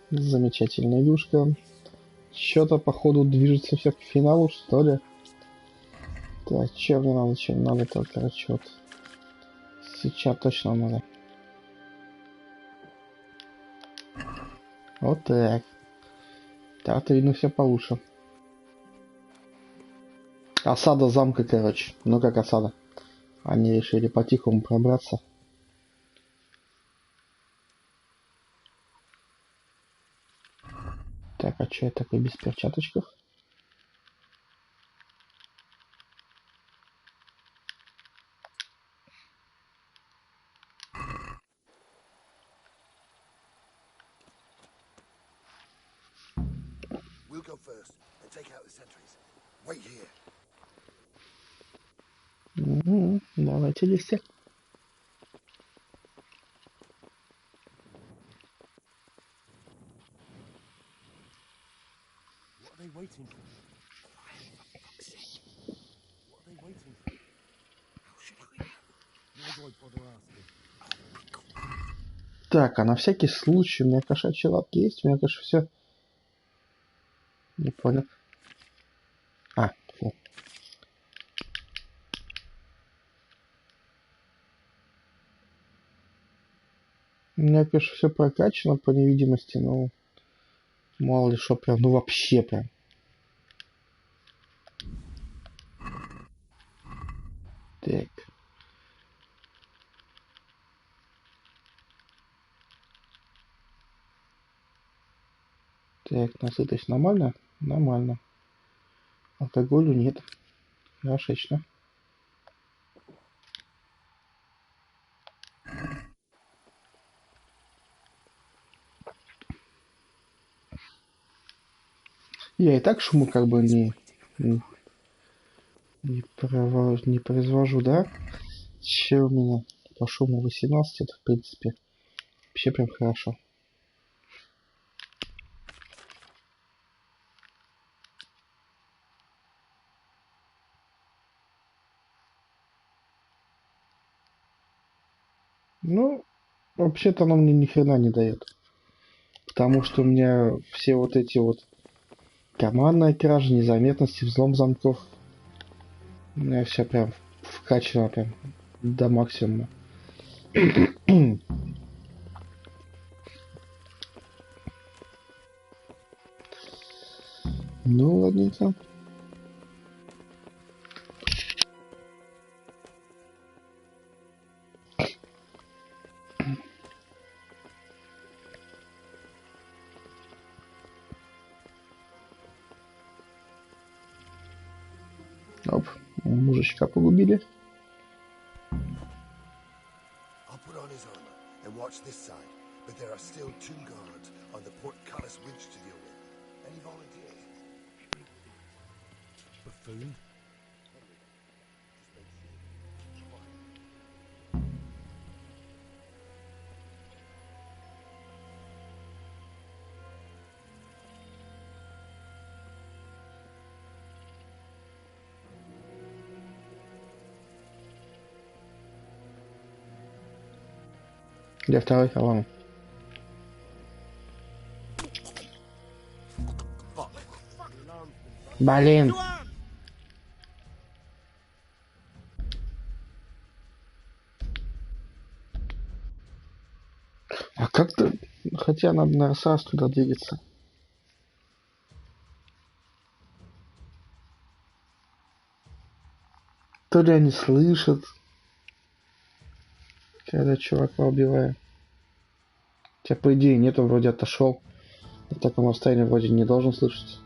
Замечательная игрушка. Что-то, походу, движется все к финалу, что ли. Так, чем мне надо, чем надо, только, короче, вот. Сейчас точно надо. Вот так. Так-то видно все получше. Осада замка, короче. Ну как осада. Они решили по-тихому пробраться. Так, а что я такой без перчаточков? We'll go first and take out the sentries. Wait here. Давайте листья. What are they waiting for? For fuck's sake. What are they waiting for? How should I know? Why do I bother asking? Так, а на всякий случай, у меня кошачьи лапки есть, у меня, конечно, все. Не понял. А, фу. У меня, конечно, все прокачано по невидимости, но мало ли что прям, ну вообще прям. Так. Так, насытость нормально? Нормально. Алкоголю нет. Хорошечно. Я и так шуму как бы не произвожу, да? Че у меня по шуму 18, это в принципе вообще прям хорошо. Ну, вообще-то оно мне ни хрена не дает. Потому что у меня все вот эти вот командные кражи, незаметности, взлом замков. У меня все прям вкачано прям до максимума. Ну, ладненько. Оп, мужичка погубили. I'll put on his armor and watch this side, but there are still 2 guards on the portcullis winch to deal with. Any volunteers? Buffoon. Где второй? А вон. Блин. А как-то... Хотя надо на РСАС туда двигаться. То ли они слышат, когда чувака убиваю. Хотя, по идее, нет, он вроде отошел. В таком расстоянии вроде не должен слышать.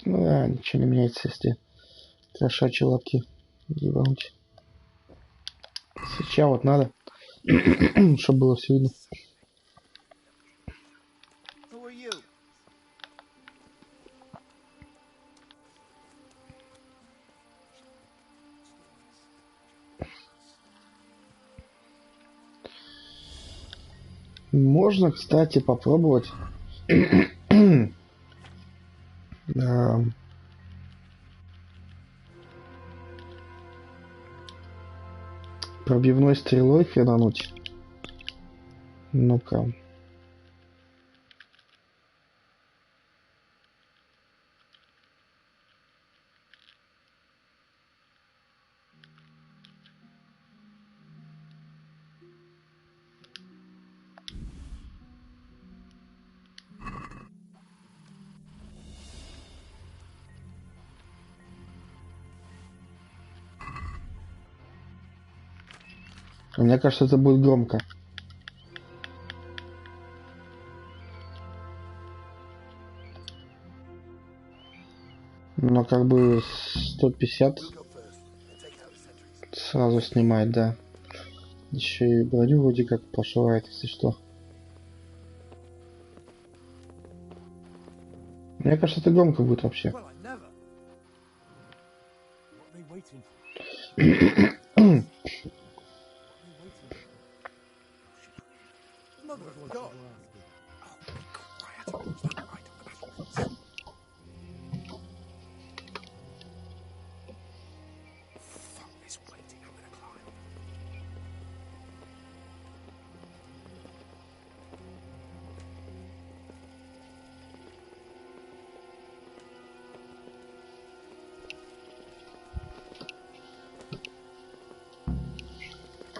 Ну да, ничего не меняется, если кошачьи лапки ебануть. Сейчас вот надо, чтобы было все видно. Можно, кстати, попробовать. Пробивной стрелой хренануть. Ну-ка. Мне кажется, это будет громко. Но как бы 150 сразу снимает, да. Еще и броню вроде как пошивает, если что. Мне кажется, это громко будет вообще.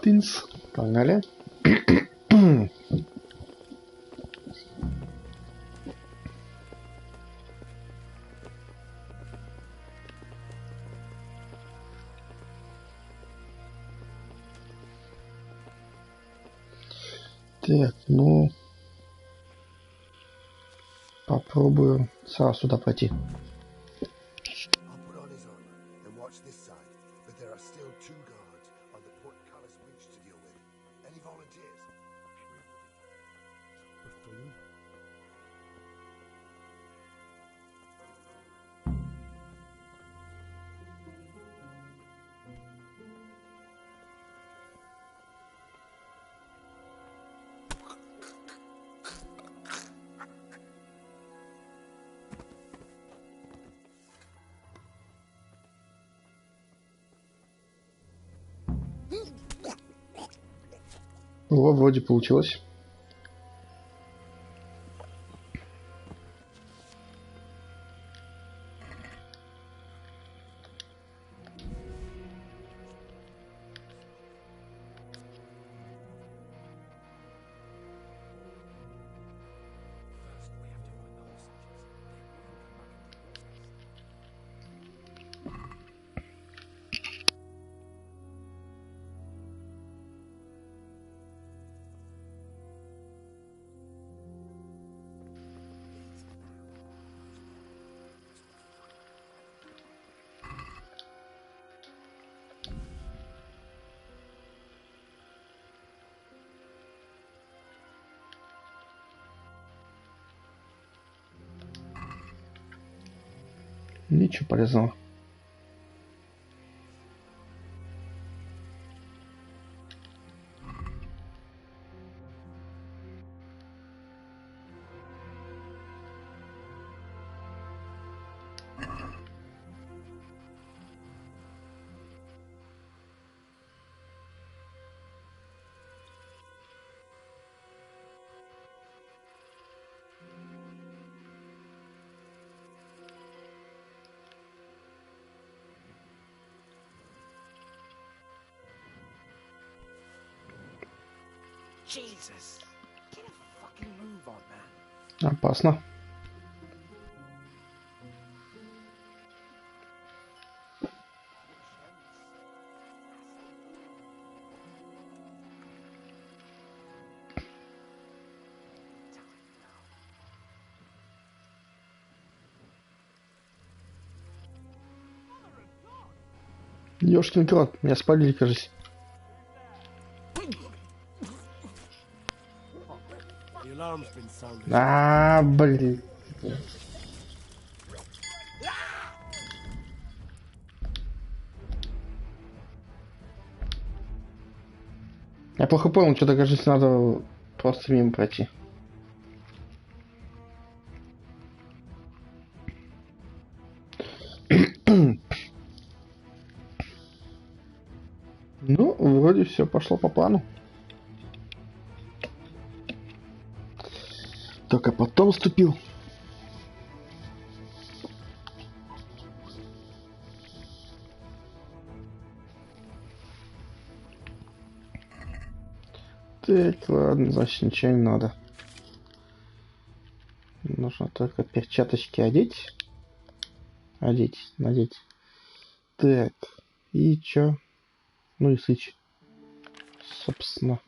Тынц. Погнали. Так, ну попробую сразу сюда пойти. О, вроде получилось. Ничего полезного. Jesus. Get a fucking move on, man. Опасно. Ёшкин крот, меня спалили, кажется. Блин. Я плохо понял, что-то, кажется, надо просто мимо пройти. Ну, вроде все пошло по плану. Только потом вступил. Так, ладно, значит ничего не надо. Нужно только перчаточки одеть. Надеть. Так, и чё? Ну и сыч. Собственно.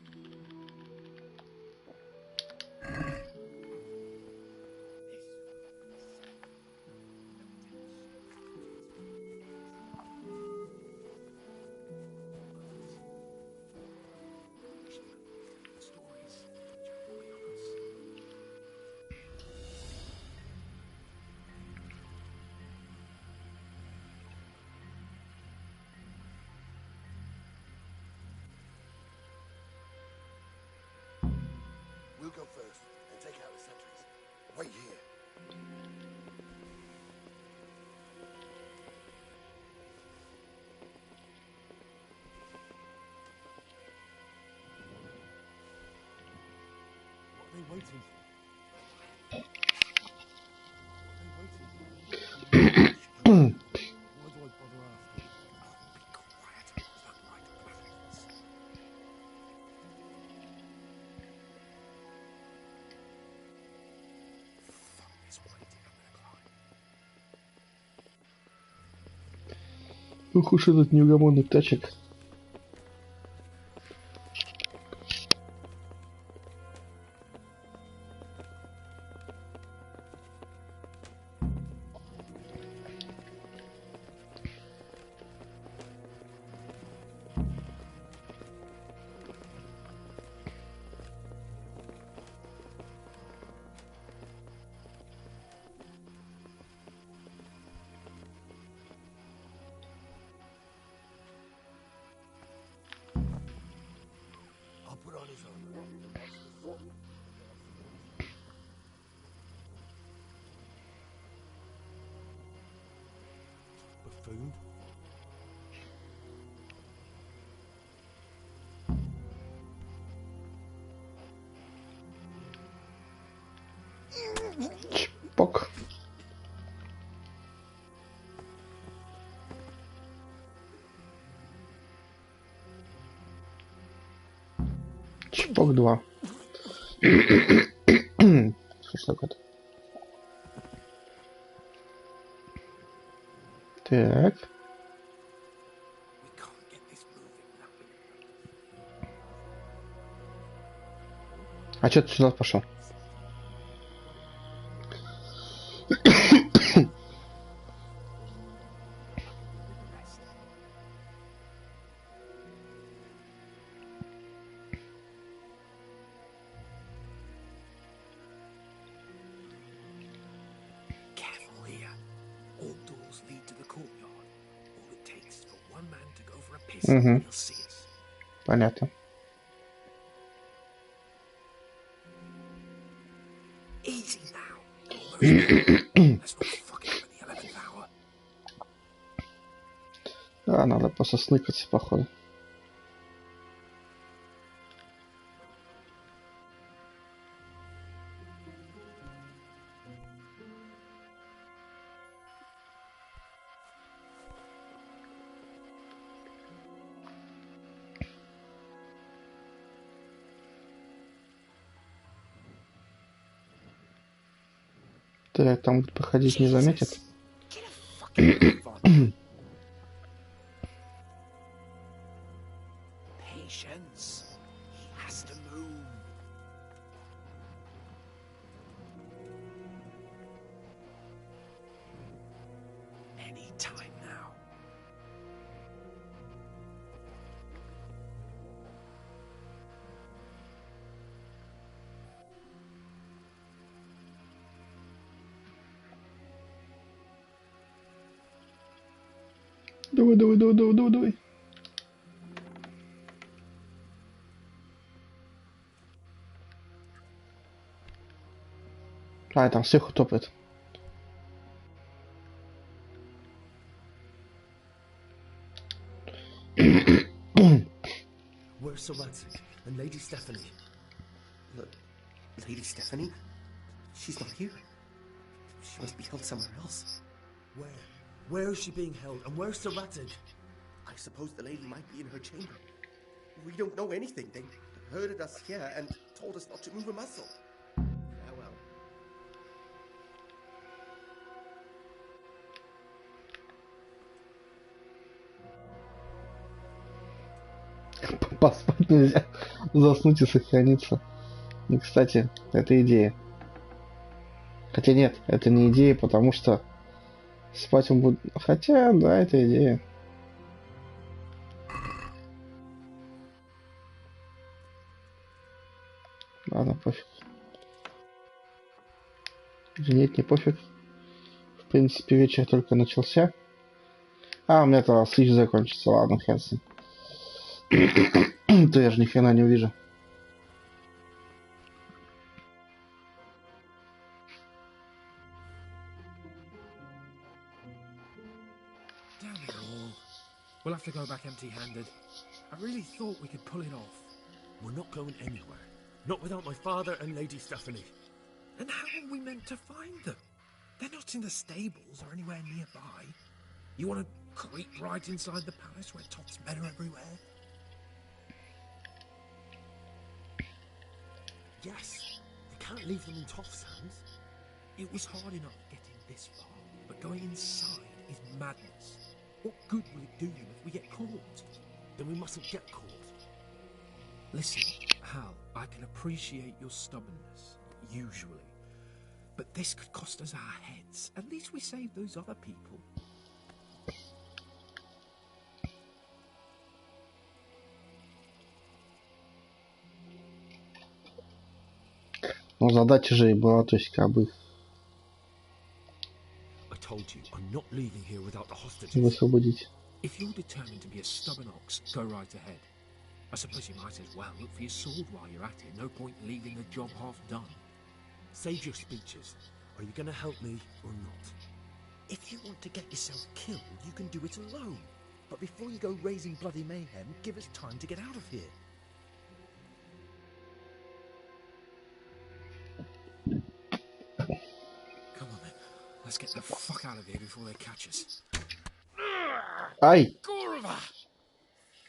We'll go first and take out the sentries. Wait here. What are they waiting for? Why do I bother asking? Be quiet. Fuck right. Fuck this waiting. I'm gonna climb. Ух уж этот неугомонный тачек. I'll put on his armor. Buffoon? Чпок. Чпок 2. Что такое? Так. We can't get this moving now. А чё ты сюда пошел? Careful here. All doors lead to the courtyard. All it takes is for one man to go for a piss and he'll see us. Понятно. Easy now. Almost there. Let's not fuck it up at the 11th hour. А, надо просто сныкаться, походу. Так, там проходить не заметит. Get a fucking move on. Patience. He has to move. Any time now. Давай. А, там сверху топает. Sir Radzig and Lady Stephanie. Lady Stephanie? She's not here. She must be held somewhere else. Where? Where is she being held? And where's Sir Radzig? I suppose the lady might be in her chamber. We don't know anything. They herded us here and told us not to move a muscle. Ah, well. Поспать нельзя, заснуть и сохраниться. И, кстати, это идея. Хотя нет, это не идея, потому что спать он будет... Хотя, да, это идея. Ладно, пофиг. Нет, не пофиг. В принципе, вечер только начался. А, у меня то свич закончится. Ладно, хрен с ним. То я же ни хрена не увижу. Damn it all. We'll have to go back empty-handed. I really thought we could pull it off. We're not going anywhere. Not without my father and Lady Stephanie. And how are we meant to find them? They're not in the stables or anywhere nearby. You want to creep right inside the palace where Todd's men are everywhere? Yes, we can't leave them in Toff's hands. It was hard enough getting this far, but going inside is madness. What good will it do them if we get caught? Then we mustn't get caught. Listen, Hal, I can appreciate your stubbornness, usually. But this could cost us our heads. At least we saved those other people. Но задача же и была, то есть как бы I told you, I'm not leaving here without the hostages. высвободить. If you're determined to be a stubborn ox, go right ahead. I suppose you might as well look for your sword while you're at it. No point leaving the job half done. Save your speeches. Are you going to help me or not? If you want to get yourself killed, you can do it alone. But before you go raising bloody mayhem, give us time to get out of here. Come on then. Let's get the fuck out of here before they catch us. Ай! Kurva!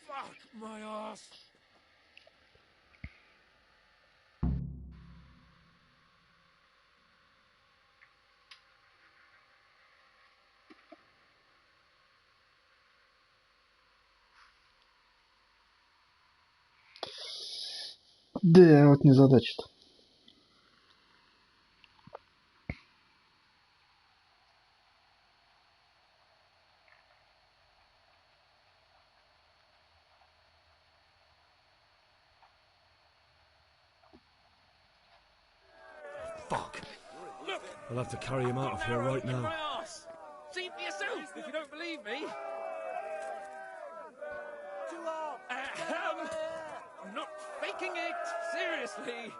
Fuck my ass! Да, вот незадача-то. Fuck. I'll have to carry him out of here right now. See for yourself if you don't believe me. I'm not faking it. Seriously.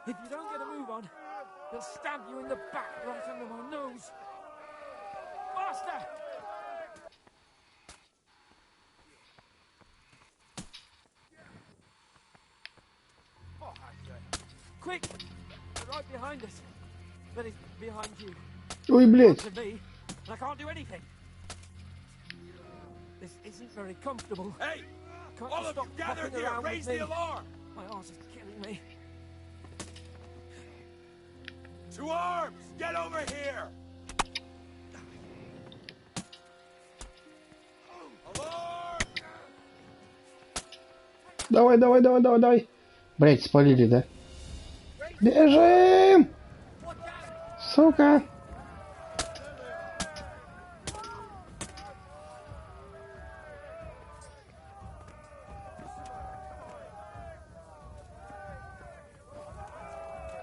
If you don't get a move on, they'll stab you in the back right under my nose. Faster! Quick! They're right behind us. But he's behind you. Ой, блядь! To me, I can't do anything. This isn't very comfortable. Hey! Can't All you of stop you gathered fucking here! around Raise with the me? alarm! My arse is killing me. To arms! Get over here! Alarm! Давай, давай, давай, давай, давай! Блять, спалили, да? Бежим! Сука!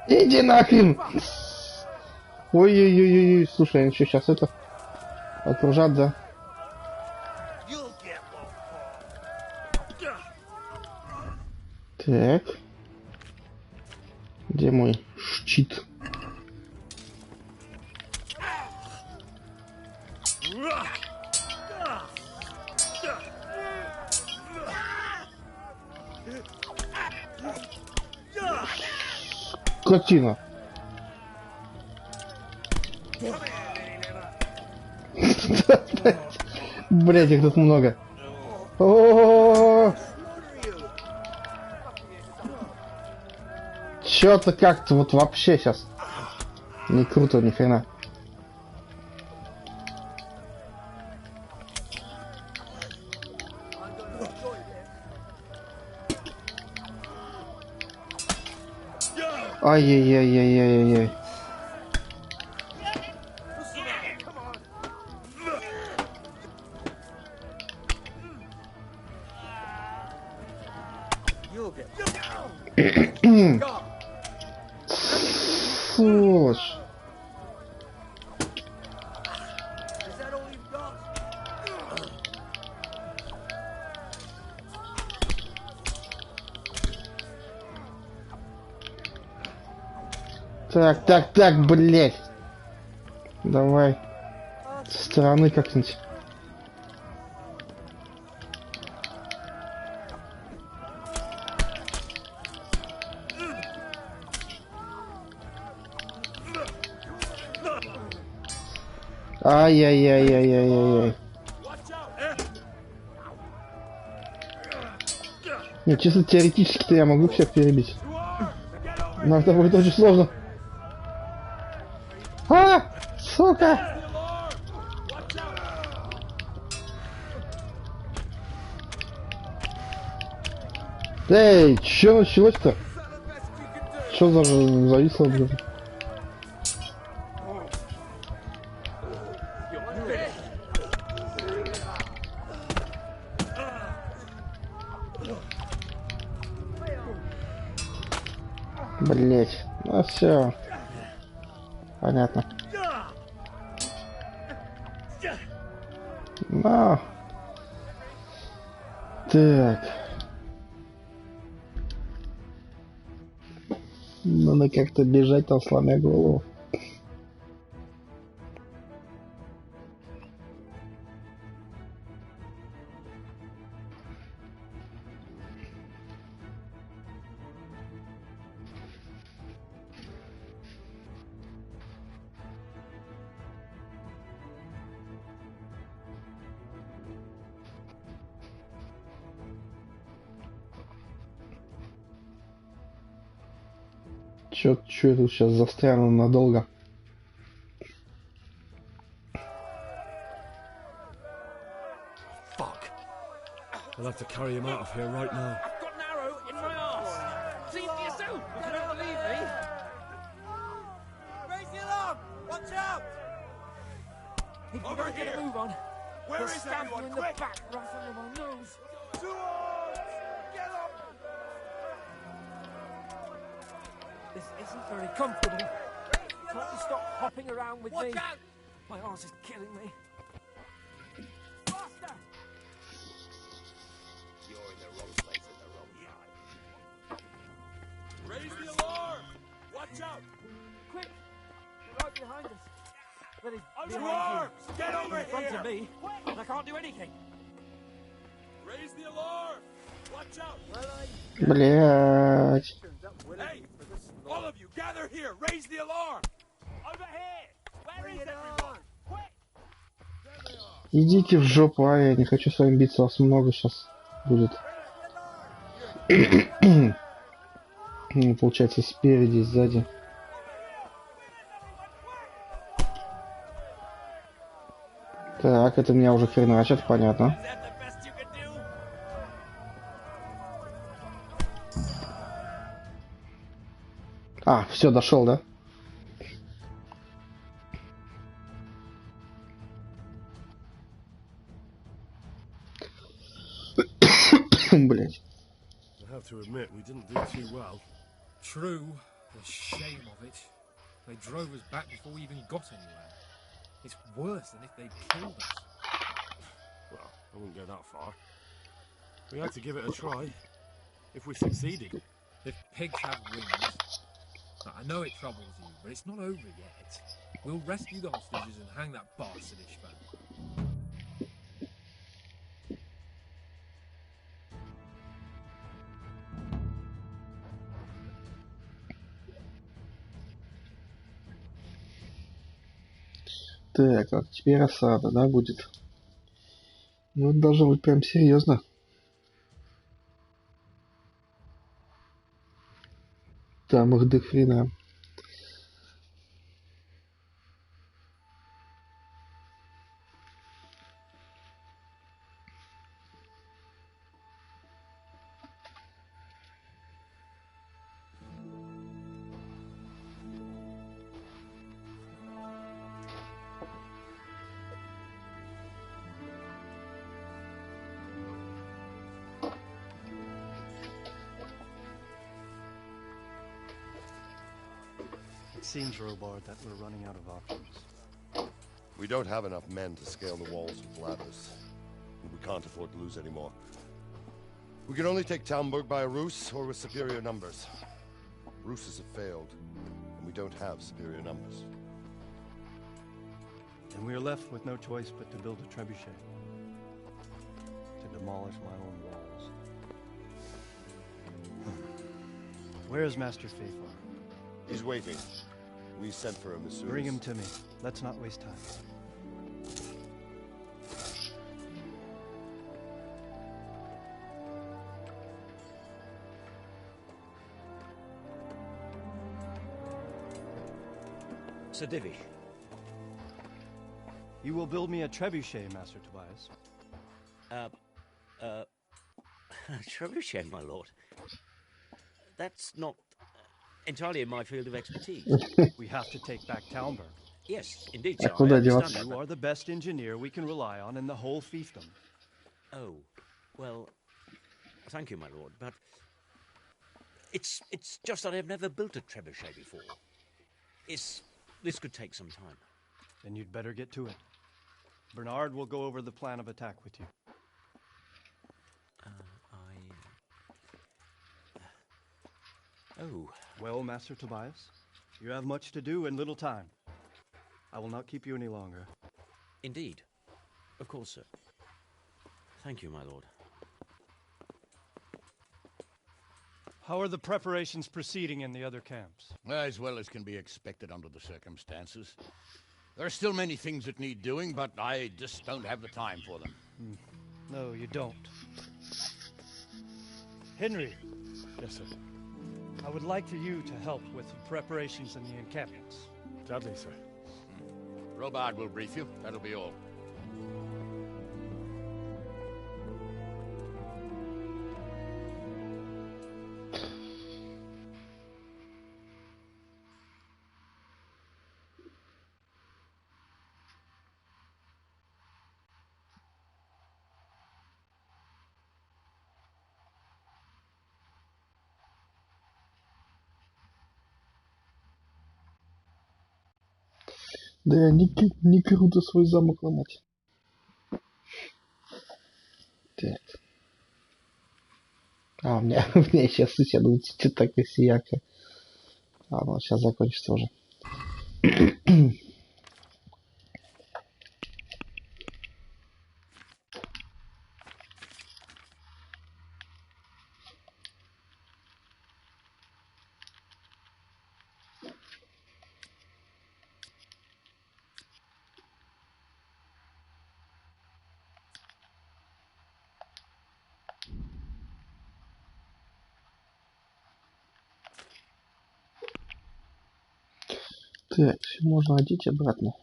Иди нахрен! Ой-ой-ой-ой, слушай, они что, сейчас это окружат, да? Так. Где мой щит? скотина. Блять, их тут много. Чё-то как-то вот вообще сейчас не круто ни хрена. Ай-яй-яй-яй-яй-яй. Сволочь. Так, блять. Давай. Со стороны как-нибудь. Ай-яй-яй-яй-яй-яй. Не, чисто теоретически-то я могу всех перебить. Но это будет очень сложно. А! Сука! Эй, чё началось-то? Чё за зависло, блин? Блять, ну все. Понятно. Но. Так. Надо как-то бежать там, сломя голову. Чё я тут сейчас застряну надолго? Fuck. I'll have to carry him out of here right now. I've got an arrow in my arse. See for yourself. You don't believe me? Raise the alarm. Watch out. If you Over don't get here. a move on, Where he'll is stab you everyone? in the Quick. back right under my nose. To arms. Get up. This isn't very comfortable. Can't you stop hopping around with Watch me? out. My arse is killing me. Faster! You're in the wrong place at the wrong time. Raise the alarm. Watch out. Quick! They're right behind us. That is To behind arms. Get you. over In front here. of me, and I can't do anything. Raise the alarm. Watch out. Блять. Hey, all of you, gather here. Raise the alarm. Over here. Where is everyone? Quick. Идите в жопу, а я не хочу с вами биться, вас много сейчас будет. Ну, получается, спереди, сзади. Так, это меня уже хреначит, понятно. Is that the best you can do? А, все, дошел, да? Блять. I have to admit, we didn't do too well. True. The shame of it. They drove us back before we even got anywhere. It's worse than if they'd killed us. Well, I wouldn't go that far. We had to give it a try. If we succeeded. If pigs have wings... I know it troubles you, but it's not over yet. We'll rescue the hostages and hang that bastard Ishvan. Так, вот теперь осада, да, будет? Ну, это должно быть прям серьезно. Там их до хрена. It seems, Robard, that we're running out of options. We don't have enough men to scale the walls with ladders. And we can't afford to lose any more. We can only take Talmberg by a ruse or with superior numbers. Ruses have failed, and we don't have superior numbers. And we're left with no choice but to build a trebuchet. To demolish my own walls. Where is Master Faithful? He's waiting. We sent for him as soon Bring as... him to me. Let's not waste time. Sir Divish. You will build me a trebuchet, Master Tobias. Trebuchet, my lord. That's not entirely in my field of expertise. We have to take back Talmberg. Yes, indeed, А sir. I куда understand деваться? that, You but- are the best engineer we can rely on in the whole fiefdom. Oh, well, thank you, my lord, but it's just that I've never built a trebuchet before. This could take some time. Then you'd better get to it. Bernard will go over the plan of attack with you. Oh, Well, Master Tobias, you have much to do and little time. I will not keep you any longer. indeed. Of course, sir. Thank you, my lord. How are the preparations proceeding in the other camps? As well as can be expected under the circumstances. There are still many things that need doing, but I just don't have the time for them. No, you don't. Henry, Yes, sir. I would like for you to help with the preparations in the encampments. Gladly, sir. Robard will brief you. That'll be all. Да, не круто свой замок ломать. Так. А, у меня, у меня сейчас сосед летит так и сияка. Ладно, сейчас закончится уже. Так, все можно одеть обратно.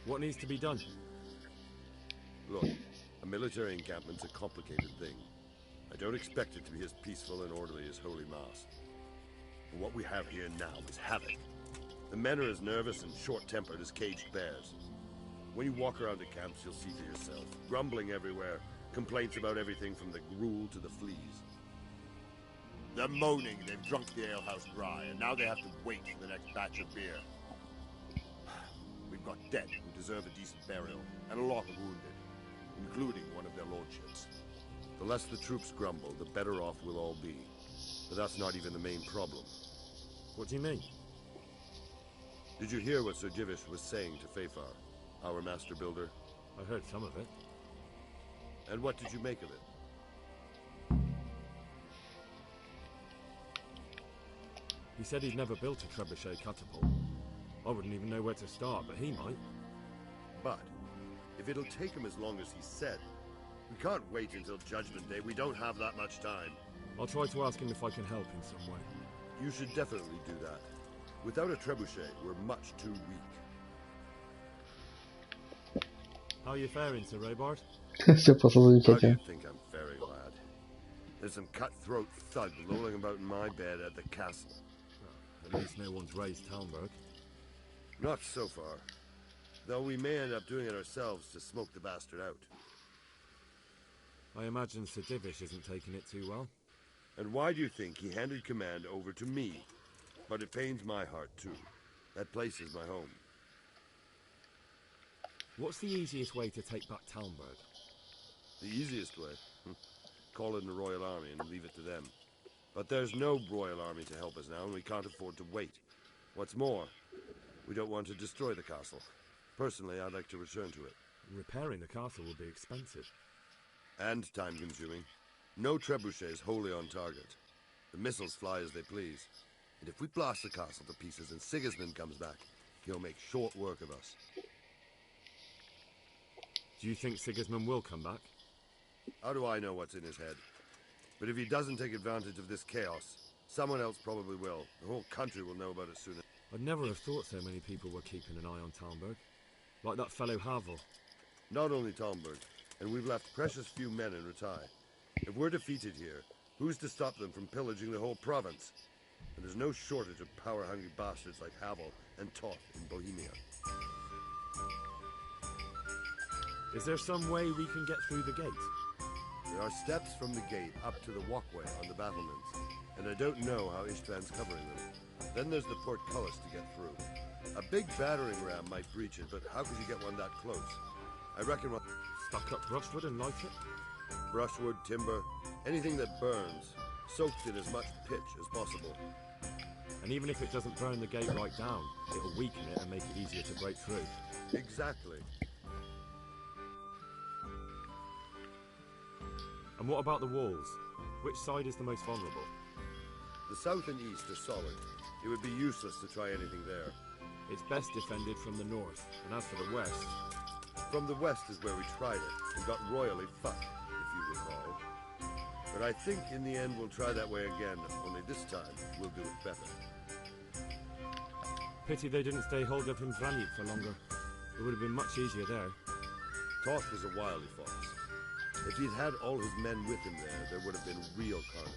What needs to be done? Look, a military encampment's a complicated thing. I don't expect it to be as peaceful and orderly as Holy Mass. But what we have here now is havoc. The men are as nervous and short-tempered as caged bears. When you walk around the camps, you'll see for yourself. Grumbling everywhere, complaints about everything from the gruel to the fleas. They're moaning they've drunk the alehouse dry, and now they have to wait for the next batch of beer. We've got dead who deserve a decent burial, and a lot of wounded, including one of their lordships. The less the troops grumble, the better off we'll all be. But that's not even the main problem. What do you mean? Did you hear what Sir Divish was saying to Fafar, our master builder? I heard some of it. And what did you make of it? He said he'd never built a trebuchet catapult. I wouldn't even know where to start, but he might. But if it'll take him as long as he said, we can't wait until Judgment Day. We don't have that much time. I'll try to ask him if I can help in some way. You should definitely do that. Without a trebuchet, we're much too weak. How are you faring, Sir Robard? Все просто How do you замечательно. think I'm faring, lad? There's some cutthroat thug lolling about in my bed at the castle. At least no one's raised Talmberg. Not so far. Though we may end up doing it ourselves to smoke the bastard out. I imagine Sir Divish isn't taking it too well. And why do you think he handed command over to me? But it pains my heart, too. That place is my home. What's the easiest way to take back Talmberg? The easiest way? Call in the Royal Army and leave it to them. But there's no Royal Army to help us now, and we can't afford to wait. What's more, we don't want to destroy the castle. Personally, I'd like to return to it. Repairing the castle will be expensive. And time-consuming. No trebuchet is wholly on target. The missiles fly as they please. And if we blast the castle to pieces and Sigismund comes back, he'll make short work of us. Do you think Sigismund will come back? How do I know what's in his head? But if he doesn't take advantage of this chaos, someone else probably will. The whole country will know about it sooner. I'd never have thought so many people were keeping an eye on Talmberg. Like that fellow Havel. Not only Talmberg, and we've left precious few men in Ratai. If we're defeated here, who's to stop them from pillaging the whole province? And there's no shortage of power-hungry bastards like Havel and Toth in Bohemia. Is there some way we can get through the gate? There are steps from the gate up to the walkway on the battlements, and I don't know how Ishtvan's covering them. Then there's the portcullis to get through. A big battering ram might breach it, but how could you get one that close? I reckon we'll Stuck up brushwood and light it? brushwood, timber, anything that burns, soaked in as much pitch as possible. And even if it doesn't burn the gate right down, it'll weaken it and make it easier to break through. Exactly. And what about the walls? Which side is the most vulnerable? The south and east are solid. It would be useless to try anything there. It's best defended from the north, and as for the west... From the west is where we tried it, and got royally fucked, if you recall. But I think in the end we'll try that way again, only this time we'll do it better. Pity they didn't stay hold up in Vranit for longer. It would have been much easier there. Toth was a wily fox. If he'd had all his men with him there would have been real carnage.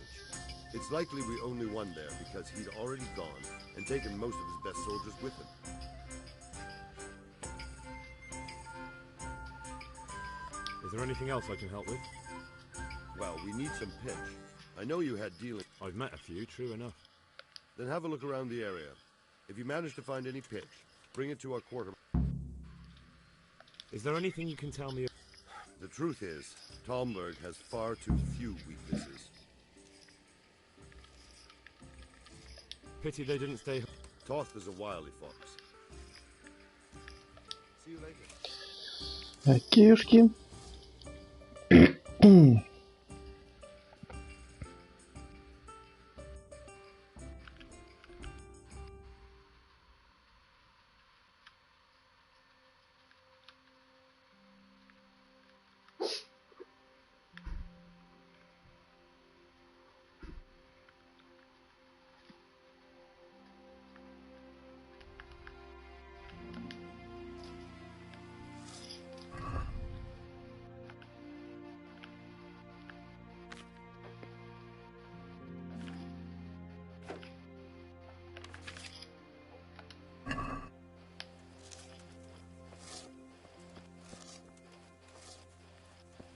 It's likely we only won there because he'd already gone and taken most of his best soldiers with him. Is there anything else I can help with? Well, we need some pitch. I know you had dealings. I've met a few, true enough. Then have a look around the area. If you manage to find any pitch, bring it to our quarter. Is there anything you can tell me? The truth is, Talmberg has far too few weaknesses. Pity they didn't stay... Toth is a wily fox. See you later. Кишки.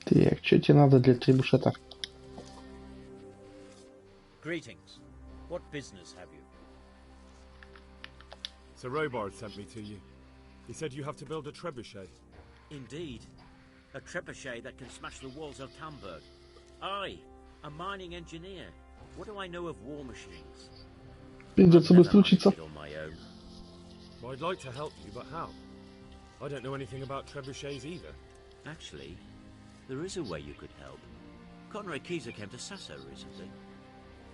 Так, что тебе надо для трибушета? Greetings. What business have you? Sir Robard sent me to you. He said you have to build a trebuchet. Indeed. A trebuchet that can smash the walls of Tamburg. I, a mining engineer. What do I know of war machines? Придется быстро учиться. On my own. Well, I'd like to help you, but how? I don't know anything about trebuchets either. Actually, there is a way you could help. Conrad Kieser came to Sasso recently.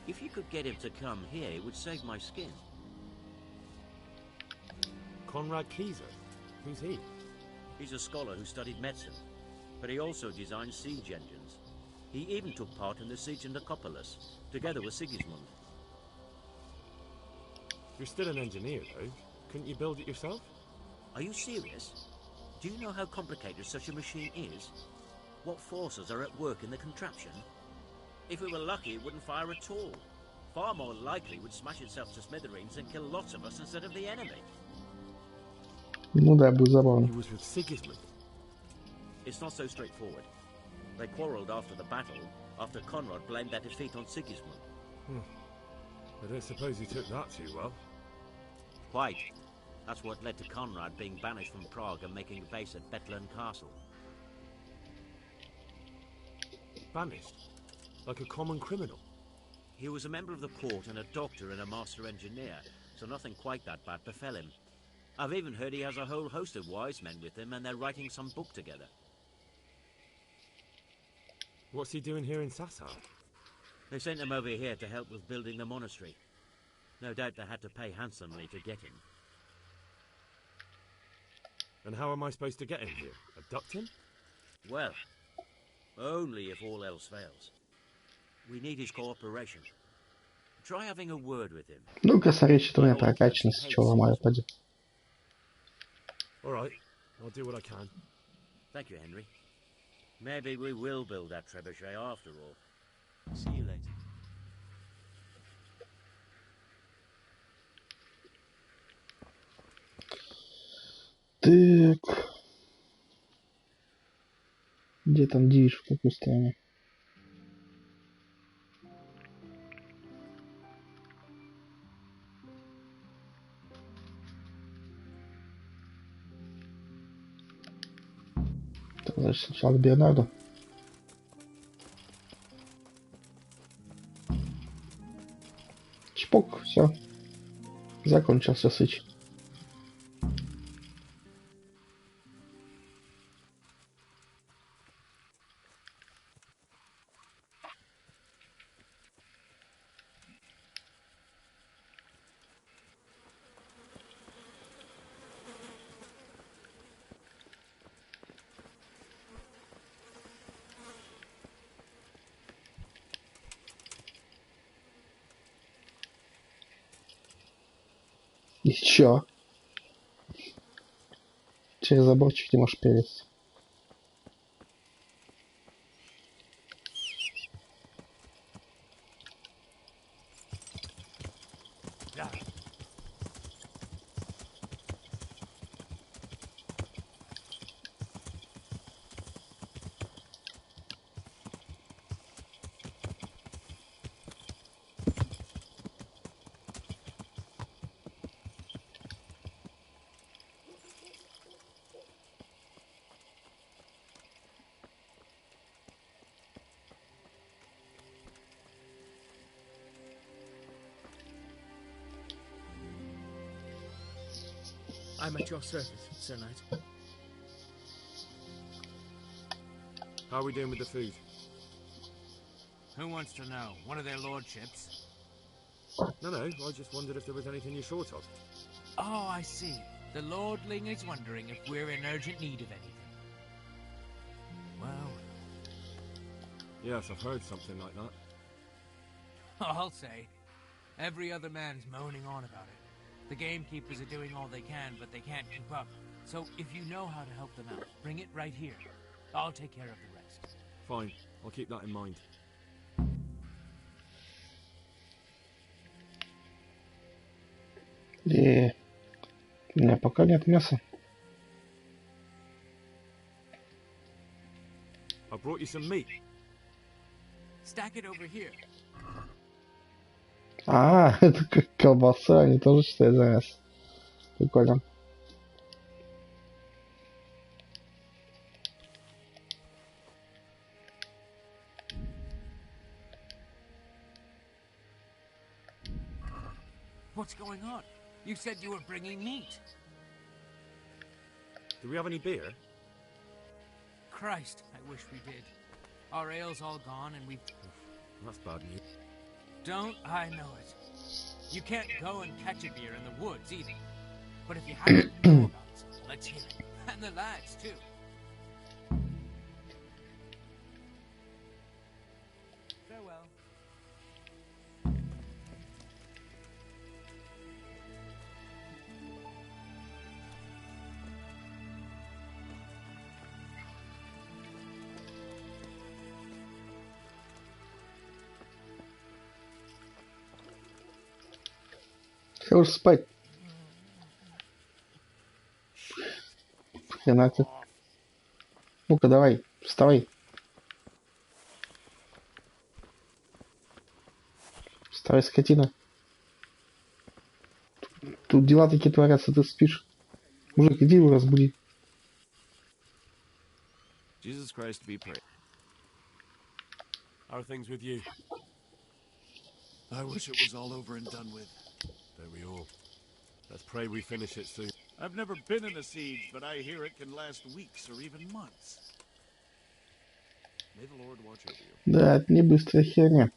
If you could get him to come here, it would save my skin. Conrad Kieser? Who's he? He's a scholar who studied medicine, but he also designed siege engines. He even took part in the siege of Nicopolis, together with Sigismund. You're still an engineer, though. Couldn't you build it yourself? Are you serious? Do you know how complicated such a machine is? What forces are at work in the contraption? If we were lucky, it wouldn't fire at all. Far more likely, it would smash itself to smithereens and kill lots of us instead of the enemy. Ну да, будет забавно. He was with Sigismund. It's not so straightforward. They quarrelled after the battle, after Conrad blamed their defeat on Sigismund. I don't suppose he took that too well. Quite. That's what led to Conrad being banished from Prague and making a base at Bethlen Castle. Banished? Like a common criminal? He was a member of the court and a doctor and a master engineer, so nothing quite that bad befell him. I've even heard he has a whole host of wise men with him and they're writing some book together. What's he doing here in Sassar? They sent him over here to help with building the monastery. No doubt they had to pay handsomely to get him. And how am I supposed to get him here? Abduct him? Well, only if all else fails. We need his cooperation. Try having a word with him. Ну, косоречит у меня прокачанный, с чего ломаю, поди. All right, I'll do what I can. Thank you, Henry. Maybe we will build that trebuchet after all. See you later. Так. Где там движ, в какой стороне? Так, значит, сначала к Бернарду. Чпок, все. Закончился сыч. Еще. Через заборчик не можешь перелезть. I'm at your service, Sir Knight. How are we doing with the food? Who wants to know? One of their lordships? No, I just wondered if there was anything you're short of. Oh, I see. The lordling is wondering if we're in urgent need of anything. Well... Yes, I've heard something like that. I'll say. Every other man's moaning on about it. The gamekeepers are doing all they can, but they can't keep up. So if you know how to help them out, bring it right here. I'll take care of the rest. Fine, I'll keep that in mind. И... У меня пока нет мяса. I brought you some meat. Stack it over here. А, это как колбаса, они тоже считают за раз. Прикольно. What's going on? You said you were bringing meat. Do we have any beer? Christ, I wish we did. Our ale's all gone and we... That's bad news. Don't I know it? You can't go and catch a beer in the woods either. But if you happen to know about some, let's hear it. And the lads, too. Farewell. Хорош спать. Хрена ты. Ну-ка, давай, вставай. Вставай, скотина. Тут дела такие творятся, ты спишь. Мужик, иди его разбуди. Jesus Christ be praised. How are things with you? I wish it was all over and done with. Don't we all? Let's pray we finish it soon. I've never been in a siege, but I hear it can last weeks or even months. May the Lord watch over you. Да, это не быстрая херня.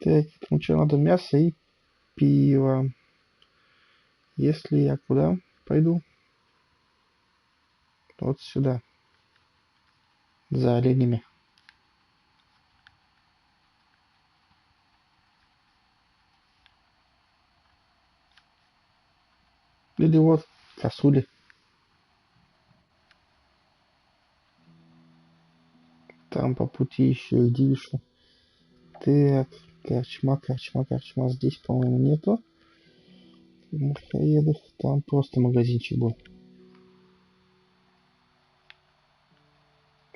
Так, ну что, надо мясо и пиво. Если я куда пойду? Вот сюда. За оленями. Или вот косули. Там по пути еще и дивишу. Так, корчма. Здесь, по-моему, нету. В Мухаедах там просто магазинчик был.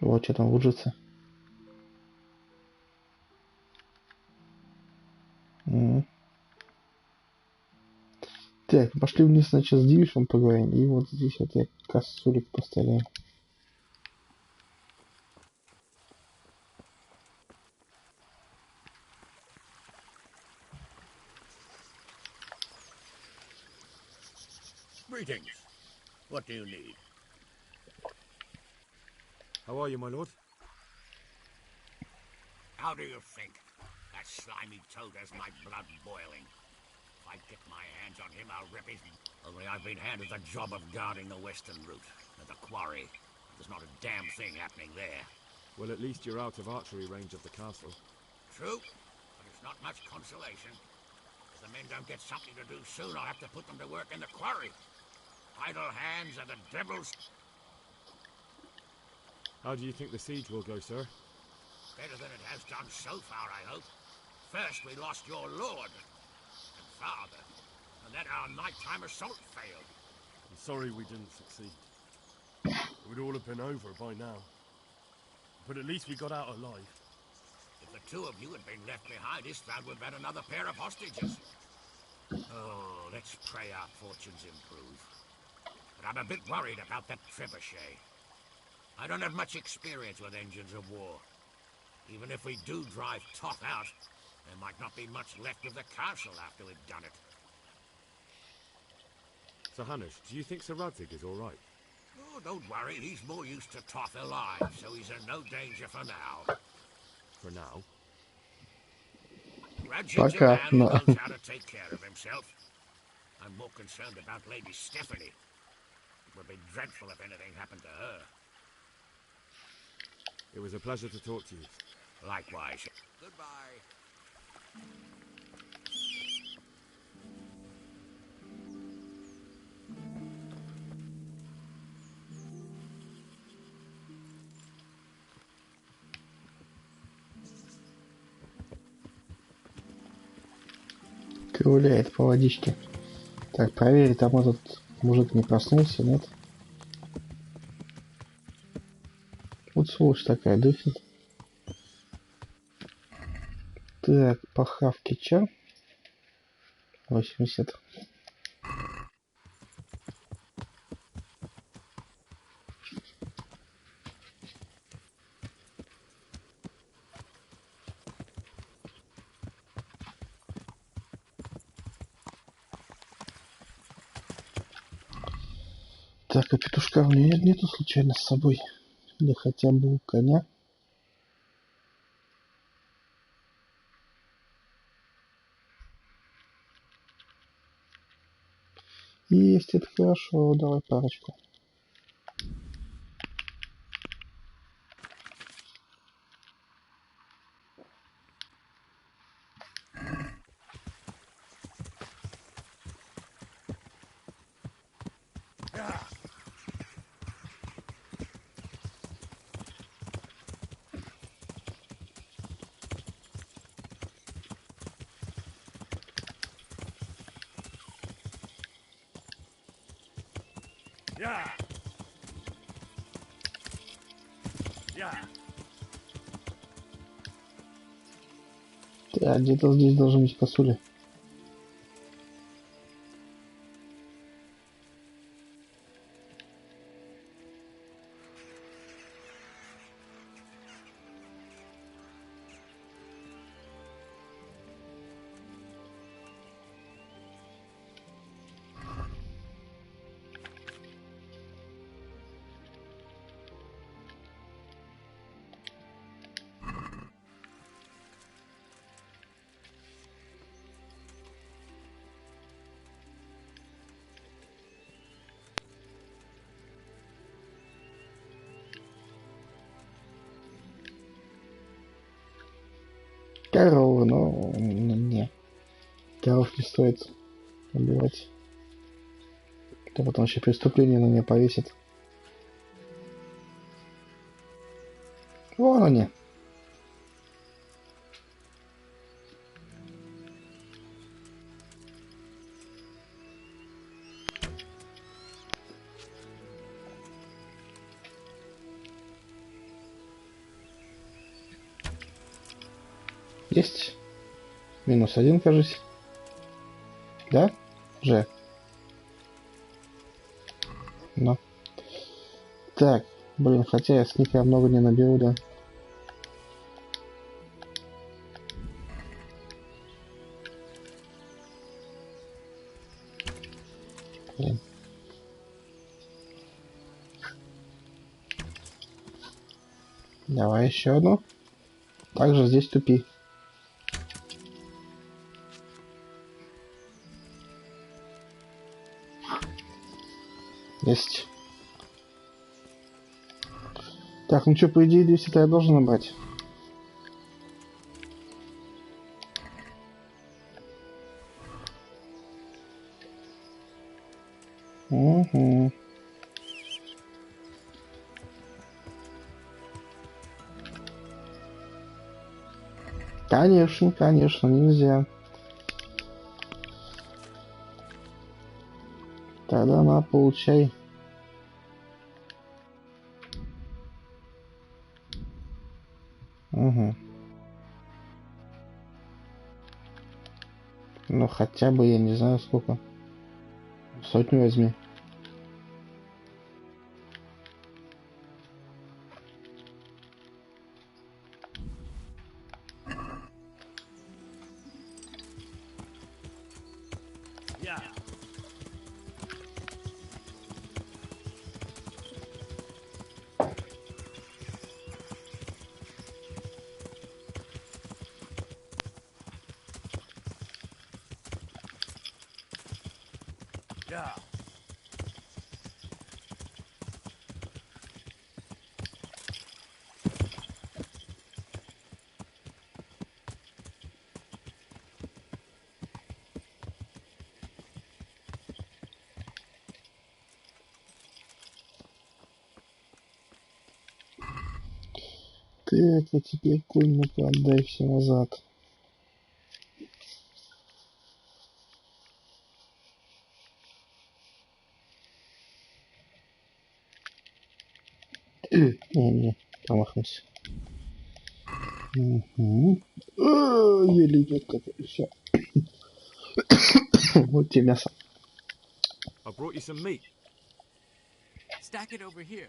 Вот что там лужится. Так, пошли вниз, значит, с дивишем поговорим. И вот здесь вот я косулик поставляю. Greetings. What do you need? How are you, my lord? How do you think? That slimy toad has my blood boiling. If I get my hands on him, I'll rip his... Only I've been handed the job of guarding the western route. At the quarry. There's not a damn thing happening there. Well, at least you're out of archery range of the castle. True, but it's not much consolation. If the men don't get something to do soon, I'll have to put them to work in the quarry. Idle hands are the devil's... How do you think the siege will go, sir? Better than it has done so far, I hope. First we lost your lord and father, and then our nighttime assault failed. I'm sorry we didn't succeed. It would all have been over by now. But at least we got out alive. If the two of you had been left behind, Istvan would have had another pair of hostages. Oh, let's pray our fortunes improve. But I'm a bit worried about that trebuchet. I don't have much experience with engines of war. Even if we do drive Toth out, there might not be much left of the castle after we've done it. So, Hanish, do you think Sir Radzig is all right? Oh, don't worry, he's more used to Toth alive, so he's in no danger for now. For now? Radzig's a man who knows how to take care of himself. I'm more concerned about Lady Stephanie. It would be dreadful if anything happened to her. It was a pleasure to talk to you. Likewise. Goodbye. Ковыляет по водичке. Так, проверить, там этот мужик не проснулся, нет? Вот сволочь такая, дыхнет. Так, по хавке ча. 80. Так, а петушка у меня нету случайно с собой? Или хотя бы у коня? Есть, это хорошо. Давай парочку. Так, где-то здесь должен быть косуля. Коровы, но не. Коров не стоит убивать. То потом еще преступление на меня повесит. Вон они. Есть. -1, кажется. Да? Же. Ну. Так. Блин, хотя я с них я много не наберу, да. Блин. Давай еще одну. Также здесь тупи. Есть. Так, ну что, по идее 200-то я должен набрать. Угу. Конечно, конечно, нельзя. Тогда на, получай. Угу. Ну хотя бы, я не знаю сколько. 100 возьми. Так, а теперь конь, ну-ка отдай все назад. Не-не. Промахнулся. Угу. Еле идет как-то. Все. Вот тебе мясо. I brought you some meat. Stack it over here.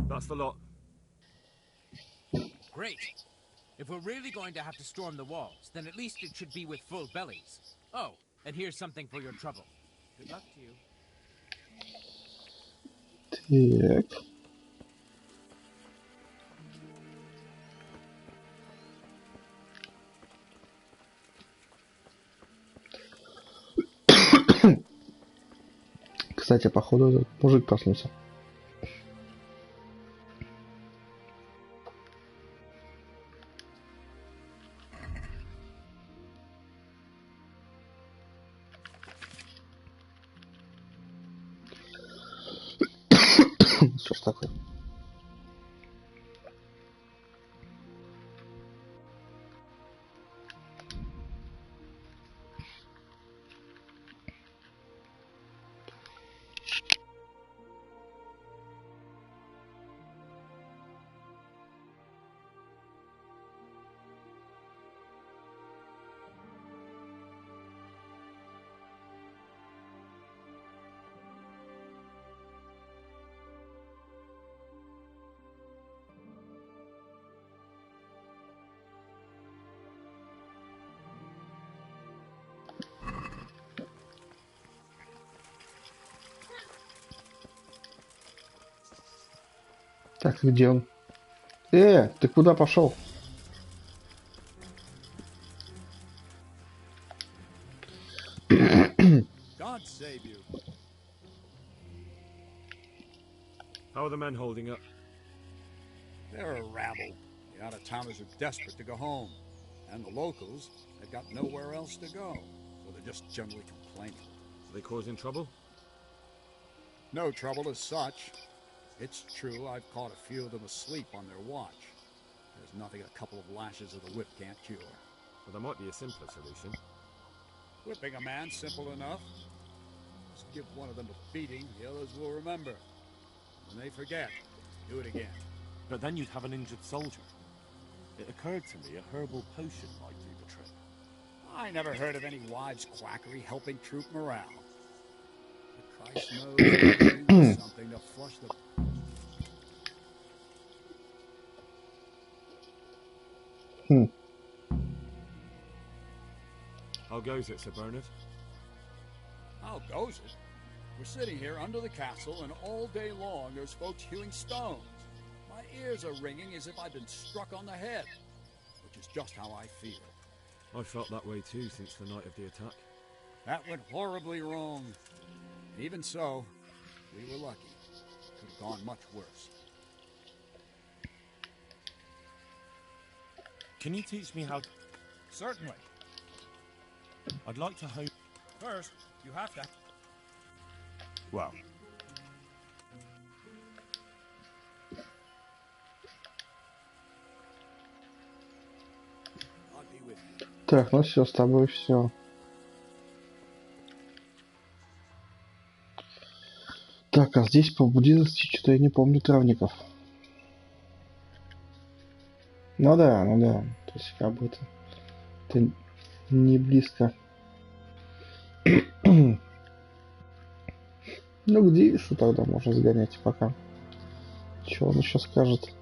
That's the lot. Great. If we're really going to have to storm the walls, then at least it should be with full bellies. Oh, and here's something for your trouble. Good luck to you. Так. Кстати, походу этот мужик проснулся. Что ж такое? Так, где он? Ты куда пошел? God save you. How are the men holding up? They're a rabble. The out-of-towners are desperate to go home. And the locals, they've got nowhere else to go. So they're just generally complaining. Are they causing trouble? No trouble as such. It's true I've caught a few of them asleep on their watch. There's nothing a couple of lashes of the whip can't cure. Well, there might be a simpler solution. Whipping a man, simple enough. Just give one of them a beating, the others will remember. When they forget, do it again. But then you'd have an injured soldier. It occurred to me a herbal potion might do the trick. I never heard of any wives' quackery helping troop morale. But Christ knows they do something to flush the... How goes it, Sir Bernard? How goes it? We're sitting here under the castle, and all day long there's folks hewing stones. My ears are ringing as if I've been struck on the head, which is just how I feel. I felt that way too since the night of the attack. That went horribly wrong. And even so, we were lucky. Could have gone much worse. Can you teach me how... Certainly. I'd like to hone... First, you have to... Well... I'll be with you. Так, ну все, с тобой все. Так, а здесь по близости что-то я не помню травников. Ну да, ну да. То есть как бы это не близко. Ну где еще тогда можно сгонять пока? Что он еще скажет?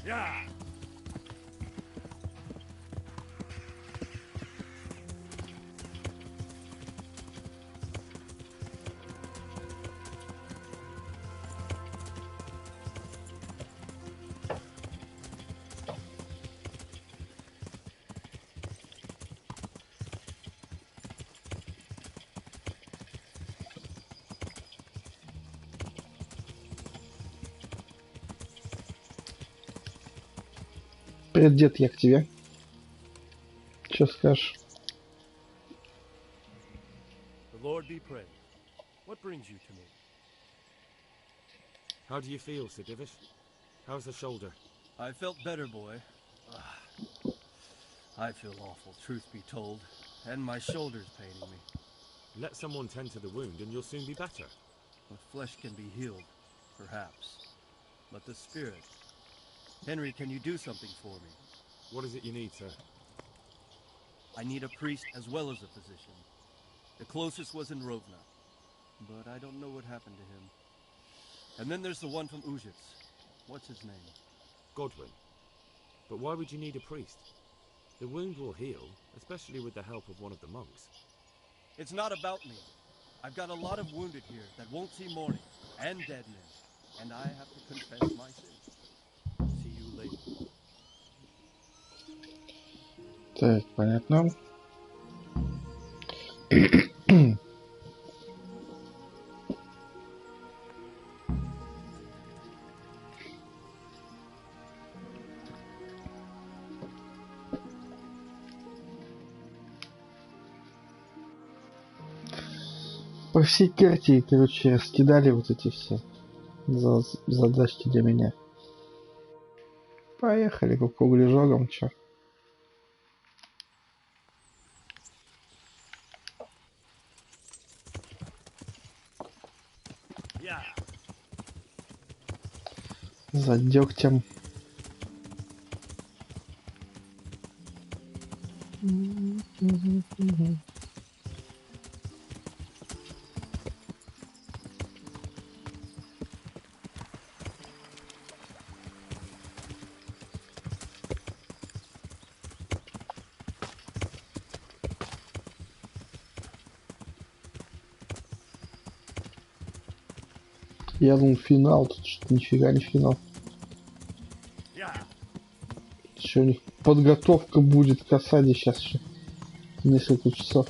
Yeah. Привет, дед, я к тебе. Что скажешь? The Lord be praised. What brings you to me? How do you feel, Sir Divish? How's the shoulder? I felt better, boy. I feel awful, truth be told. And my shoulder's paining me. Let someone tend to the wound and you'll soon be better. The flesh can be healed, perhaps. But the spirit... Henry, can you do something for me? What is it you need, sir? I need a priest as well as a physician. The closest was in Rovna, but I don't know what happened to him. And then there's the one from Ujits. What's his name? Godwin. But why would you need a priest? The wound will heal, especially with the help of one of the monks. It's not about me. I've got a lot of wounded here that won't see morning, and dead men. And I have to confess my sins. See you later. Так, понятно. По всей карте, короче, раскидали вот эти все задачки для меня. Поехали по кругляжогам, чё. За дегтем. Я думал, финал, тут что-то нифига не финал. Еще у них подготовка будет к осаде сейчас еще несколько часов.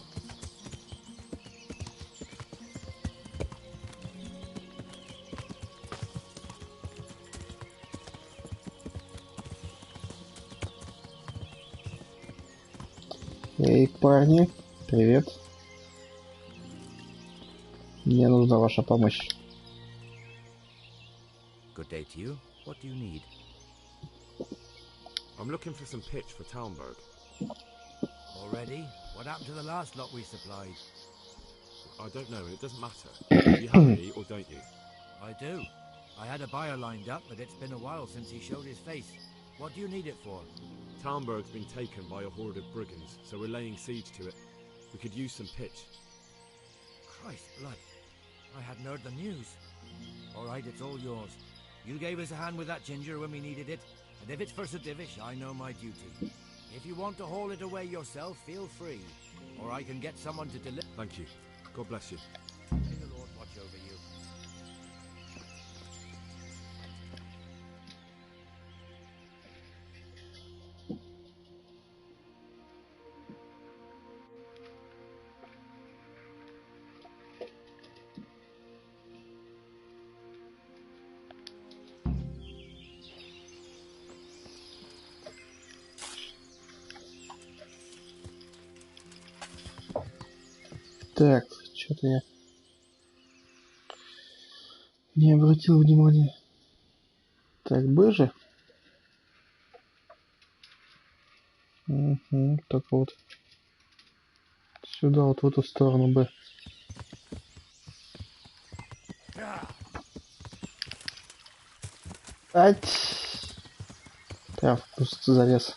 Эй, парни, привет. Мне нужна ваша помощь. Good day to you. What do you need? I'm looking for some pitch for Talmberg. Already? What happened to the last lot we supplied? I don't know, and it doesn't matter. Do you have any, or don't you? I do. I had a buyer lined up, but it's been a while since he showed his face. What do you need it for? Talmberg's been taken by a horde of brigands, so we're laying siege to it. We could use some pitch. Christ blood. I hadn't heard the news. All right, it's all yours. You gave us a hand with that ginger when we needed it, and if it's for Sir Divish, I know my duty. If you want to haul it away yourself, feel free, or I can get someone to deliver. Thank you. God bless you. May the Lord watch over you. Так, что-то я не обратил внимания. Так, Б же. Угу, так вот. Сюда, вот в эту сторону Б. Ать! Прям в куст залез.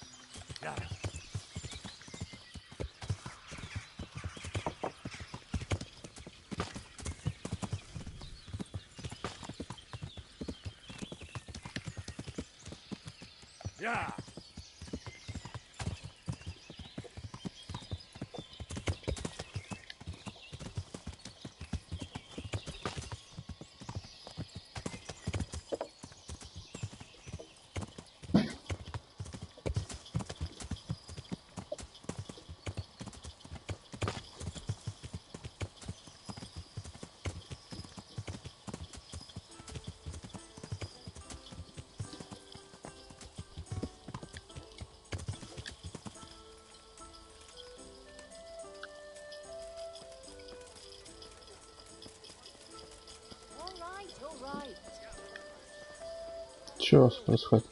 Что у вас происходит?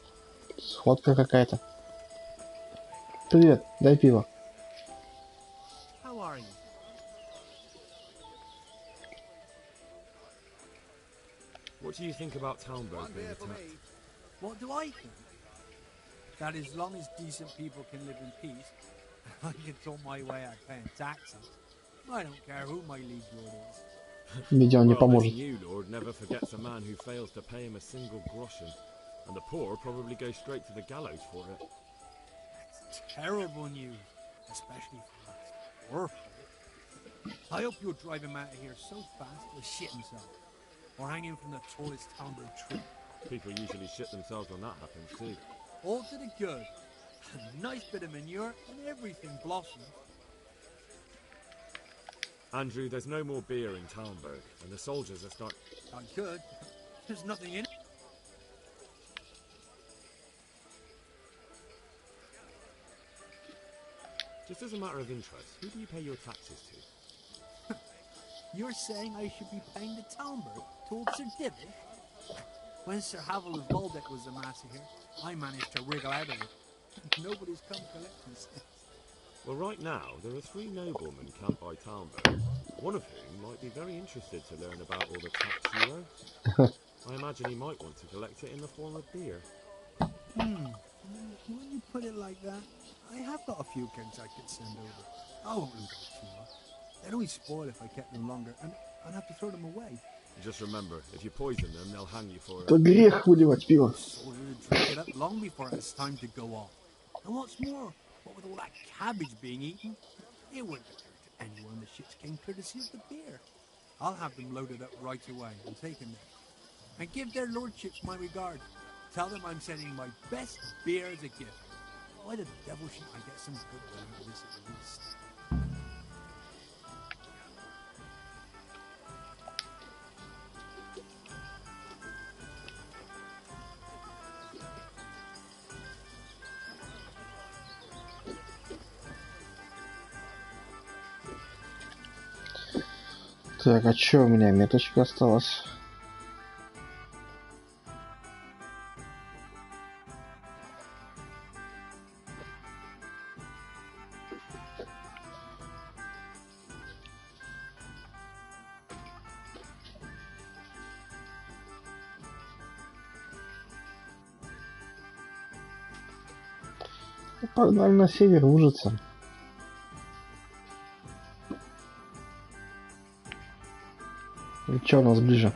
Сходка какая-то. Привет, дай пиво. How are you? What do you think about Talmberg being attacked? What do I think? That as long as decent people can live in peace, I can sort my way out paying taxes. I don't care who my liege lord is. Видео не Well, поможет. this new lord never forgets a man who fails to pay him a single groschen, and the poor probably go straight to the gallows for it. That's terrible news, especially for us. We're poor. I hope you'll drive him out of here so fast he'll shit himself, or hang him from the tallest Talmberg tree. People usually shit themselves when that happens too. All to the good. A nice bit of manure and everything blossoms. Andrew, there's no more beer in Talmberg, and the soldiers are starting. I could. There's nothing in it. Just as a matter of interest, who do you pay your taxes to? You're saying I should be paying the Talmberg to old Sir Divil? When Sir Havel of Waldeck was the master here, I managed to wriggle out of it. Nobody's come collecting since. Well, right now, there are 3 noblemen camped by Talmberg, one of whom might be very interested to learn about all the tax you owe. I imagine he might want to collect it in the form of beer. When you put it like that, I have got a few kegs I could send over. I won't lose out too much. They'd only spoil if I kept them longer, and I'd have to throw them away. Just remember, if you poison them, they'll hang you for Это it. грех выливать пиво. So we would drink it up long before it has time to go off. And what's more, what with all that cabbage being eaten, it wouldn't occur to anyone the ships came courtesy of the beer. I'll have them loaded up right away and taken there. And give their lordships my regards. Tell them I'm sending my best beer as a gift. Why the devil shouldn't I get some goodwill out of this at least? Так, а чё у меня меточка осталась? Погнали на север, ужиться. И чё у нас ближе?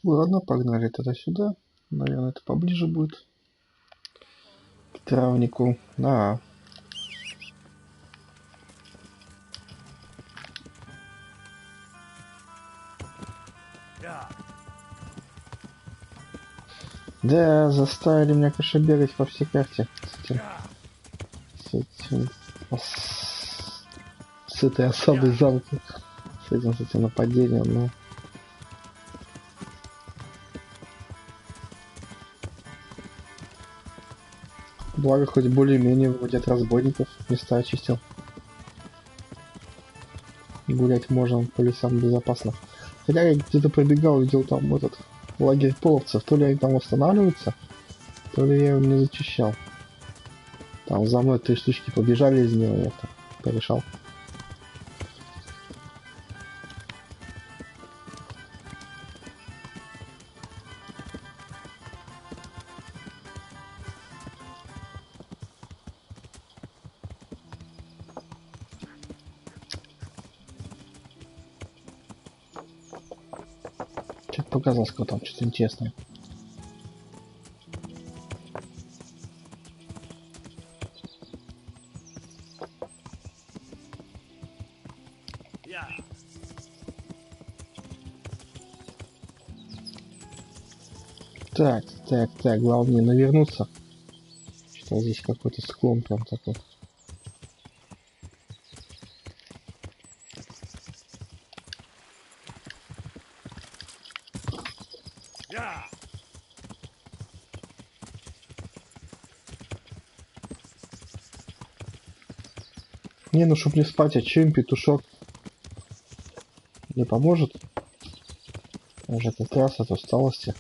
Ладно, погнали тогда сюда. Наверное, это поближе будет. К травнику. Да. Да, заставили меня, конечно, бегать по всей карте. С этой осадой замка. С этим нападением, ну. Благо, хоть более-менее вроде от разбойников места очистил. Гулять можно по лесам безопасно. Хотя я где-то пробегал, видел там этот лагерь половцев. То ли они там останавливаются, то ли я его не зачищал. Там за мной 3 штучки побежали из него, я так порешал. Что-то показалось, что там что-то интересное. Так, главное навернуться. Что здесь какой-то склон прям такой. Не, ну чтоб не спать, а чем петушок не поможет? Уже как раз от усталости.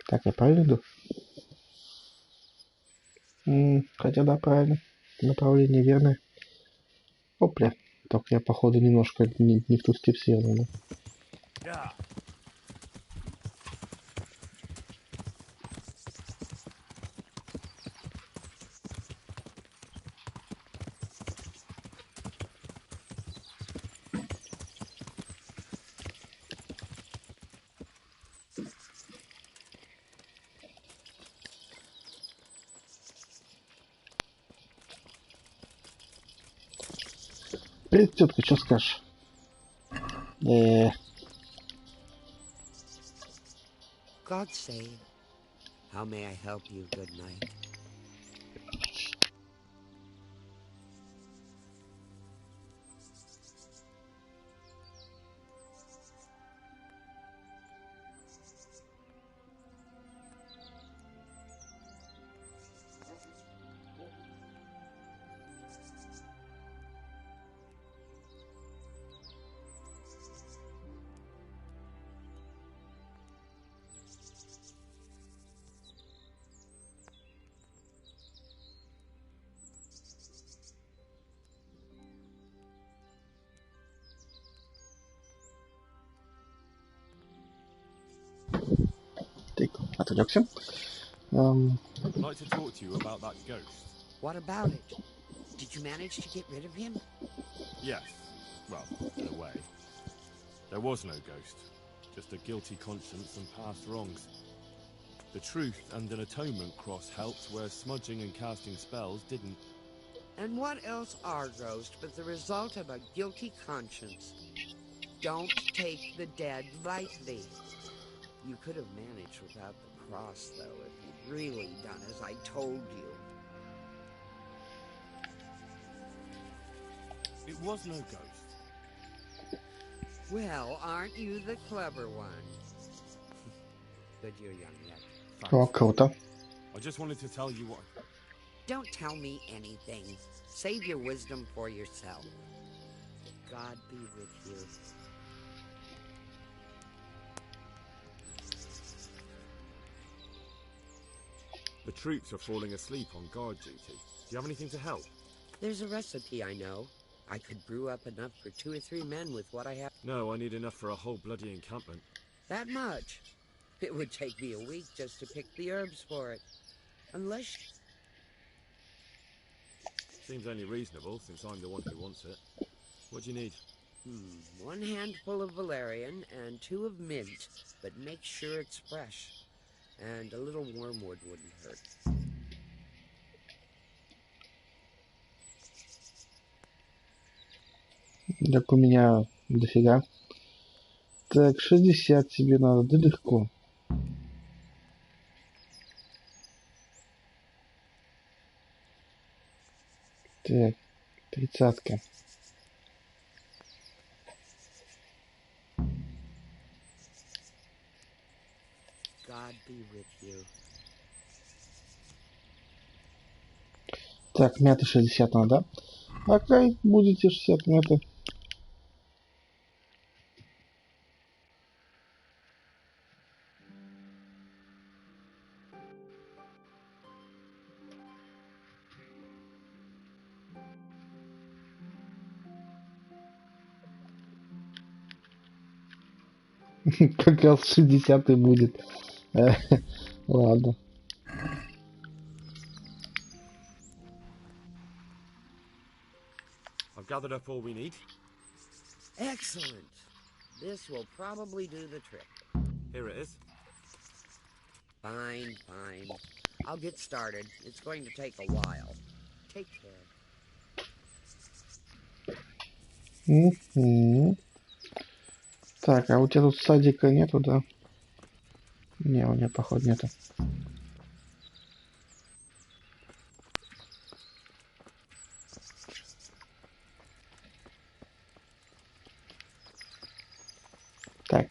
Так, я правильно иду? Хотя да, правильно. Направление верное. Опля. Только я, походу, немножко не в ту степь свернул. Да. Привет, тетка, что скажешь? God save. How may I help you? Good night. Отвлекся. I'd like to talk to you about that ghost. What about it? Did you manage to get rid of him? Yes. Well, in a way. There was no ghost. Just a guilty conscience and past wrongs. The truth and an atonement cross helped where smudging and casting spells didn't. And what else are ghosts but the result of a guilty conscience? Don't take the dead lightly. You could have managed without the cross, though, if you'd really done as I told you. It was no ghost. Well, aren't you the clever one? But you're young yet. О, круто. I just wanted to tell you what... Don't tell me anything. Save your wisdom for yourself. God be with you. The troops are falling asleep on guard duty. Do you have anything to help? There's a recipe I know. I could brew up enough for 2 or 3 men with what I have. No, I need enough for a whole bloody encampment. That much? It would take me a week just to pick the herbs for it. Unless... Seems only reasonable, since I'm the one who wants it. What do you need? 1 handful of valerian and 2 of mint, but make sure it's fresh. And a little wormwood wouldn't hurt. Так у меня дофига. Так, 60 тебе надо, да легко. Так, 30-ка. God be with you. Так, мяты 60 надо. Окей, будете 60 мяты. Как раз 60 и будет. Ладно. I've gathered up all we need. Excellent. This will probably do the trick. Here it is. Fine, fine. I'll get started. It's going to take a while. Take care. Так, а у тебя тут садика нету, да? Не, у меня, походу, нету. Так.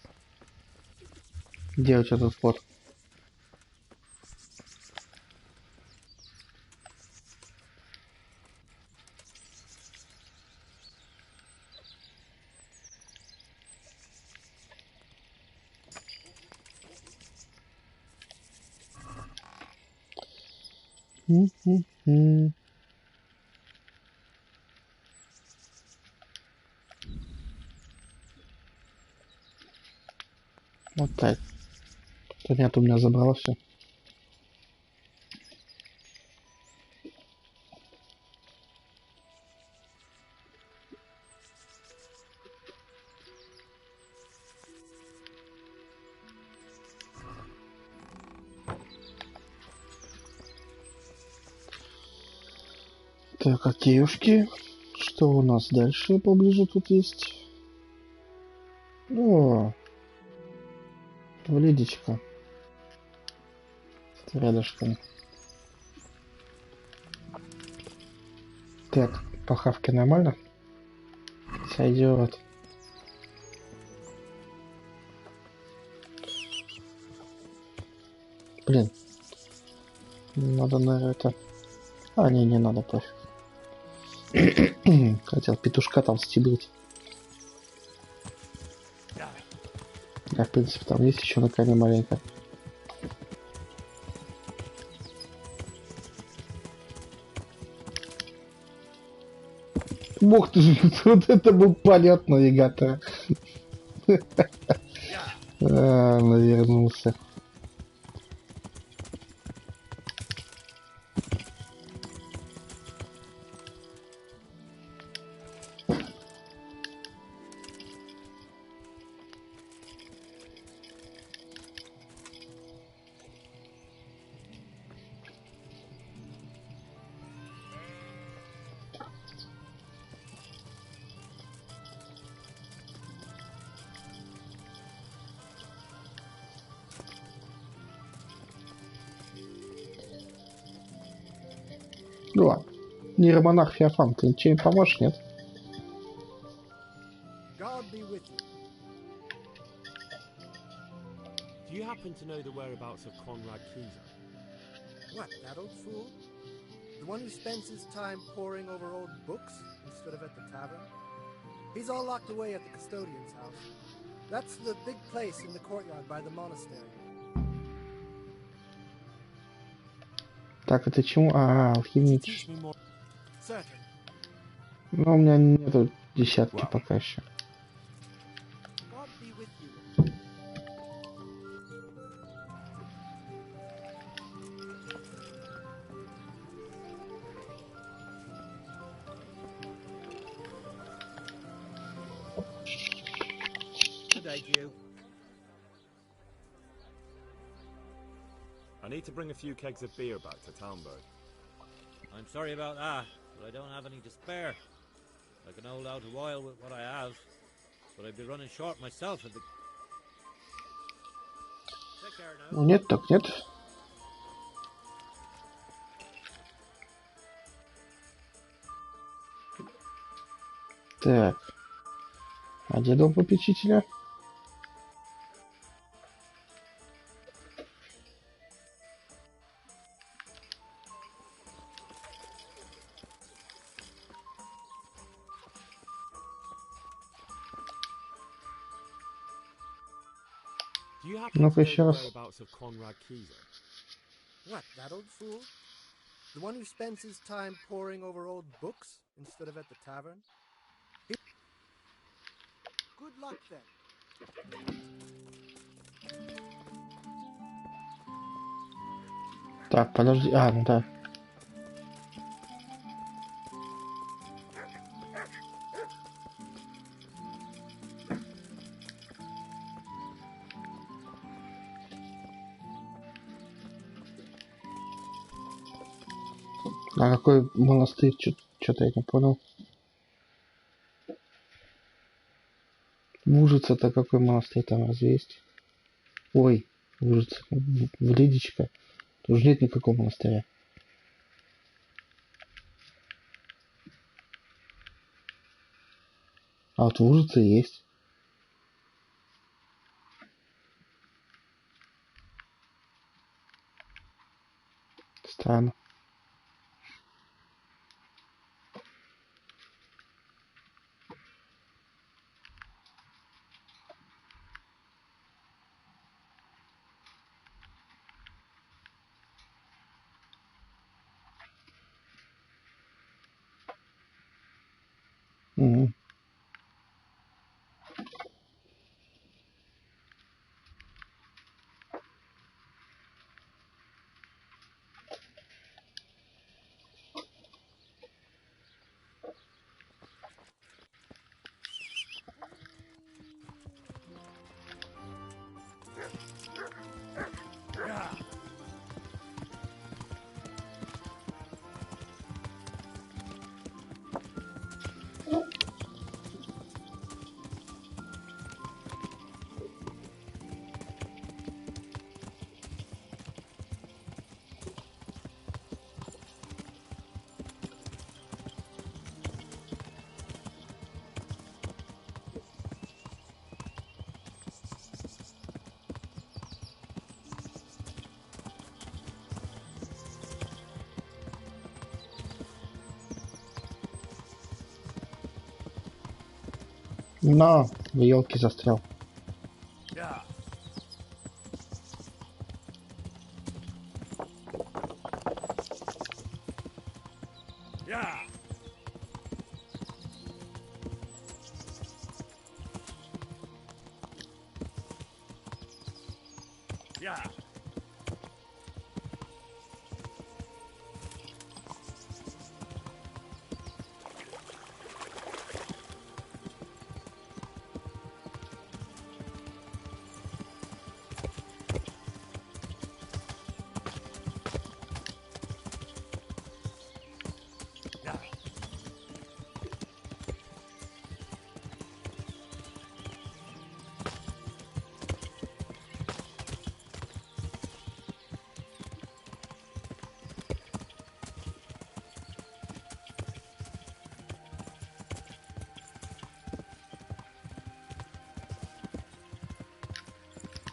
Где у тебя тут вход? Вот так. Нет, у меня забрал все. Так, окейушки. Что у нас дальше поближе тут есть? О, Вледичка. Рядышком. Так, по хавке нормально? Сойдет. Блин. Надо, наверное, это... А, не надо, пофиг. Хотел петушка там стебить. Да, в принципе, там есть еще на коне маленько. Бог ты же, вот это был полет навигатора. Навернулся. Ну ладно. Нейромонах Феофан, ты ничем не поможешь, нет? God be with you. Do you happen to know the whereabouts of Conrad Keyser? What, that old fool? The one who spends his time poring over old books instead of at the tavern? He's all locked away at the custodian's house. That's the big place in the courtyard by the monastery. Так, это чему? А, алхимич. Certain. Ну, у меня нету десятки пока еще. God be with you. Good day, Jew. I need to bring a few kegs of beer back to Townburg. I'm sorry about that, but I don't have any to spare. I can hold out a while with what I have, but I'd be running short myself at the... Take care now. Ну нет, так нет. Так. А где дом попечителя? Do you happen Ну-ка to know еще the раз. whereabouts of Conrad Keyser? What, that old fool? The one who spends his time poring over old books instead of at the tavern? Good luck then. Так, подожди. А, ну да. А какой монастырь? Что-то я не понял. Ужица-то какой монастырь там разве есть? Ой, Ужица. Вледичка. Тут же нет никакого монастыря. А вот в Ужице есть. Странно. Мгм. На, в елке застрял. Yeah. Yeah. Yeah.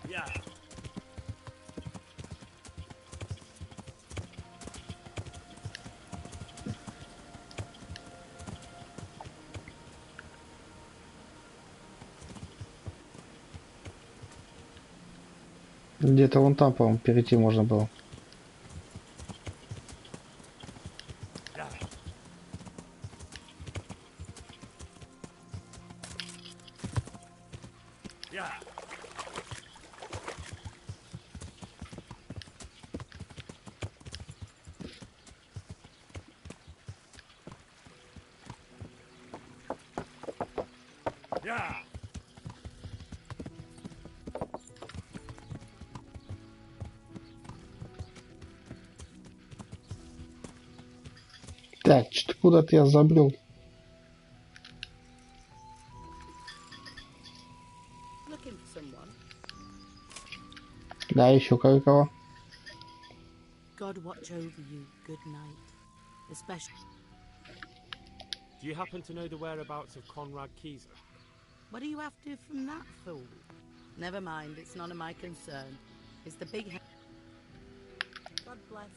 Yeah. Где-то вон там, по-моему, перейти можно было. Yeah. Yeah. Yeah. Так, что-то куда-то я забрел. Looking for someone? Да, еще кое-кого. God watch over you. Good night. Especially. Do you happen to know the whereabouts of Conrad Keyser? What do you after from that fool? Never mind, it's none of my concern. It's the big head. God bless.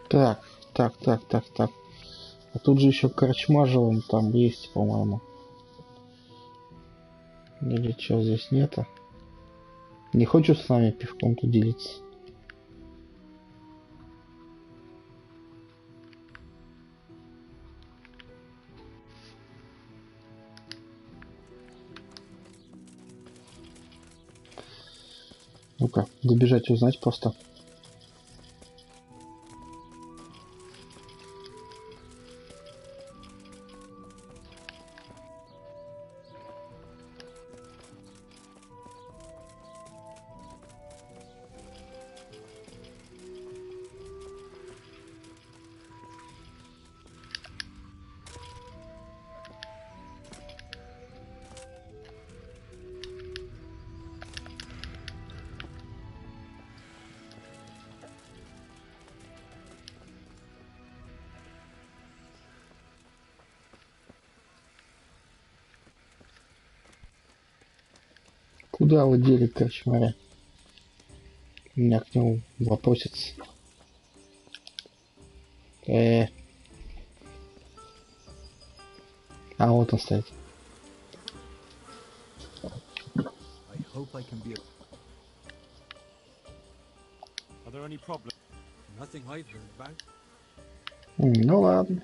Так. А тут же еще корчма же вон там есть, по-моему. Или что, здесь нету? Не хочешь с нами пивком-то делиться? Ну-ка, добежать узнать просто. Куда вы дели корчмаря? У меня к нему вопросец. А вот он стоит. I hope I can be a... Are there any problems? Nothing I've heard about. Ну ладно.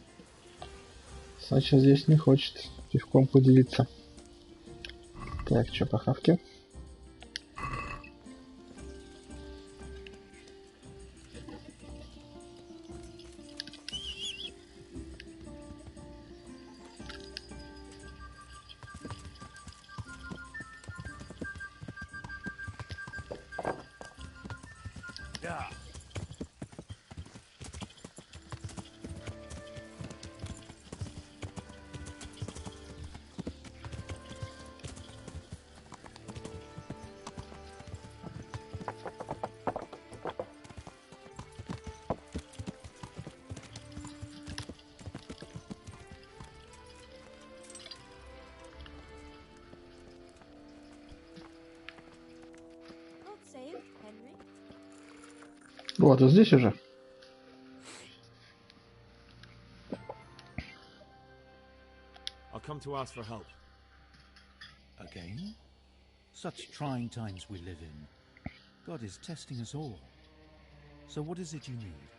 Сача здесь не хочет пивком поделиться. Так, что по хавке? Yeah. Вот, вот здесь уже. I'll come to ask for help. Again? Such trying times we live in. God is testing us all. So what is it you need?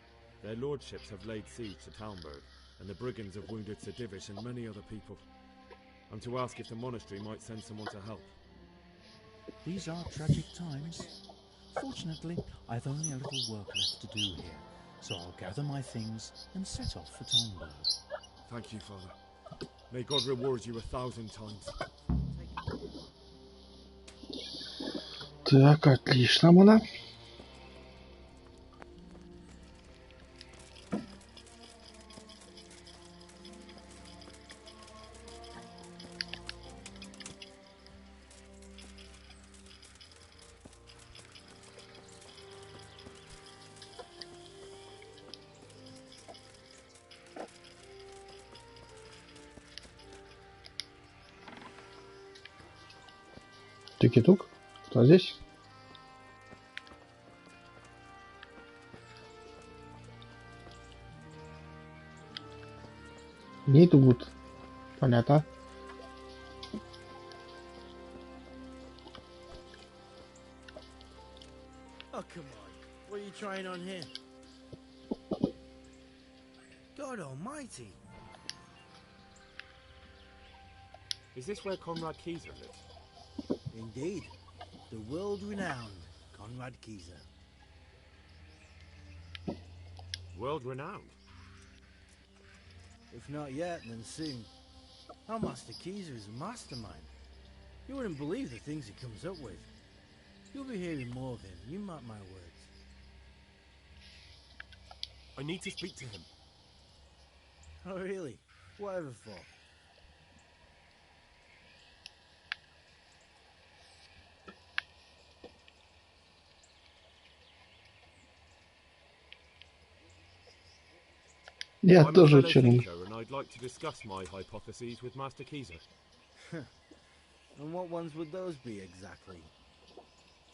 Their lordships have laid siege to Talmberg, and the brigands have wounded Sir Divish and many other people. I'm to ask if the monastery might send someone to help. These are tragic times. Fortunately, I've only a little work left to do here, so I'll gather my things and set off for Talmberg. Thank you, Father. May God reward you 1,000 times. Так, отлично, мона. Тики-тук. Кто здесь? Не тут. Понятно. Oh, come on. What are you trying on here? God almighty. Is this where Conrad Kieser lives? Indeed. The world-renowned Conrad Kieser. World-renowned? If not yet, then soon. Our Master Kieser is a mastermind. You wouldn't believe the things he comes up with. You'll be hearing more of him, you mark my words. I need to speak to him. Oh, really? Whatever for? Я I'm a тоже fellow ученый. thinker, and I'd like to discuss my hypotheses with Master Kieser. And what ones would those be exactly?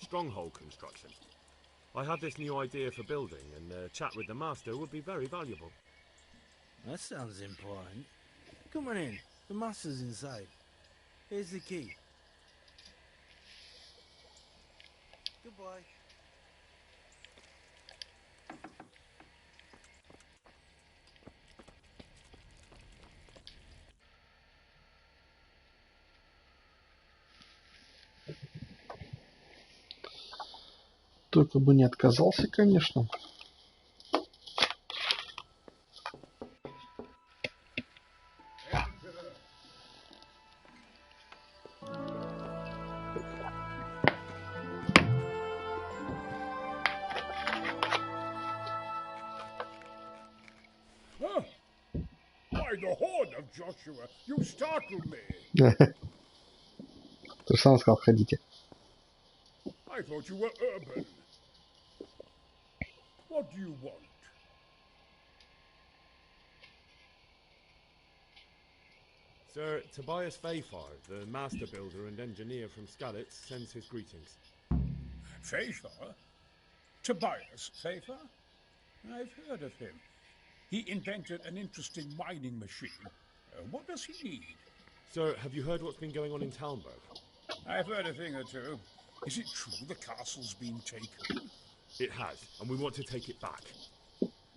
Stronghold construction. I have this new idea for building, and a chat with the Master would be very valuable. That sounds important. Come on in. The Master's inside. Here's the key. Goodbye. Только бы не отказался, конечно. Huh? By the horn of Joshua, you startled me. Ты же сам сказал, ходите. I thought you were urban. What do you want? Sir Tobias Fayfar, the master builder and engineer from Skalitz, sends his greetings. Fayfar? Tobias Fayfar? I've heard of him. He invented an interesting mining machine. What does he need? Sir, have you heard what's been going on in Talmberg? I've heard a thing or two. Is it true the castle's been taken? It has, and we want to take it back.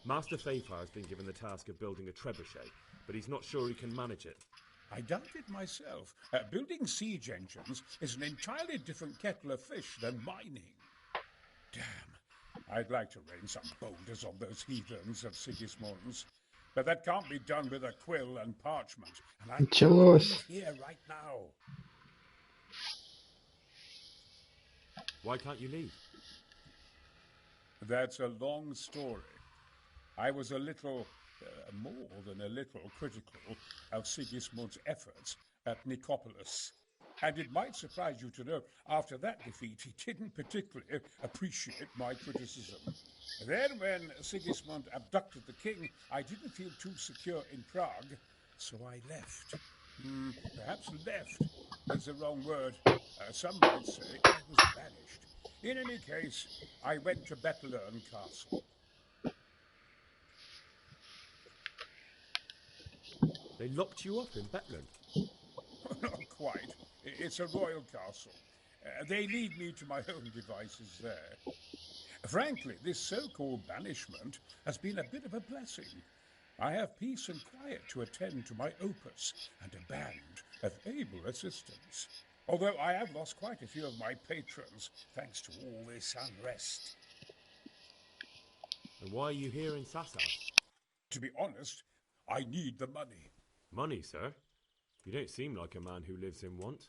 Master Fafar has been given the task of building a trebuchet, but he's not sure he can manage it. I doubt it myself. Building siege engines is an entirely different kettle of fish than mining. Damn. I'd like to rain some boulders on those heathens of Sigismund's. But that can't be done with a quill and parchment. And I can't leave here right now. Why can't you leave? That's a long story. I was a little, more than a little, critical of Sigismund's efforts at Nicopolis. And it might surprise you to know, after that defeat, he didn't particularly appreciate my criticism. Then, when Sigismund abducted the king, I didn't feel too secure in Prague, so I left. Perhaps left is the wrong word. Some might say I was banished. In any case, I went to Bettelern Castle. They locked you up in Bettelern? Not quite. It's a royal castle. They leave me to my own devices there. Frankly, this so-called banishment has been a bit of a blessing. I have peace and quiet to attend to my opus and a band of able assistants. Although I have lost quite a few of my patrons, thanks to all this unrest. And why are you here in Sassa? To be honest, I need the money. Money, sir? You don't seem like a man who lives in want.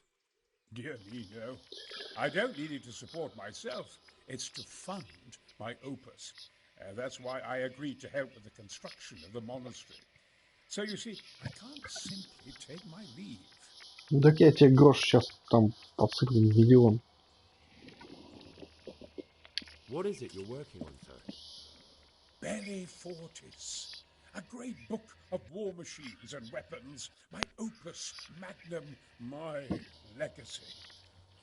Dear me, no. I don't need it to support myself. It's to fund my opus. That's why I agreed to help with the construction of the monastery. So you see, I can't simply take my leave. Ну так я тебе грош сейчас там подсыплю миллион. What is it you're working on, sir? Belli Fortis. A great book of war machines and weapons. My opus magnum, my legacy.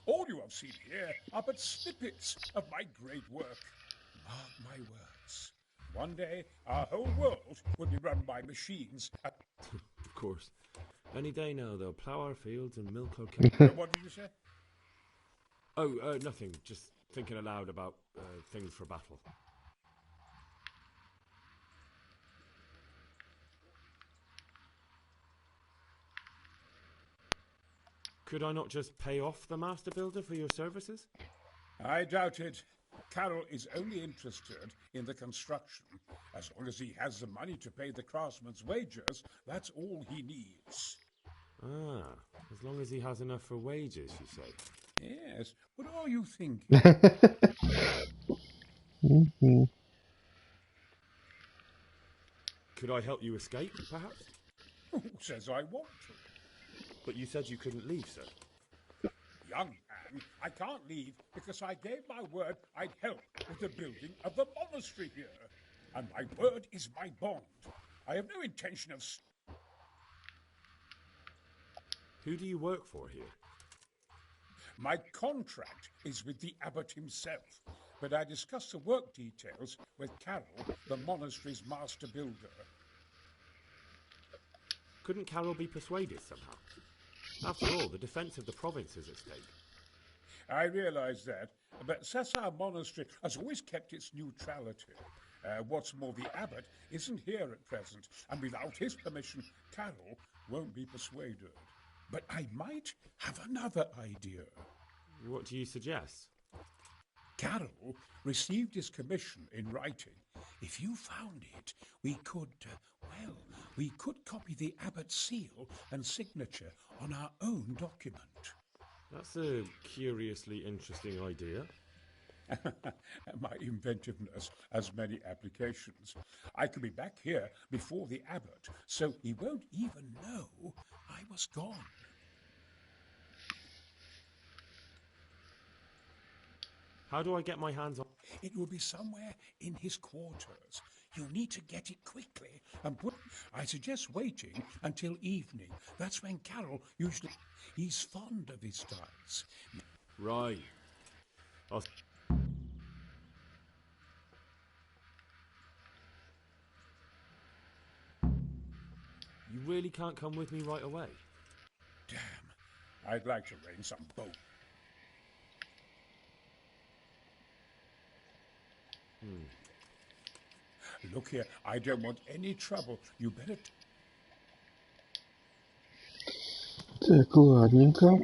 All you have seen here are but snippets of my great work. Mark my words. One day, our whole world will be run by machines. Of course. Any day now, they'll plough our fields and milk our cows. What did you say? Oh, nothing. Just thinking aloud about things for battle. Could I not just pay off the master builder for your services? I doubt it. Carol is only interested in the construction. As long as he has the money to pay the craftsman's wages, that's all he needs. Ah, as long as he has enough for wages, you say? Yes. What are you thinking? Could I help you escape, perhaps? Who says I want to? But you said you couldn't leave, sir. Young man, I can't leave because I gave my word I'd help with the building of the monastery here. And my word is my bond. I have no intention of... Who do you work for here? My contract is with the abbot himself, but I discussed the work details with Carol, the monastery's master builder. Couldn't Carol be persuaded somehow? After all, the defense of the province is at stake. I realize that, but Sassa Monastery has always kept its neutrality. What's more, the abbot isn't here at present, and without his permission, Carol won't be persuaded. But I might have another idea. What do you suggest? Carol received his commission in writing. If you found it, we could copy the abbot's seal and signature on our own document. That's a curiously interesting idea. My inventiveness has many applications. I could be back here before the abbot, so he won't even know I was gone. How do I get my hands on... It will be somewhere in his quarters. You need to get it quickly and put... I suggest waiting until evening. That's when Carol usually... He's fond of his dice. Right. You really can't come with me right away? Damn. I'd like to rain some boat. Look here, I don't want any trouble. You better... Так, ладненько.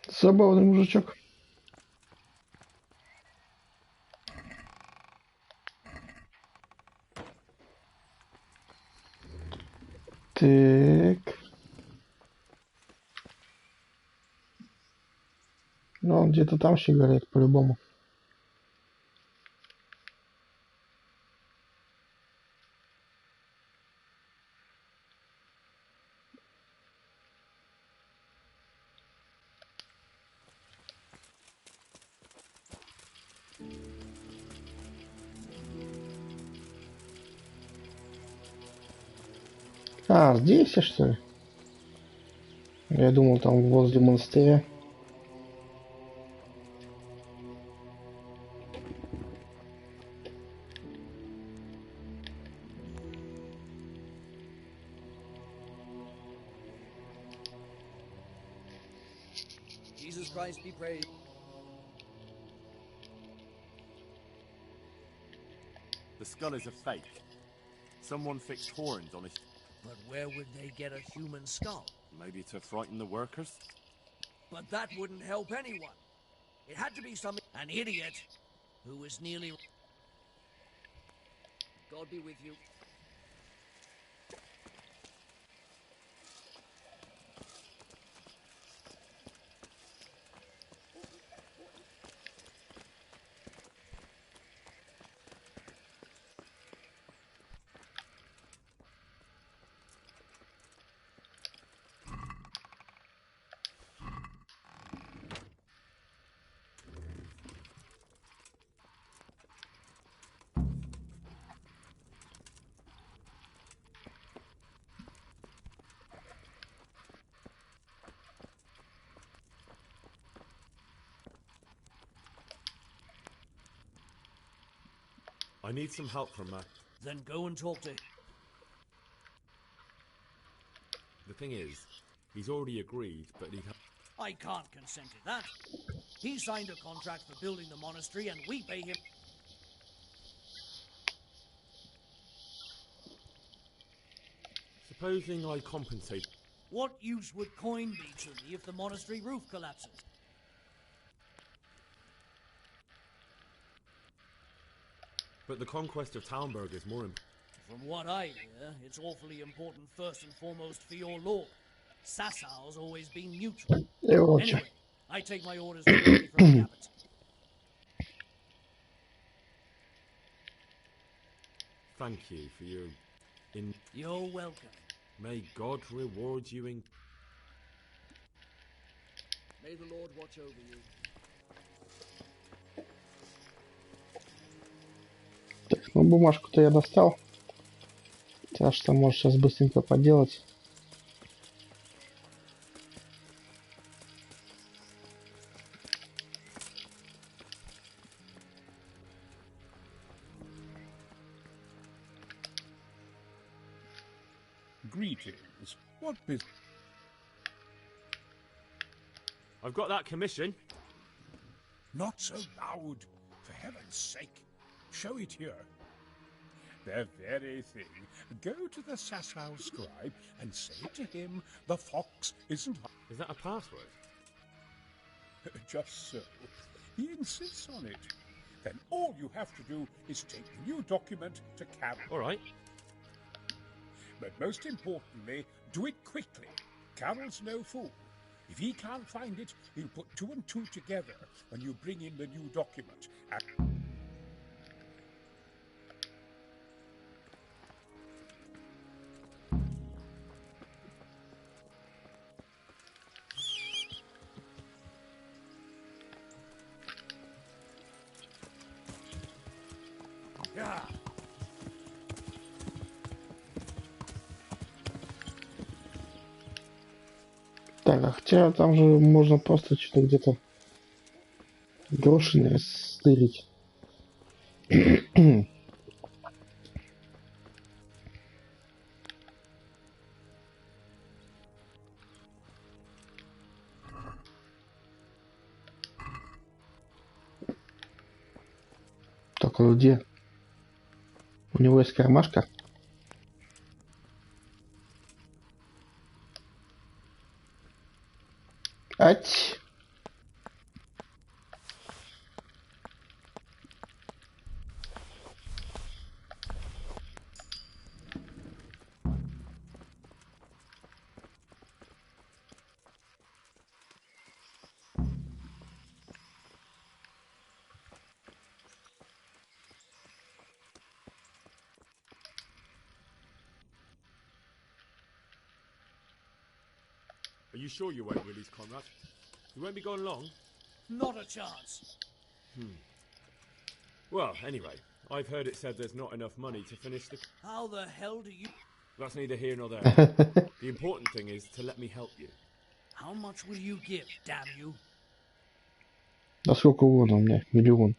Забавный мужичок. Так. Ну, он где-то там щеголяет, по-любому. А, здесь, что ли? Я думал, там возле монастыря. Jesus Christ be praised. The skull is a fake. Someone fixed horns on his... But where would they get a human skull? Maybe to frighten the workers? But that wouldn't help anyone. It had to be some an idiot who was nearly... God be with you. I need some help from Mac. Then go and talk to him. The thing is, he's already agreed, but he... I can't consent to that. He signed a contract for building the monastery and we pay him. Supposing I compensate... What use would coin be to me if the monastery roof collapses? But the conquest of Talmberg is more important. From what I hear, it's awfully important first and foremost for your lord. Sassau's always been neutral. Anyway, I take my orders directly from the abbot. Thank you for your... You're welcome. May God reward you in... May the Lord watch over you. Ну, бумажку-то я достал. Так что можешь сейчас быстренько поделать. Greetings. What business? I've got that commission. Not so loud, for heaven's sake. Show it here. The very thing. Go to the Sassau scribe and say to him, the fox isn't... Is that a password? Just so. He insists on it. Then all you have to do is take the new document to camp. All right. But most importantly, do it quickly. Carol's no fool. If he can't find it, he'll put 2 and 2 together when you bring in the new document. Yeah. Так, а хотя там же можно просто что-то где-то гроши стырить. Только где? У него есть кармашка? Ать! Are you sure you won't release Conrad? You won't be gone long? Not a chance. Well, anyway, I've heard it said there's not enough money to finish the... How the hell do you... That's neither here nor there. The important thing is to let me help you. How much will you give, damn you? Да сколько угодно у меня, миллион.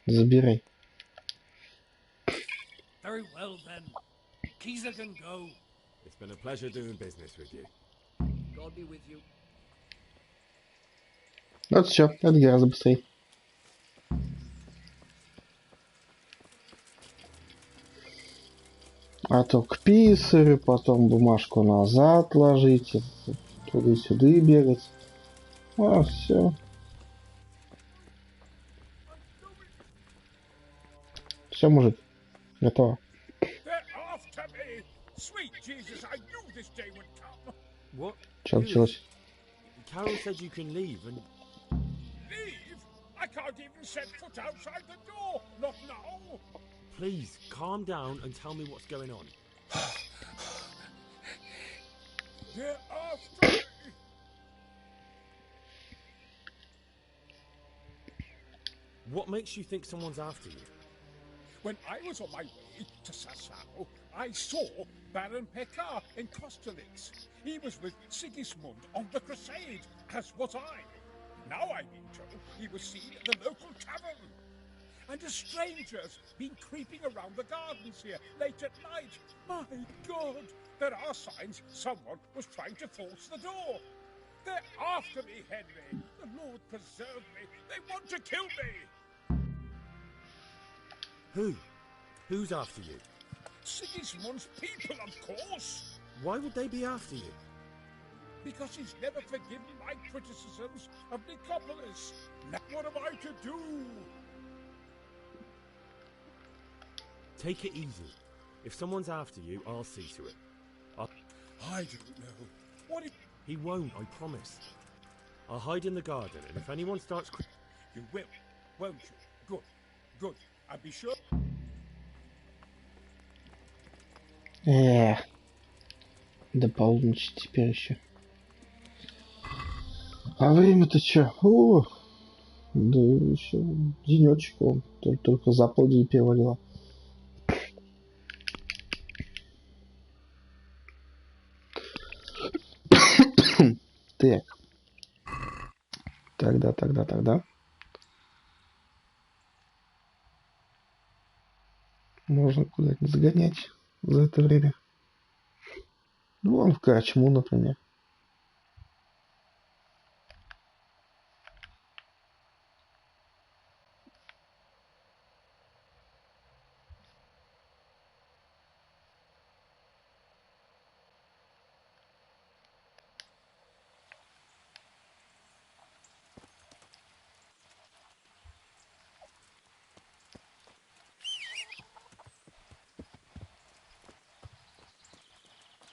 Забирай. Very well then. Keezer can go. It's been a pleasure doing business with you. God be with you. Вот все, это гораздо быстрее. А то к писарю, потом бумажку назад ложить, туда-сюда бегать. А, все. Все, мужик, готово. What? Что началось? Carol said you can leave and... Leave? I can't even set foot outside the door. Not now. Please, calm down and tell me what's going on. They're after me. What makes you think someone's after you? When I was on my way to Sasau, I saw Baron Pekar in Kostelitz. He was with Sigismund on the crusade, as was I. Now I'm being told he was seen at the local tavern. And a stranger's been creeping around the gardens here late at night. My God, there are signs someone was trying to force the door. They're after me, Henry. The Lord preserve me. They want to kill me. Who? Who's after you? Sigismund's people, of course. Why would they be after you? Because he's never forgiven my criticisms of Nicopolis. Now what am I to do? Take it easy. If someone's after you, I'll see to it. I don't know. What if... He won't, I promise. I'll hide in the garden, and if anyone starts... You will, won't you? Good, good. I'll be sure... До полуночи теперь еще. А время-то что? О, да еще денечек, он только за полдень перевалило. Так. Тогда. Можно куда-нибудь загонять за это время. Ну, вон в корчму, например.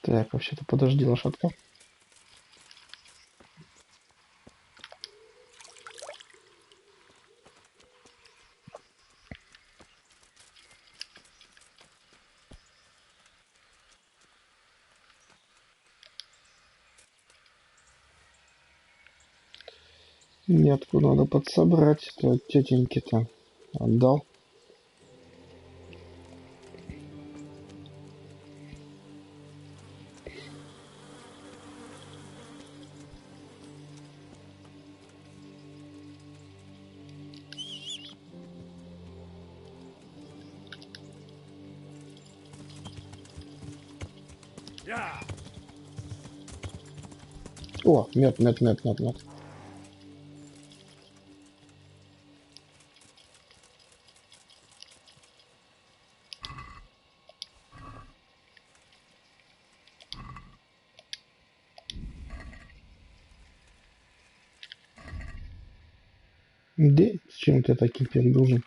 Так, вообще-то подожди, лошадка. Метку надо подсобрать, то тетеньке-то отдал. О, мед. Да, с чем ты таким перегружен?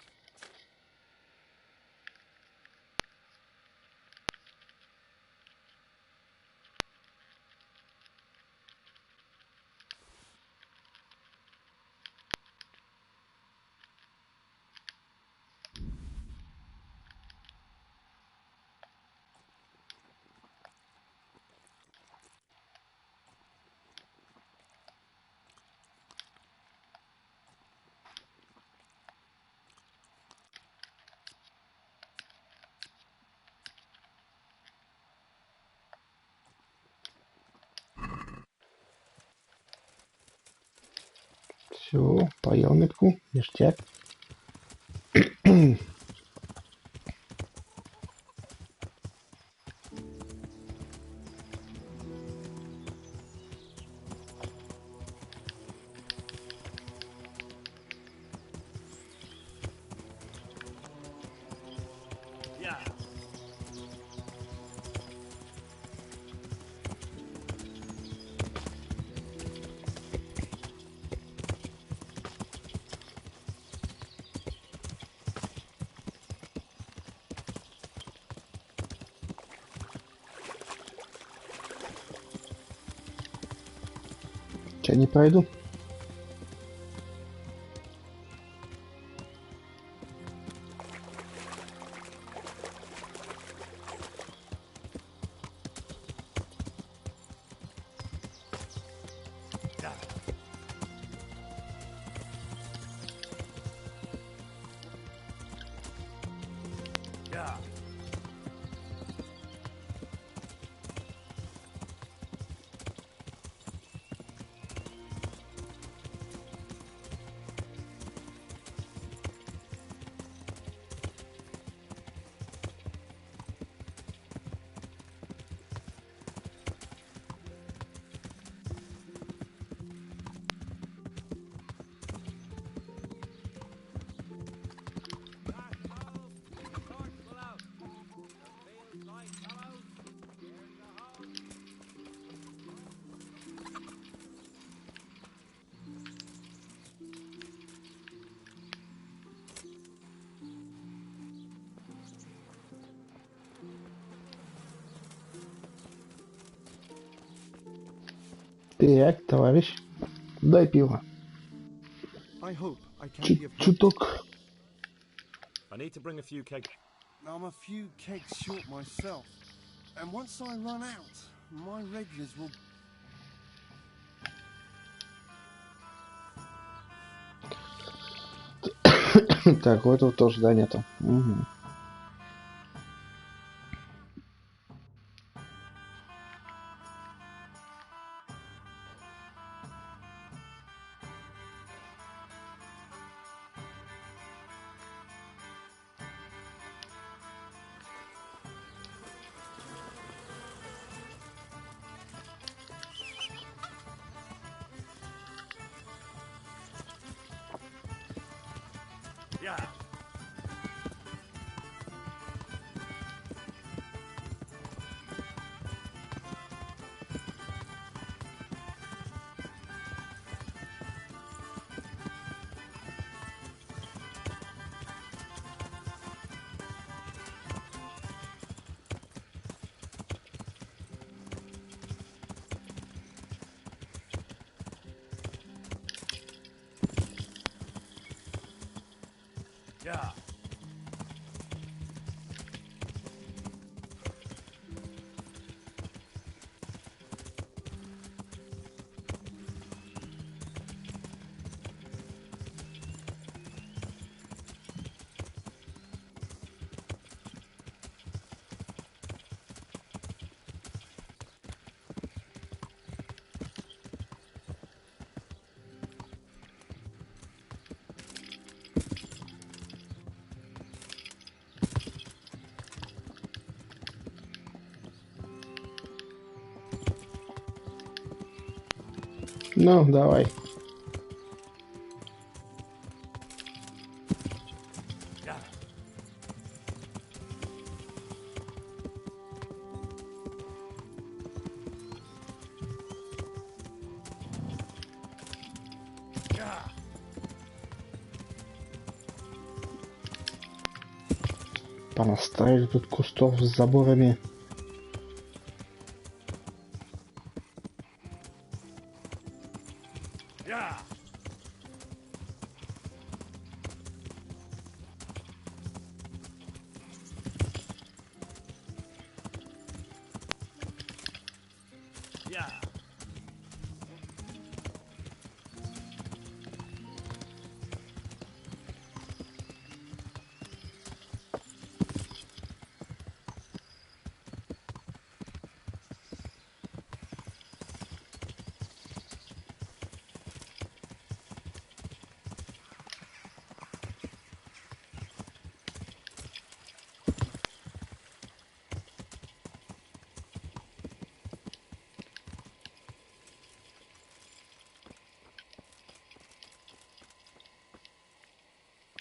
Все, поел метку, ништяк. Я не пройду. Так, товарищ, дай пиво. Чуток. I need to bring a few kegs. I'm a few kegs short myself. And once I run out, my regulars will... Так, у этого тоже, да, нету. Угу. Yeah. Ну, давай. Понаставили тут кустов с заборами. Yeah. Yeah.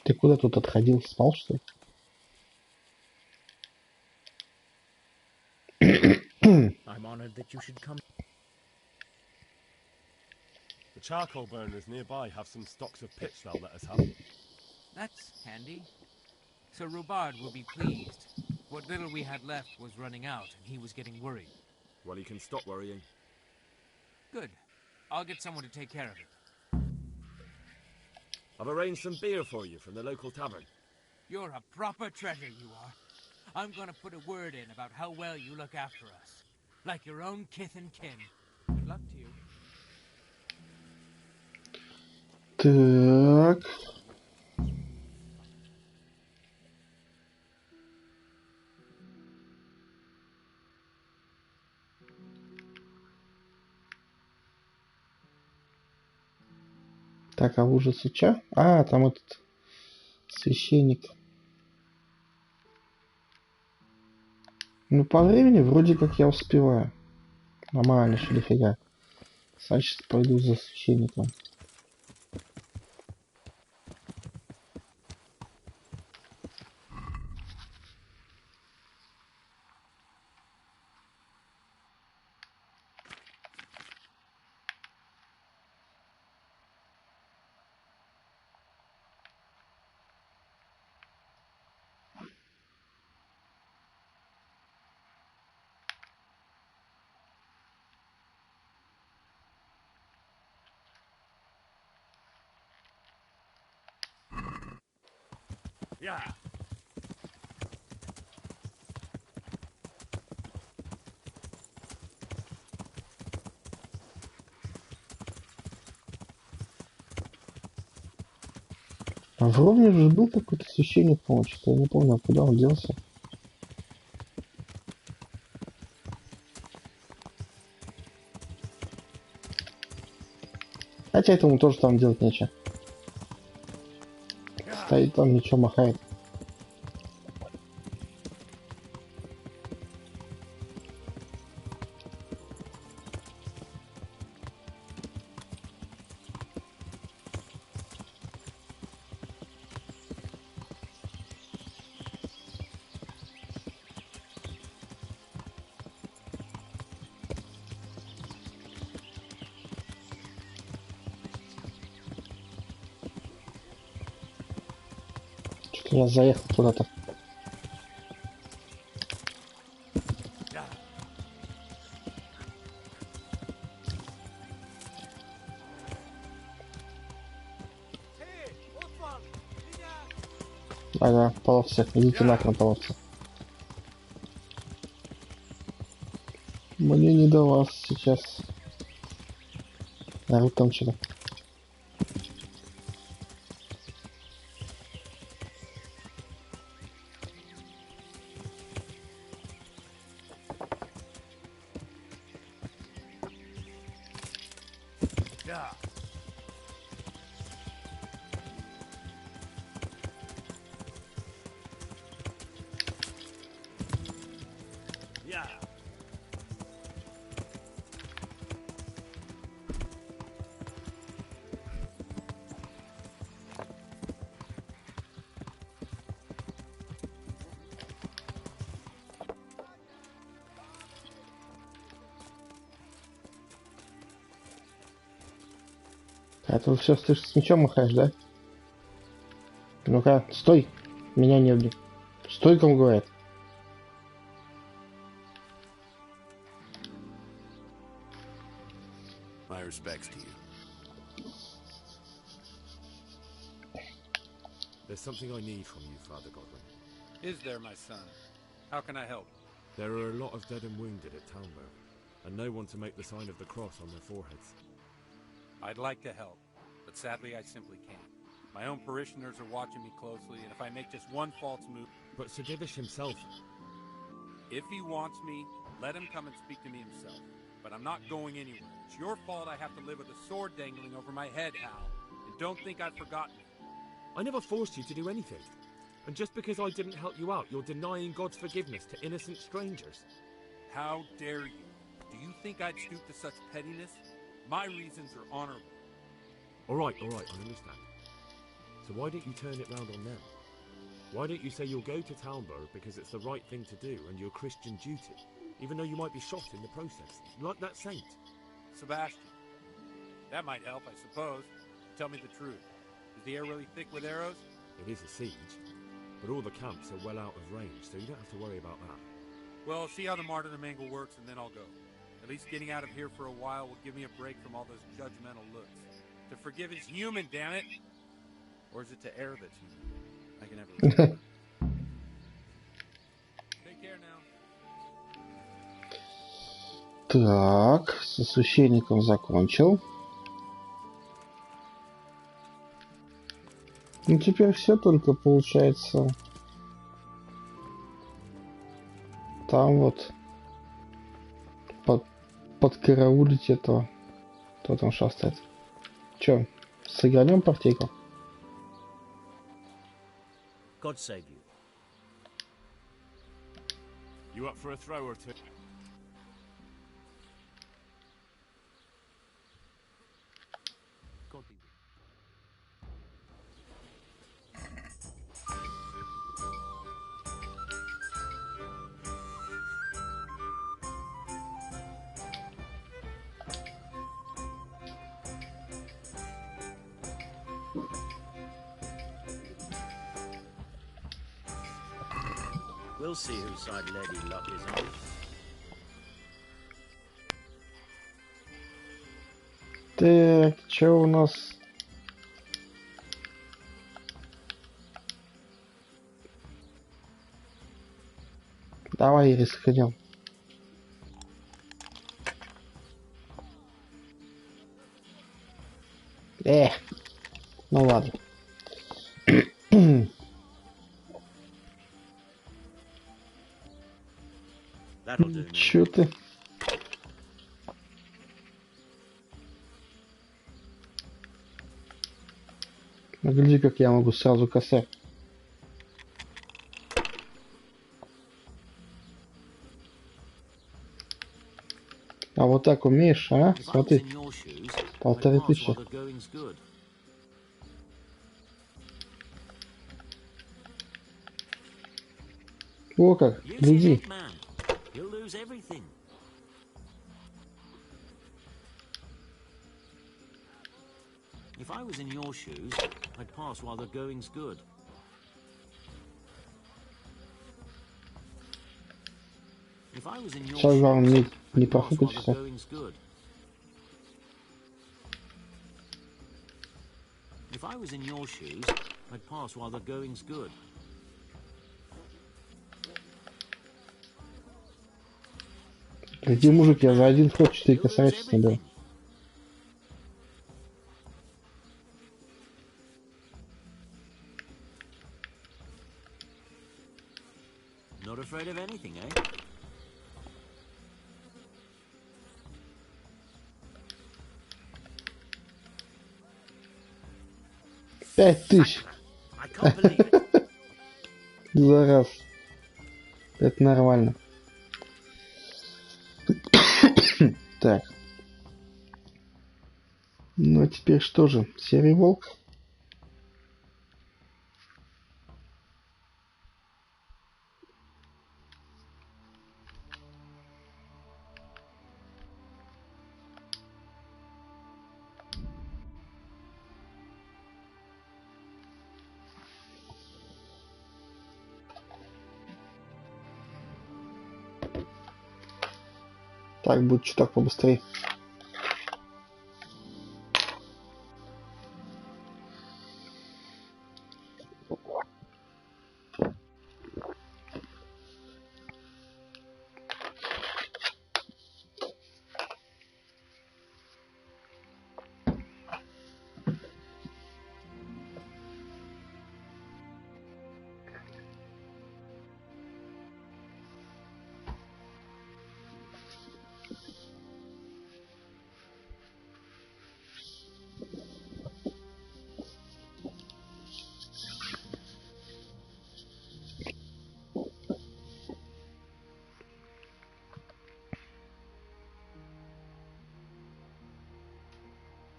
Ты куда тут отходил? Спал, что ли? I'm honored that you should come. The charcoal burners nearby have some stocks of pitch they'll let us have. That's handy. Sir Rubard will be pleased. What little we had left was running out, and he was getting worried. Well, he can stop worrying. Good. I'll get someone to take care of it. I've arranged some beer for you from the local tavern. You're a proper treasure, you are. I'm gonna put a word in about how well you look after us. Like your own kith and kin. Good luck to you. Так. Так, а ужасы чё? А, там этот священник. Ну, по времени вроде как я успеваю. Нормально, еще дофига. Значит, пойду за священником. Yeah. А в Ровне же был какой-то священник, по-моему, что-то я не помню, куда он делся. Хотя этому тоже там делать нечего. Стоит там, ничего махает. Что-то я заехал куда-то. Ага, половцы. Идите нахрен, половцы. Мне не до вас сейчас. Народ там что-то. Yeah. Yeah. А ты все с мечом махаешь, да? Ну-ка, стой! Меня не убей. Стой, кому говорит. My respects to you. There's something I need from you, Father Godwin. Is there, my son? How can I help? There are a lot of dead and wounded at Talmberg, and no one to make the sign of the cross on their foreheads. I'd like to help, but sadly I simply can't. My own parishioners are watching me closely, and if I make just one false move... But Sir Divish himself... If he wants me, let him come and speak to me himself. But I'm not going anywhere. It's your fault I have to live with a sword dangling over my head, Hal. And don't think I've forgotten it. I never forced you to do anything. And just because I didn't help you out, you're denying God's forgiveness to innocent strangers. How dare you? Do you think I'd stoop to such pettiness? My reasons are honorable. All right, I understand. So why don't you turn it round on them? Why don't you say you'll go to Talmberg because it's the right thing to do and your Christian duty, even though you might be shot in the process, like that saint? Sebastian. That might help, I suppose. Tell me the truth. Is the air really thick with arrows? It is a siege, but all the camps are well out of range, so you don't have to worry about that. Well, see how the martyrdom angle works, and then I'll go. At least getting out of here for a while will give me a break from all those judgmental looks. To forgive is human, damn it! Or is it to err that's human? I can never remember. Take care now. Так, со священником закончил. Ну теперь все только получается. Там вот подкараулить этого. Кто там шастает? Чё, сыгранем партийку? God save you. You up for a throw or two? God be with you. We'll see whose side Lady Luck is on. Так, чё у нас? Давай рискнем. Ну ладно. Чё ты? Ну, гляди, как я могу сразу косарь. А вот так умеешь, а? Смотри. 1500. О как, гляди. If I was in your shoes, I'd pass while the going's good. If I was in your Сейчас главное shoes, не I'd pass while похукать the все. going's good. If I was in your shoes, I'd pass while the going's good. Где мужик, я за один ход 4 красавицы набил. Not afraid of anything, eh? 5000. I can't believe it. За раз. Это нормально. Так. Ну а теперь что же? Серый волк? Так, будет чуток побыстрее.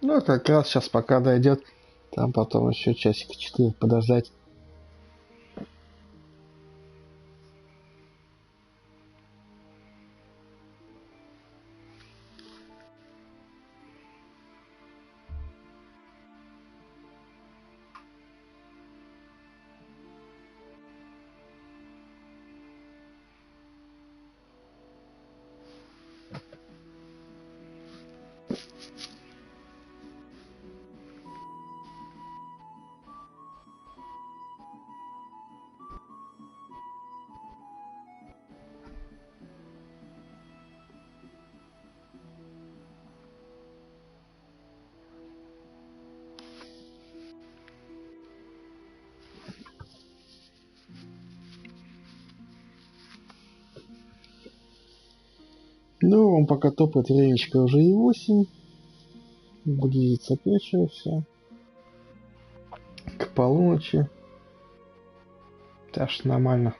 Ну, как раз сейчас пока дойдет, там потом еще часика 4 подождать. Ну, он пока топает, времечко уже и 8. Близится к вечеру все. К полуночи. Так что нормально.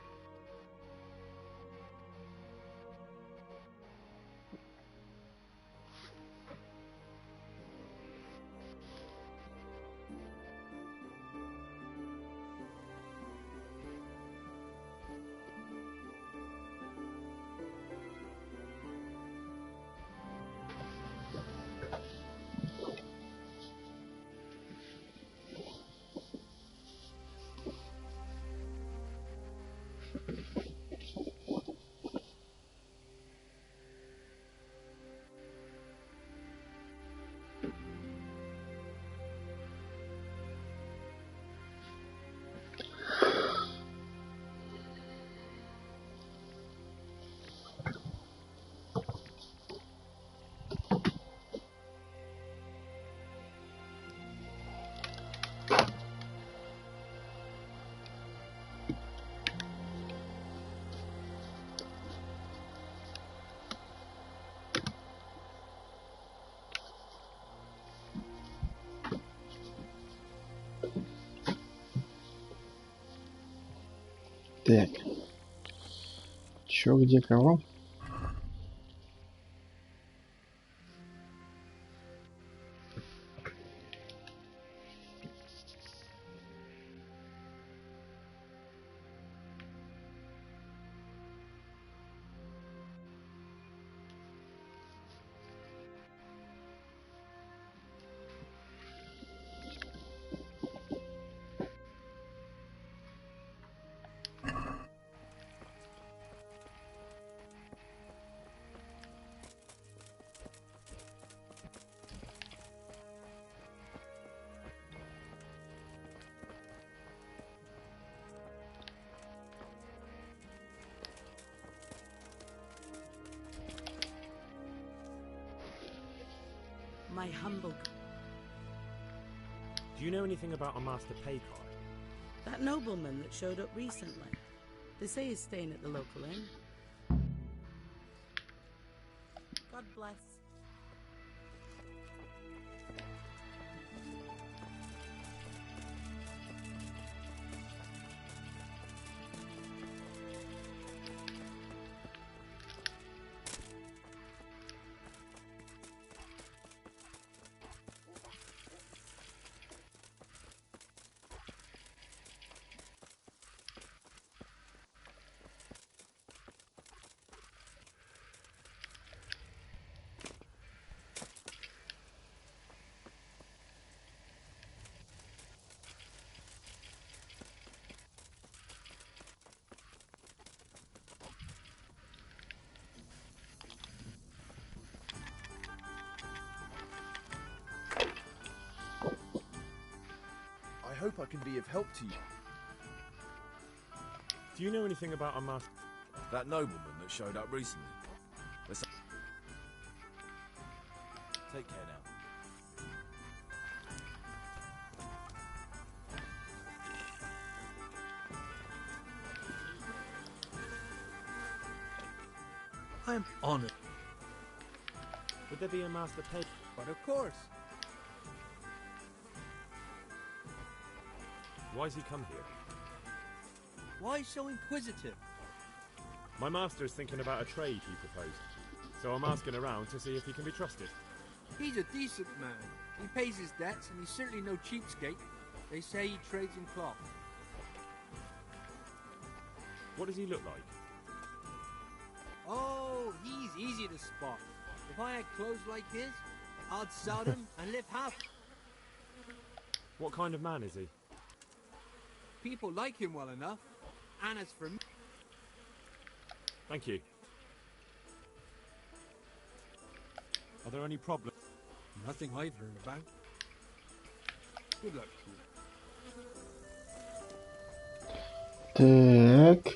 Так. Чё, где, кого? my humble... Do you know anything about a master pay card? That nobleman that showed up recently. They say he's staying at the local inn. God bless. I hope I can be of help to you. Do you know anything about a master... That nobleman that showed up recently. Let's... Take care now. I'm honored. Would there be a master pay... But of course. Why's he come here? Why so inquisitive? My master's thinking about a trade he proposed. So I'm asking around to see if he can be trusted. He's a decent man. He pays his debts, and he's certainly no cheapskate. They say he trades in cloth. What does he look like? Oh, he's easy to spot. If I had clothes like his, I'd sell them and live half. What kind of man is he? People like him well enough. And as for me... Thank you. Are there any problems? Nothing I've heard about. Good luck to you. Так.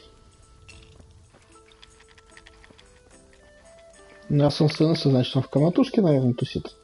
Раз он становится, значит, он в комнатушке, наверное, тусит.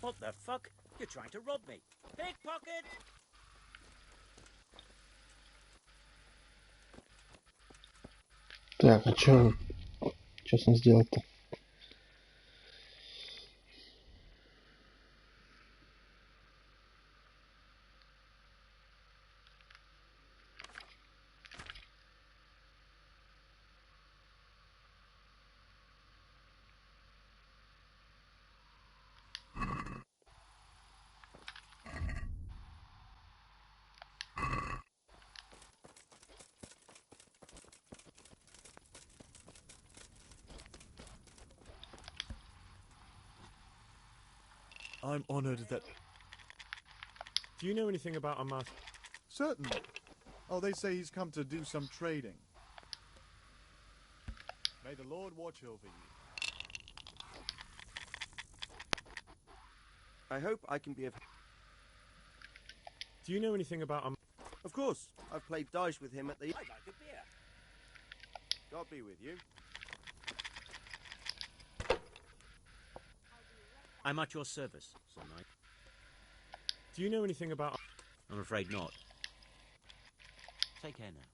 What the fuck? You're trying to rob me. Pickpocket! Так, а чё с ним сделать-то? I'm honored that... Do you know anything about a master... Certainly. Oh, they say he's come to do some trading. May the Lord watch over you. I hope I can be of... Do you know anything about a... Of course. I've played dice with him at the... I'd like a beer. God be with you. I'm at your service, Sir Knight. Do you know anything about... I'm afraid not. Take care now.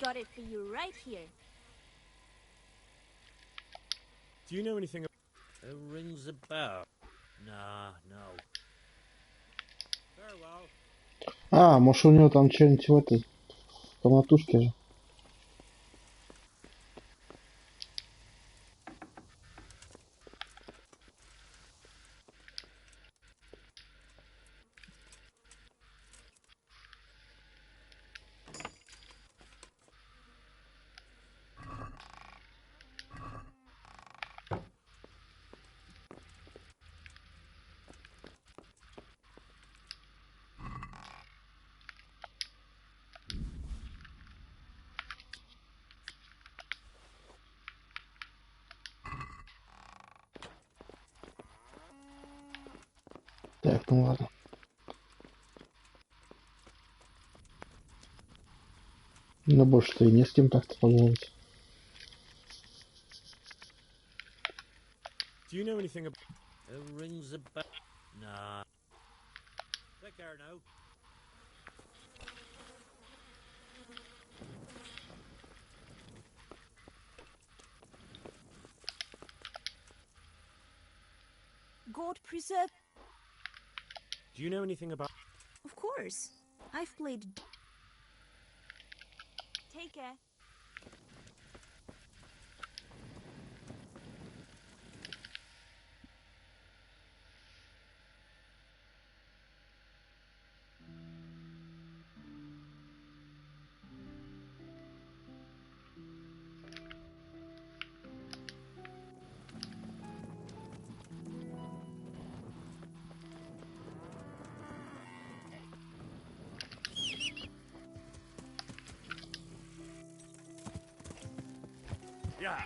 Got it for you right here. Do you know anything? It rings a bell. Nah, no. Farewell. А, может у него там что-нибудь в этой комнатушке же. Так, ну ладно. Ну больше-то и не с кем так-то поговорить. Do you know anything about? It rings a bell. Nah. Take care now. God preserve. Do you know anything about? Of course. I've played. Take care. Yeah.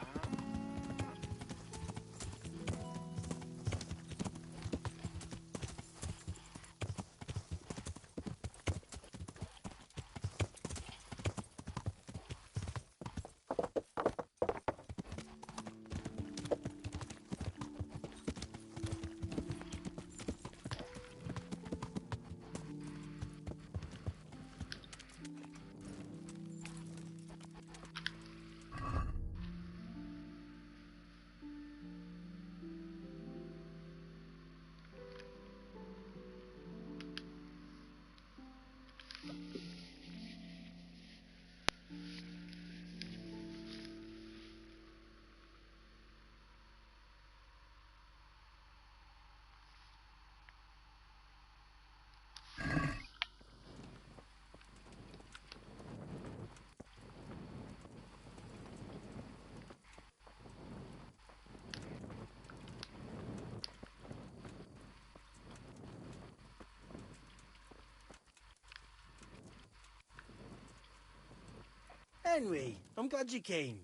Henry, I'm glad you came.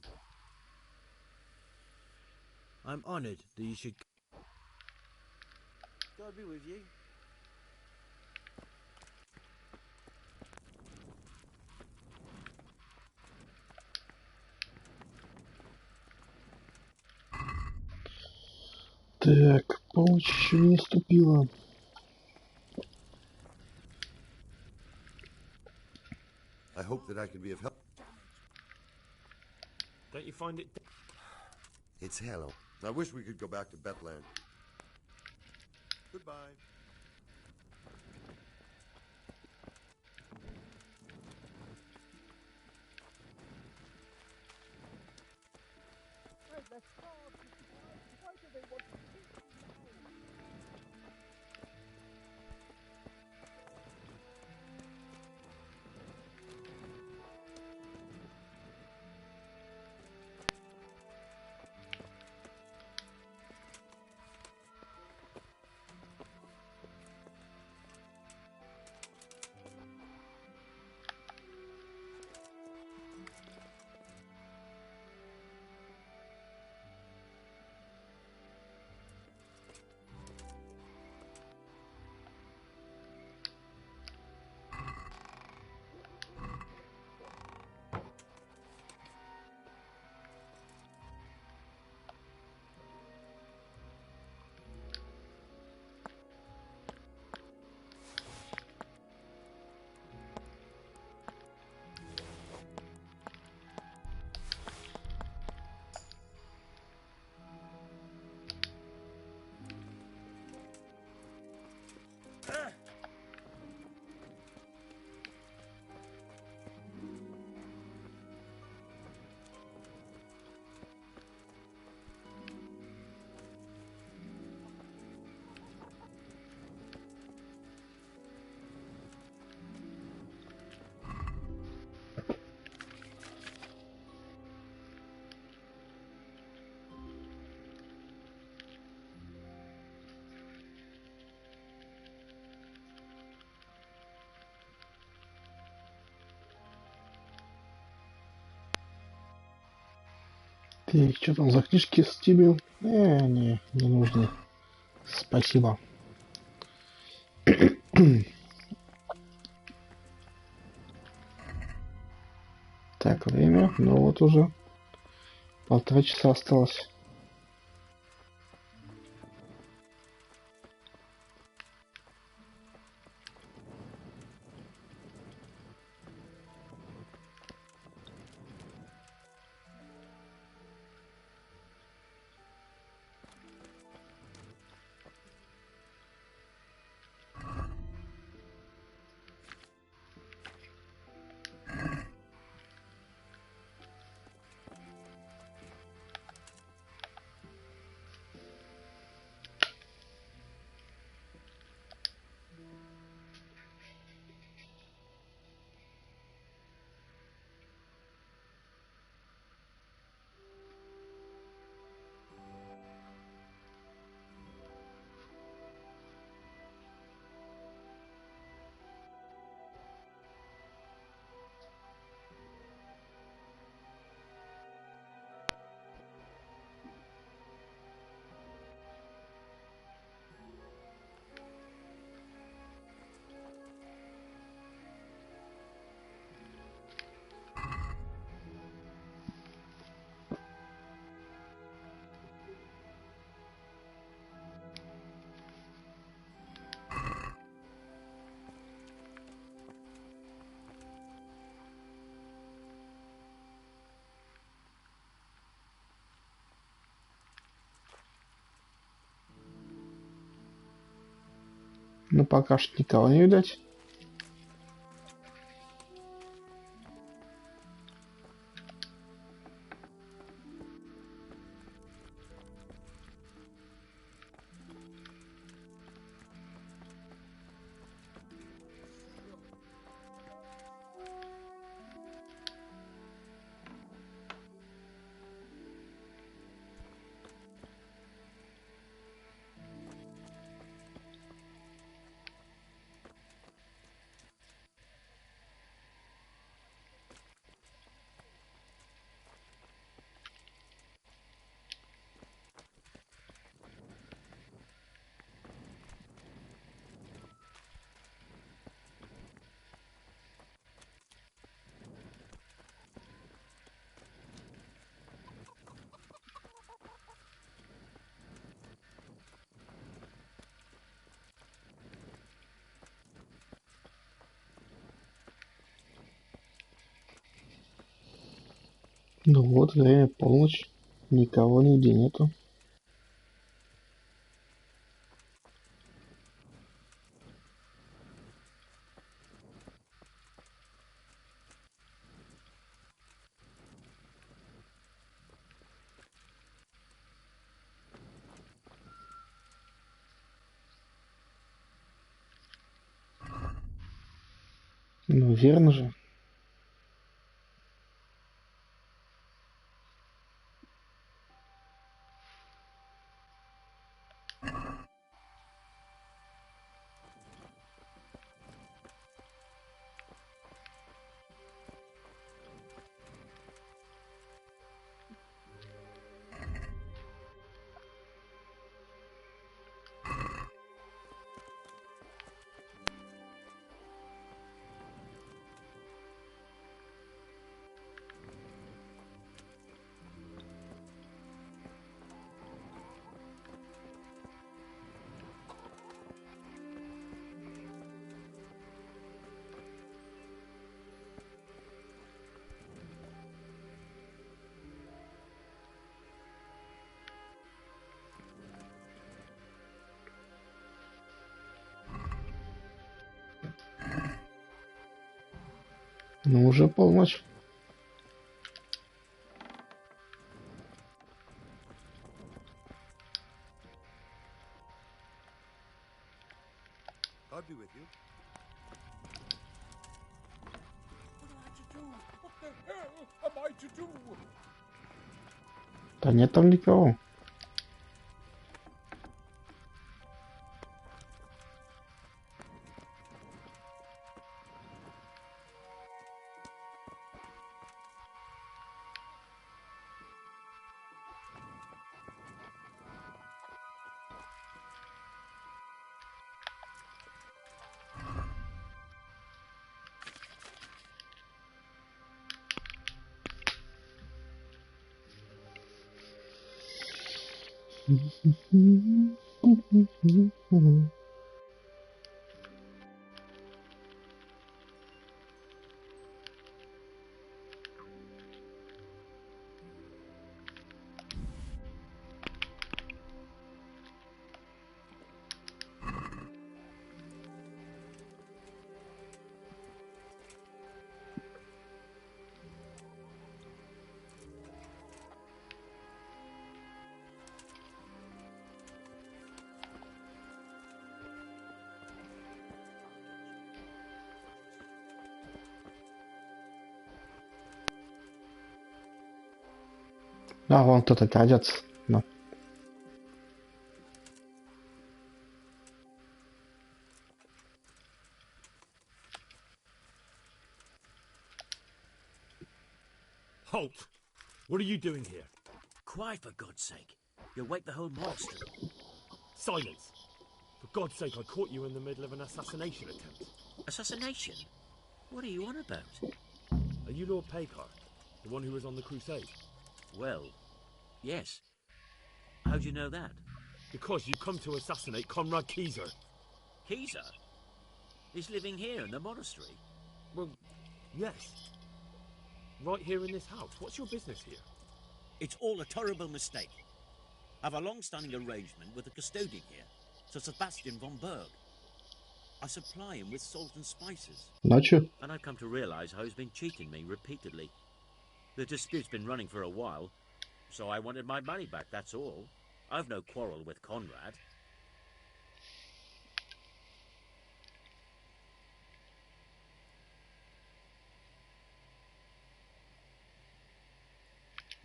I'm honored that you should. God be with you. Так, полночь еще не наступила. I hope that I can be of help. Don't you find it? It's hell. I wish we could go back to Bethlehem. Goodbye. Why do they want to keep me now? Ты что там за книжки стибил? Не нужны. Спасибо. Так, время. Ну вот уже 1,5 часа осталось. Ну пока что никого не видать. Ну вот, время полночь. Никого нигде нету. Ну верно же. Ну уже полночь. I'll be with you. What the hell am I to do? Да нет там никого. А, вон кто-то крадется. Ну. Halt! What are you doing here? Quiet, for God's sake. You'll wake the whole monastery. Silence! For God's sake, I caught you in the middle of an assassination attempt. Assassination? What are you on about? Are you Lord Pekar, the one who was on the crusade? Well, yes. How do you know that? Because you come to assassinate Conrad Kieser. Kieser? He's living here in the monastery. Well, yes. Right here in this house. What's your business here? It's all a terrible mistake. I've a long-standing arrangement with the custodian here, Sir Sebastian von Berg. I supply him with salt and spices. Ночью? And I've come to realise how he's been cheating me repeatedly. The dispute's been running for a while, so I wanted my money back, that's all. I've no quarrel with Conrad.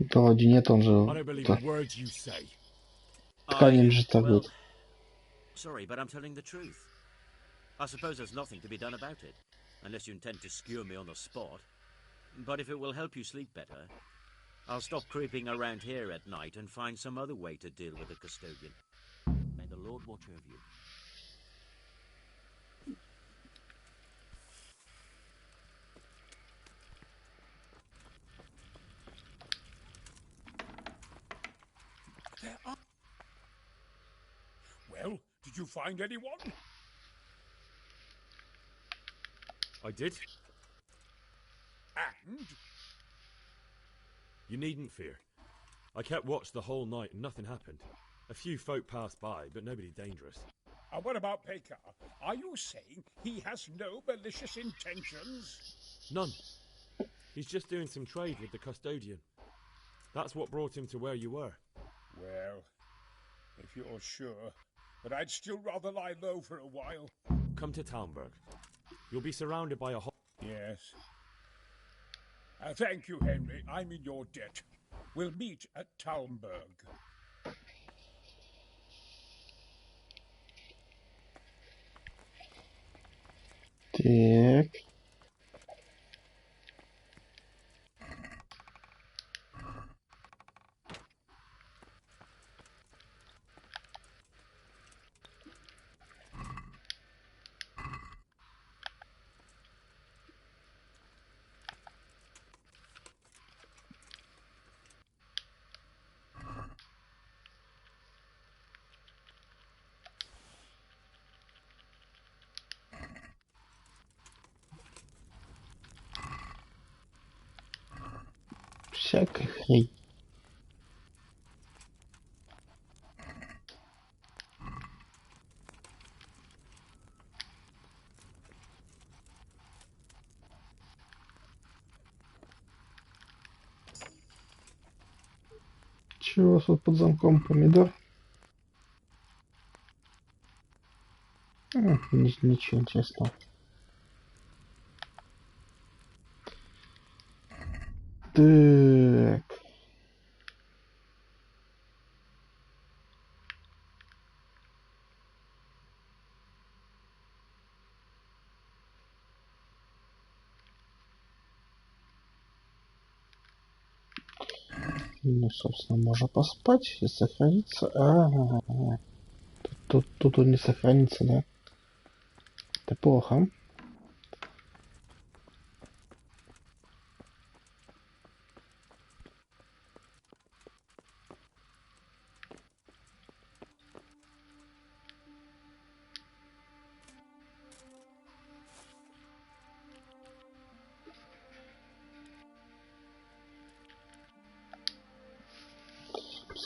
Да, вроде нет, он же... I don't believe a word you say. Тканем же так будет. Sorry, but I'm telling the truth. I suppose there's nothing to be done about it, unless you intend to skewer me on the spot. But if it will help you sleep better, I'll stop creeping around here at night and find some other way to deal with the custodian. May the Lord watch over you. Well, did you find anyone? I did. And? You needn't fear. I kept watch the whole night and nothing happened. A few folk passed by, but nobody dangerous. What about Pekar? Are you saying he has no malicious intentions? None. He's just doing some trade with the custodian. That's what brought him to where you were. Well, if you're sure, but I'd still rather lie low for a while. Come to Talmberg. You'll be surrounded by a whole... Yes. Thank you, Henry. I'm in your debt. We'll meet at Talmberg. Так. Всякая хрень. Чего у вас тут под замком, помидор? Ничего интересного. Так. Ну, собственно, можно поспать и сохраниться. Тут он не сохранится, да? Это плохо.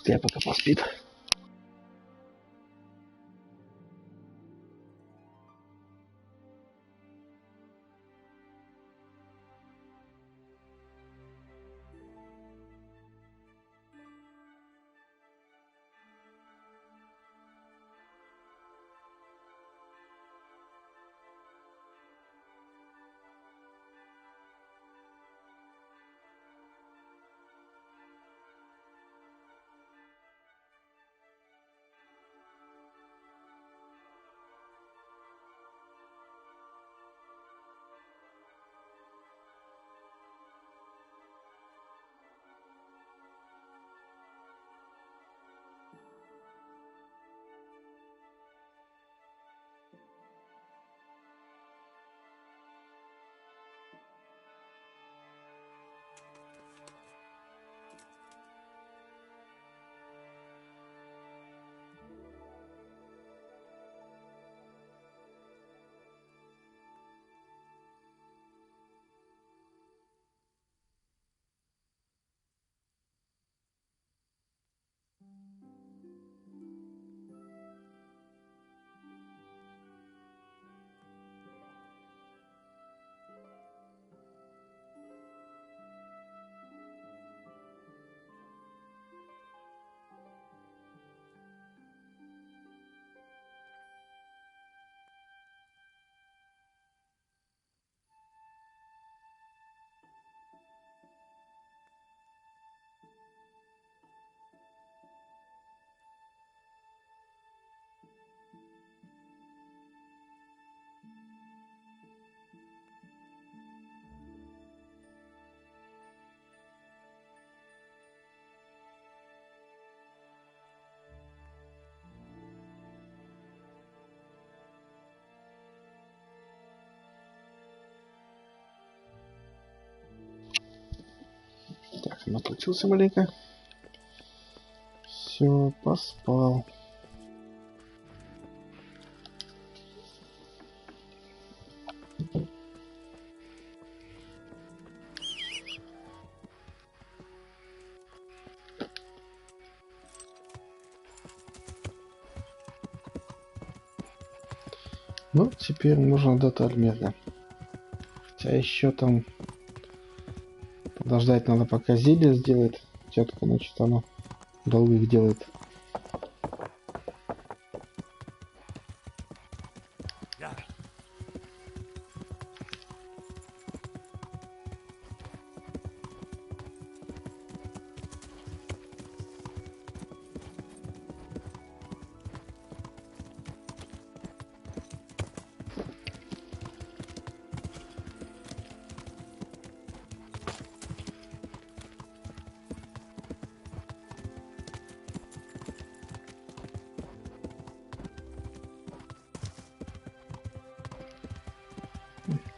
Пускай пока поспит. Так, наплатился маленько. Все, поспал. Ну, теперь можно до Тальмеда. Хотя еще там подождать надо, пока зелье сделает. Тетка, значит, она долго их делает.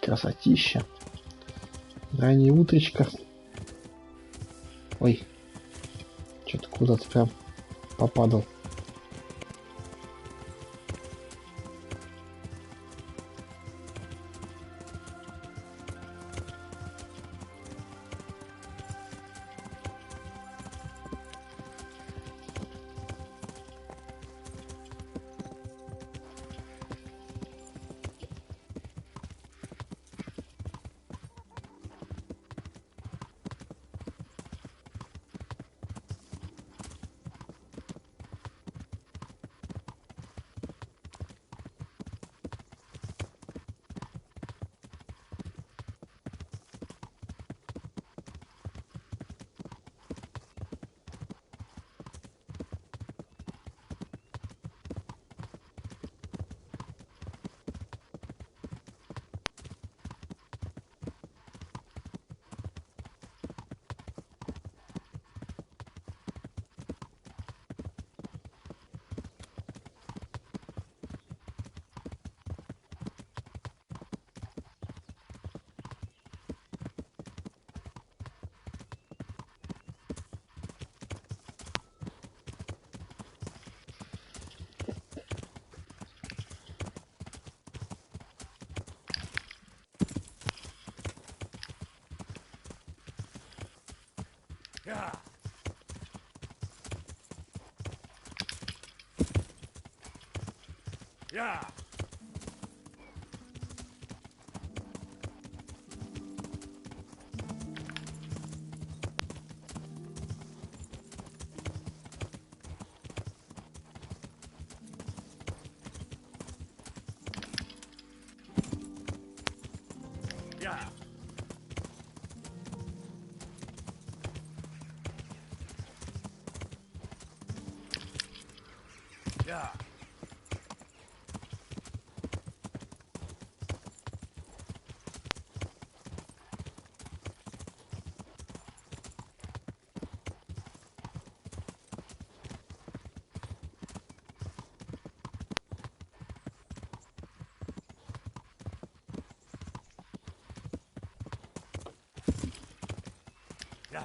Красотища. Раннее утречко. Ой. Что-то куда-то прям попадал. Yeah. Yeah. Yeah. Yeah.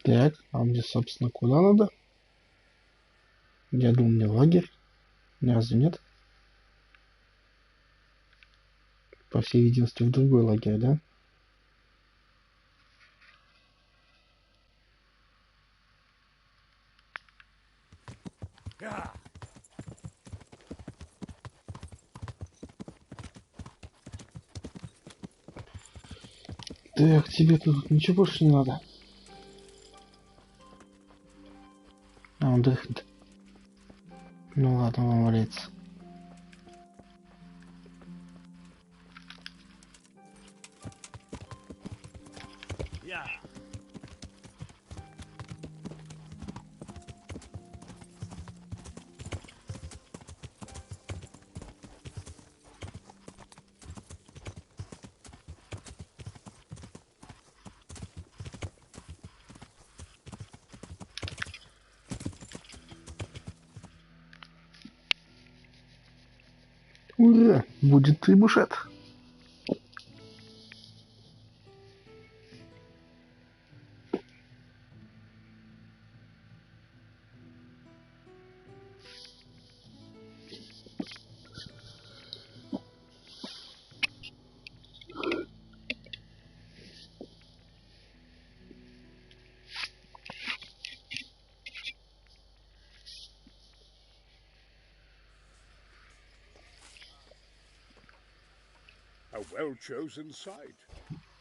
Так, а мне, собственно, куда надо? Я думаю, мне лагерь. Разве нет? По всей видимости, в другой лагерь, да? Yeah. Так, тебе тут ничего больше не надо. А, он дрыхнет. Ну ладно, он валяется. Yeah. Ура! Будет трибушет. A well-chosen site.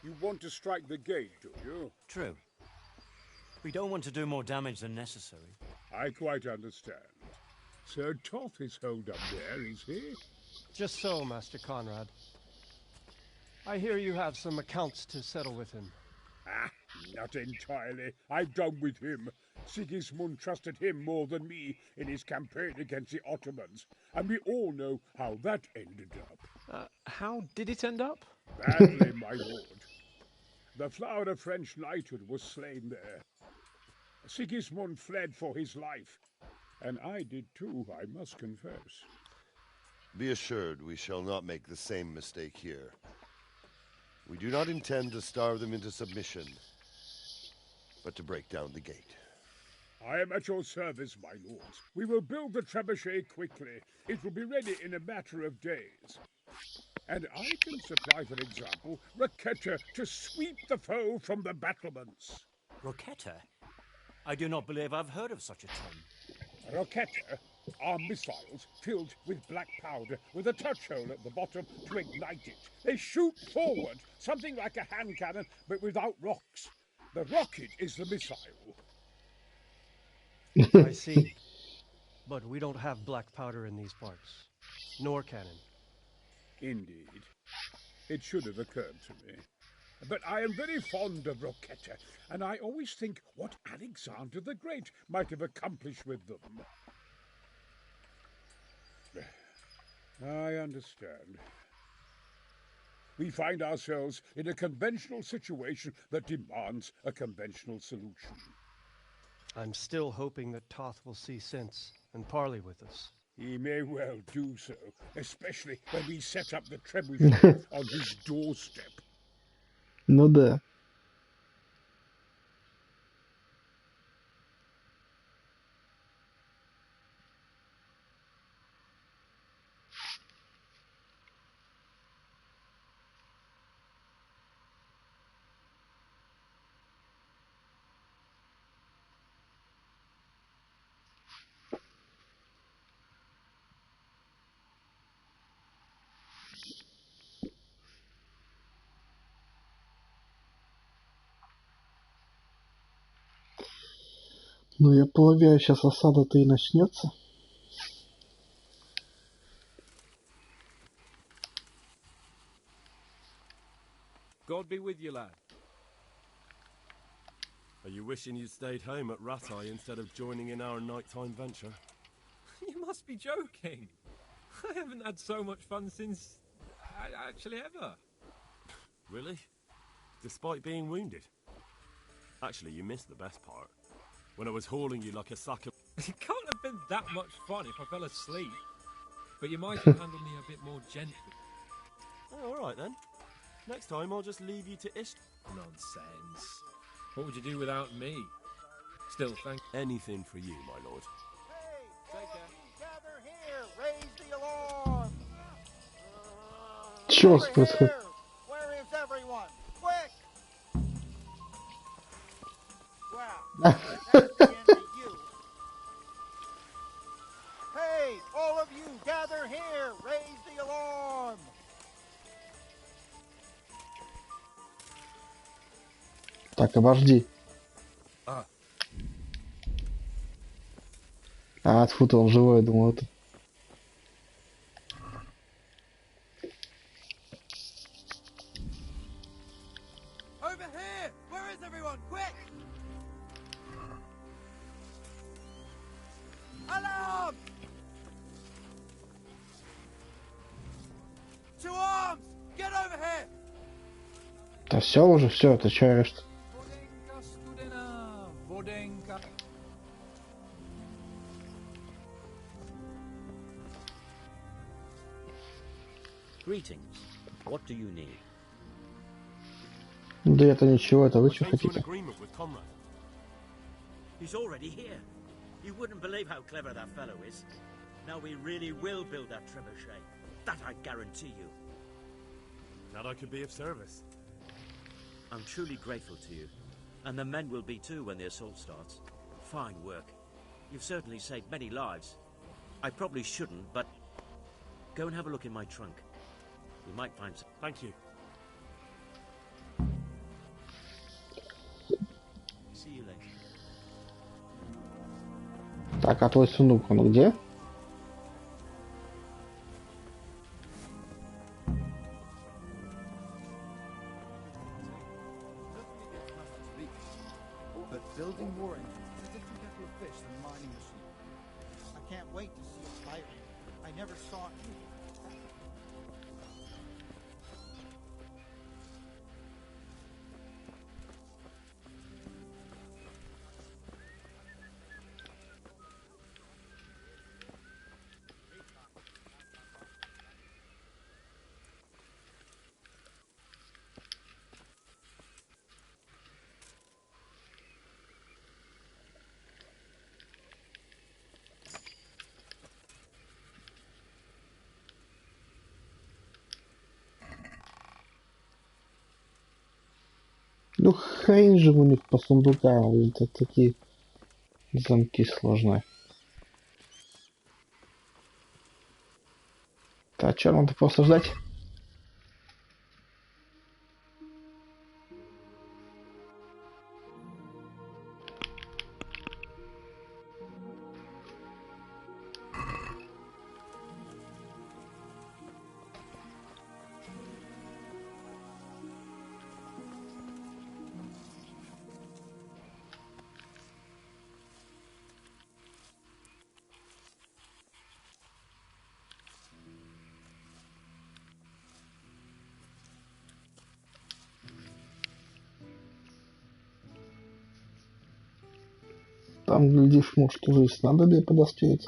You want to strike the gate, do you? True. We don't want to do more damage than necessary. I quite understand. Sir Toth is holed up there, is he? Just so, Master Conrad. I hear you have some accounts to settle with him. Ah, not entirely. I'm done with him. Sigismund trusted him more than me in his campaign against the Ottomans, and we all know how that ended up. How did it end up? Badly, my lord. The flower of French knighthood was slain there. Sigismund fled for his life, and I did too, I must confess. Be assured we shall not make the same mistake here. We do not intend to starve them into submission, but to break down the gate. I am at your service, my lords. We will build the trebuchet quickly. It will be ready in a matter of days. And I can supply, for example, Raketa to sweep the foe from the battlements. Raketa? I do not believe I've heard of such a term. Raketa are missiles filled with black powder with a touch hole at the bottom to ignite it. They shoot forward, something like a hand cannon, but without rocks. The rocket is the missile. I see. But we don't have black powder in these parts. Nor cannon. Indeed. It should have occurred to me. But I am very fond of Raketa, and I always think what Alexander the Great might have accomplished with them. I understand. We find ourselves in a conventional situation that demands a conventional solution. I'm still hoping that Toth will see sense and parley with us. He may well do so, especially when we set up the trebuchet on his doorstep. Ну да. Ну, я полагаю, сейчас осада-то и начнется. God be with you, lad. Are you wishing you'd stayed home at Ratai instead of joining in our nighttime venture? You must be joking. I haven't had so much fun since... actually ever. Really? Despite being wounded? Actually, you missed the best part. When I was hauling you like a sack of... It can't have been that much fun if I fell asleep. But you might have handled me a bit more gently. Oh, alright then. Next time I'll just leave you to Ish... Nonsense. What would you do without me? Still, thank... Anything for you, my lord. Take care. Gather here! Raise the alarm! Чё Over происходит? here! Where is everyone? Quick! Wow. That's the end of you. Hey, all of you, gather here! Raise the alarm! Так, обожди. А, тьфу-то он живой, я думал, это... Over here! Where is everyone? Quick! Alarm! To arms! Get over here! Да все уже, все, ты чё орешь-то? Greetings. What do you need? Да это ничего, это вы что хотите? He's already here. You wouldn't believe how clever that fellow is. Now we really will build that trebuchet. That I guarantee you. Glad I could be of service. I'm truly grateful to you. And the men will be too when the assault starts. Fine work. You've certainly saved many lives. I probably shouldn't, but go and have a look in my trunk. You might find some. Thank you. See you later. Так, а твой сундук, он где? But building more engines is a different kettle of fish than mining machines. I can't wait to see it firing. I never saw it move. Ну хрень же у них по сундукам, это такие замки сложные. Так, что надо просто ждать? Там, глядишь, может, уже и снадобье подоспеет.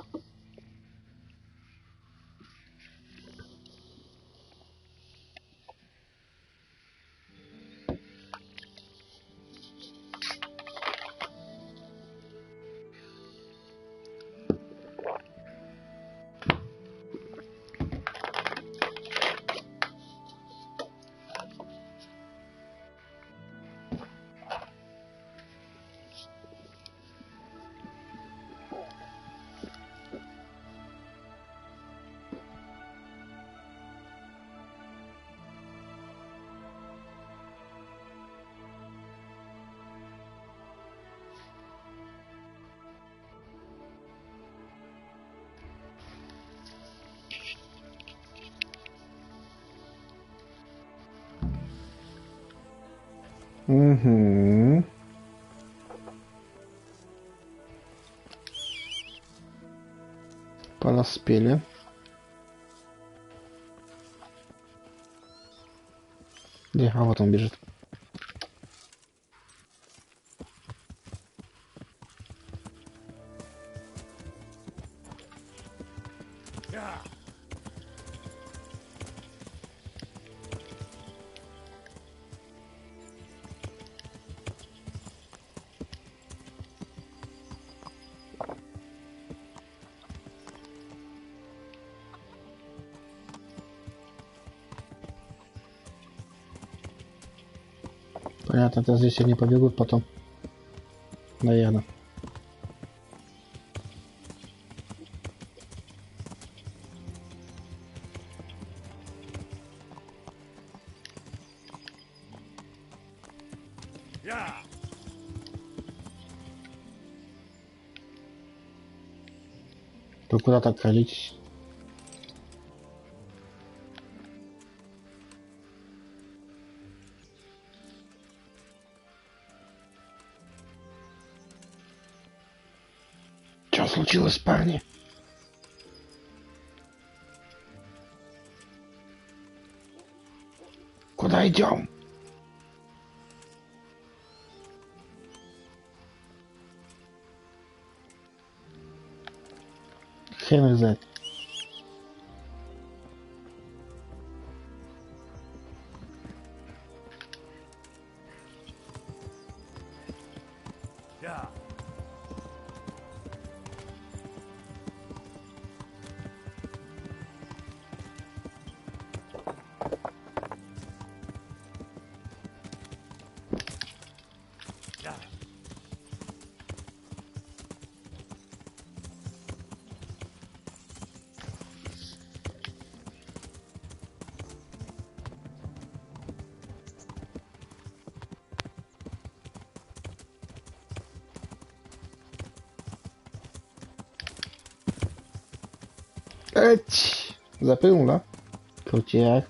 Угу. Подоспели. Где? А вот он бежит. Понятно, это здесь они побегут потом. Наверное. Вы куда так колитесь? Что случилось, парни? Куда идем? Хрен их знает. Эть! Запрыгнул, да? Крутяк.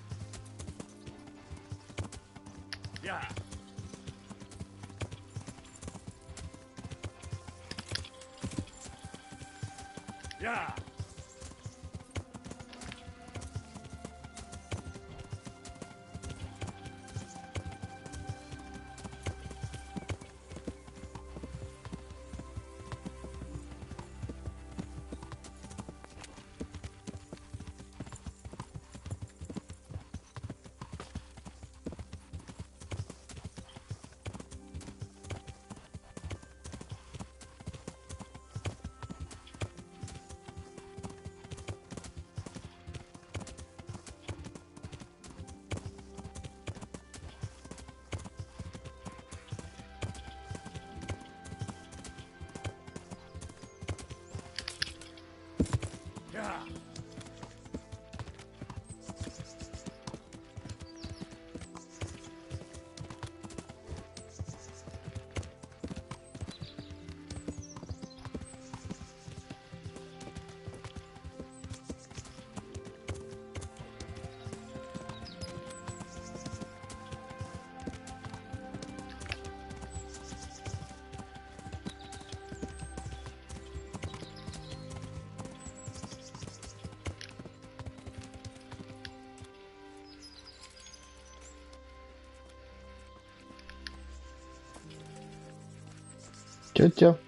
Тетя,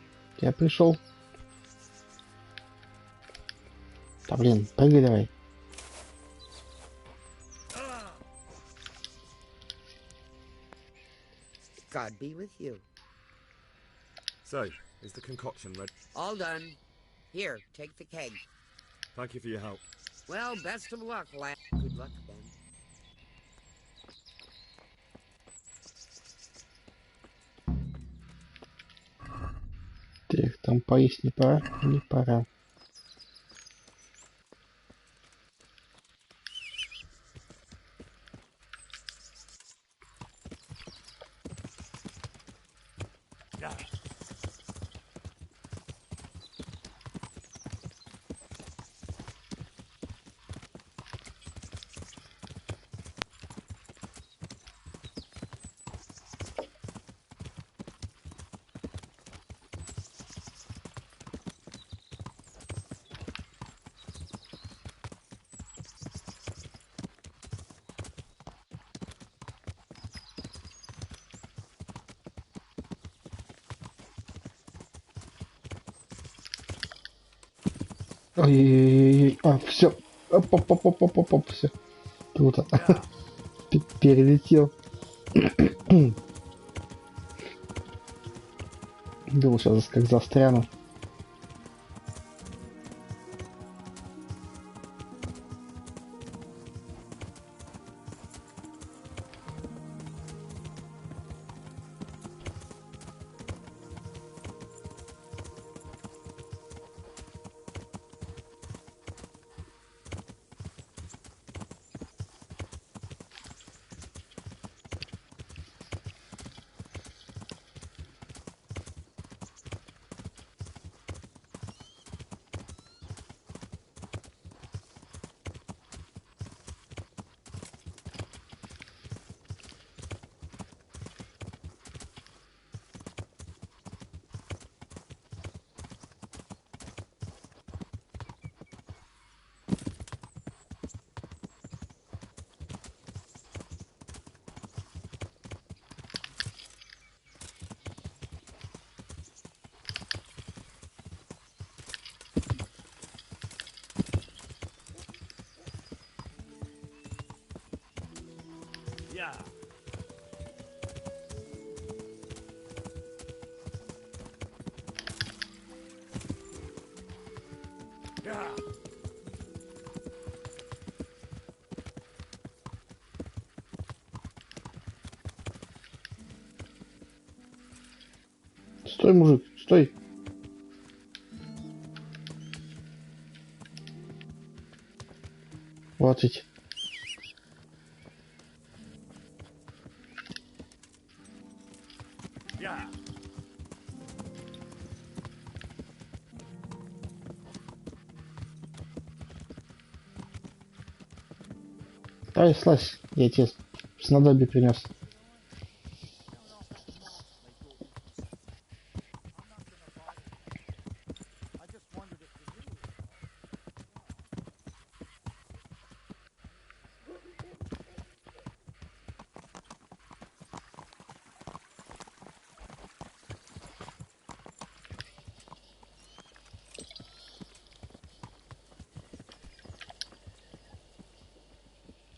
я пришел. Да блин, прыгай давай. God be with you. So, is the concoction ready? All done. Here, take the keg. Thank you for your help. Well, best of luck, lad. Good luck, then. Так, там поесть не пора? Не пора. Ой-ой-ой. А, все. Оп-оп-оп-оп-оп-оп, все. Круто. Перелетел. Думал, сейчас как застряну. Yeah. Yeah. Стой, мужик, стой. Вот ведь. Yeah. Ай, слазь, я тебе снадобье принес.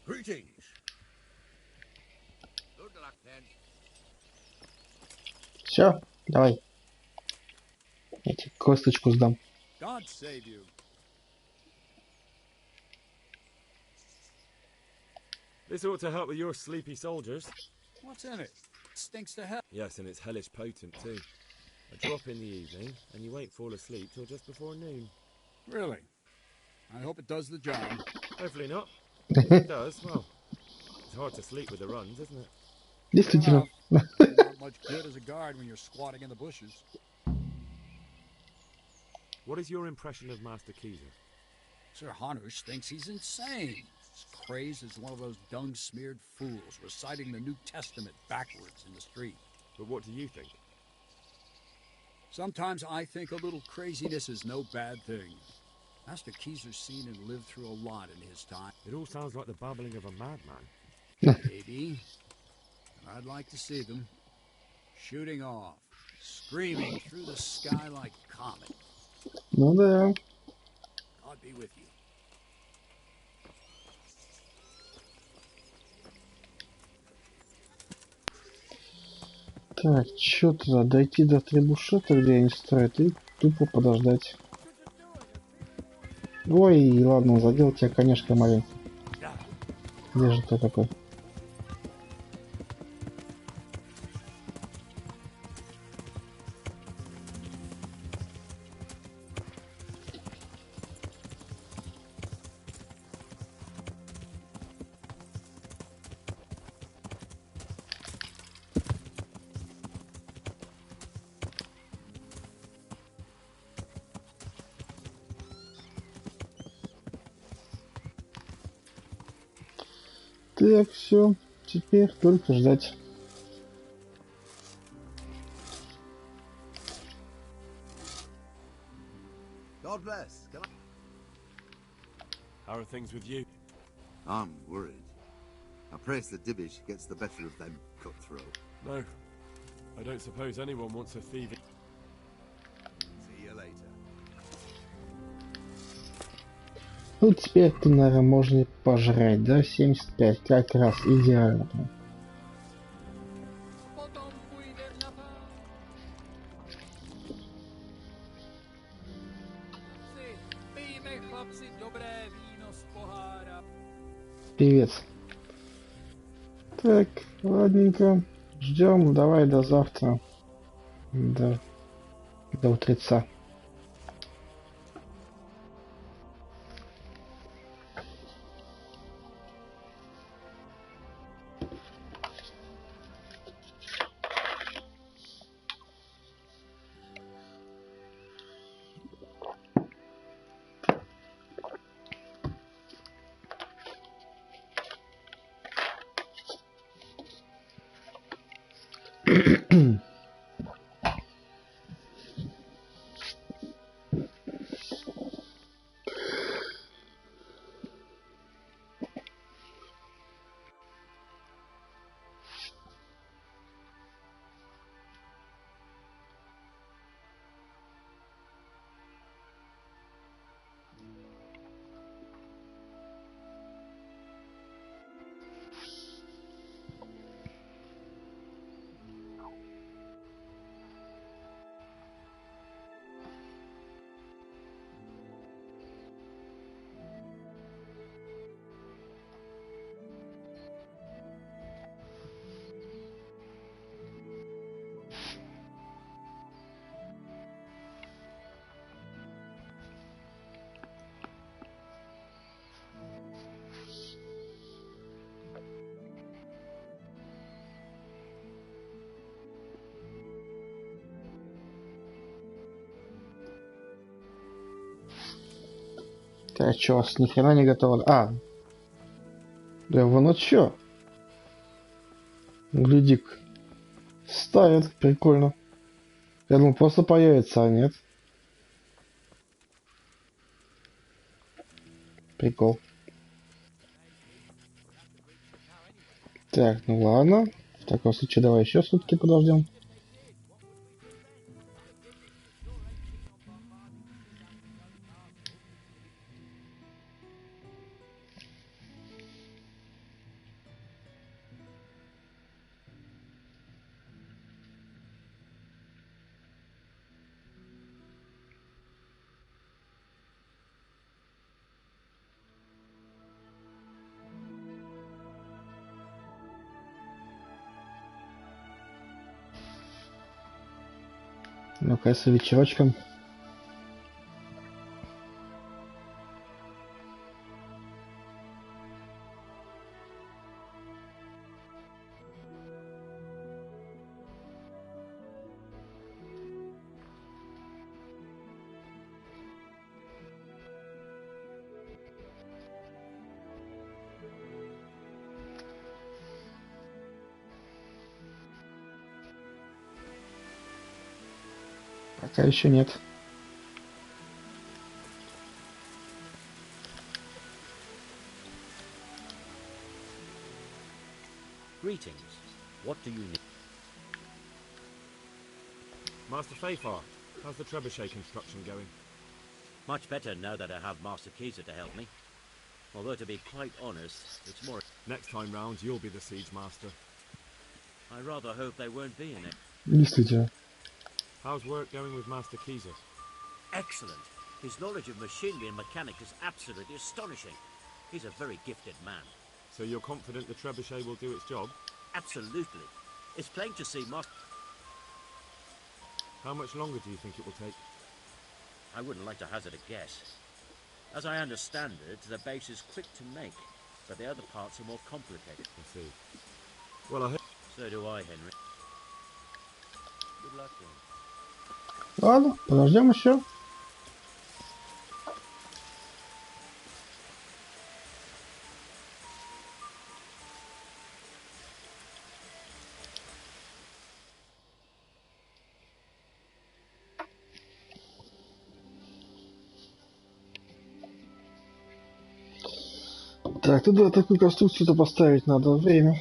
Greetings. Good luck then. Все, давай. Я тебе косточку сдам. God save you. This ought to help with your sleepy soldiers. What's in it? Stinks to hell. Yes, and it's hellish potent too. A drop in the evening, and you won't fall asleep till just before noon. Really? I hope it does the job. Hopefully not. If it does, well, it's hard to sleep with the runs, isn't it? Действительно. You're not much good as a guard when you're squatting in the bushes. What is your impression of Master Keezer? Sir Hanush thinks he's insane. He's crazed as one of those dung-smeared fools reciting the New Testament backwards in the street. But what do you think? Sometimes I think a little craziness is no bad thing. Master Keezer's seen and lived through a lot in his time. It all sounds like the babbling of a madman. Maybe. I'd like to see them. Shooting off. Screaming through the sky like comet. Ну да. God be with you. Так, что туда? Дойти до требушета, где они строят, и тупо подождать. Ой, ладно, задел тебя, конечно, маленько. Где же ты такой? Так, все, теперь только ждать. God bless. Can I... How are things with you? I'm worried. I praise the Dibbish gets the better of them cutthroat. No. I don't suppose anyone wants a thieving... See you later. Ну, теперь-то, наверное, можно и пожрать, да? 75, как раз идеально. Привет. Так, ладненько. Ждем, давай до завтра. До утреца. Так, чё, с ни хрена не готово? А, да вон чё? Гляди-ка. Ставит, прикольно. Я думал, просто появится, а нет. Прикол. Так, ну ладно. В таком случае давай еще сутки подождем. Ну-ка, с вечерочком. Пока еще нет. Greetings. What do you need? Master Fafar, how's the trebuchet construction going? Much better now that I have Master Kaiser to help me. Although, to be quite honest, it's more... Next time round, you'll be the siege master. I rather hope they won't be in it. Действительно. How's work going with Master Kaiser? Excellent. His knowledge of machinery and mechanics is absolutely astonishing. He's a very gifted man. So you're confident the trebuchet will do its job? Absolutely. It's plain to see Master... How much longer do you think it will take? I wouldn't like to hazard a guess. As I understand it, the base is quick to make, but the other parts are more complicated. I see. Well, I hope... So do I, Henry. Good luck, then. Ладно, подождем еще. Так, туда такую конструкцию-то поставить надо. Время.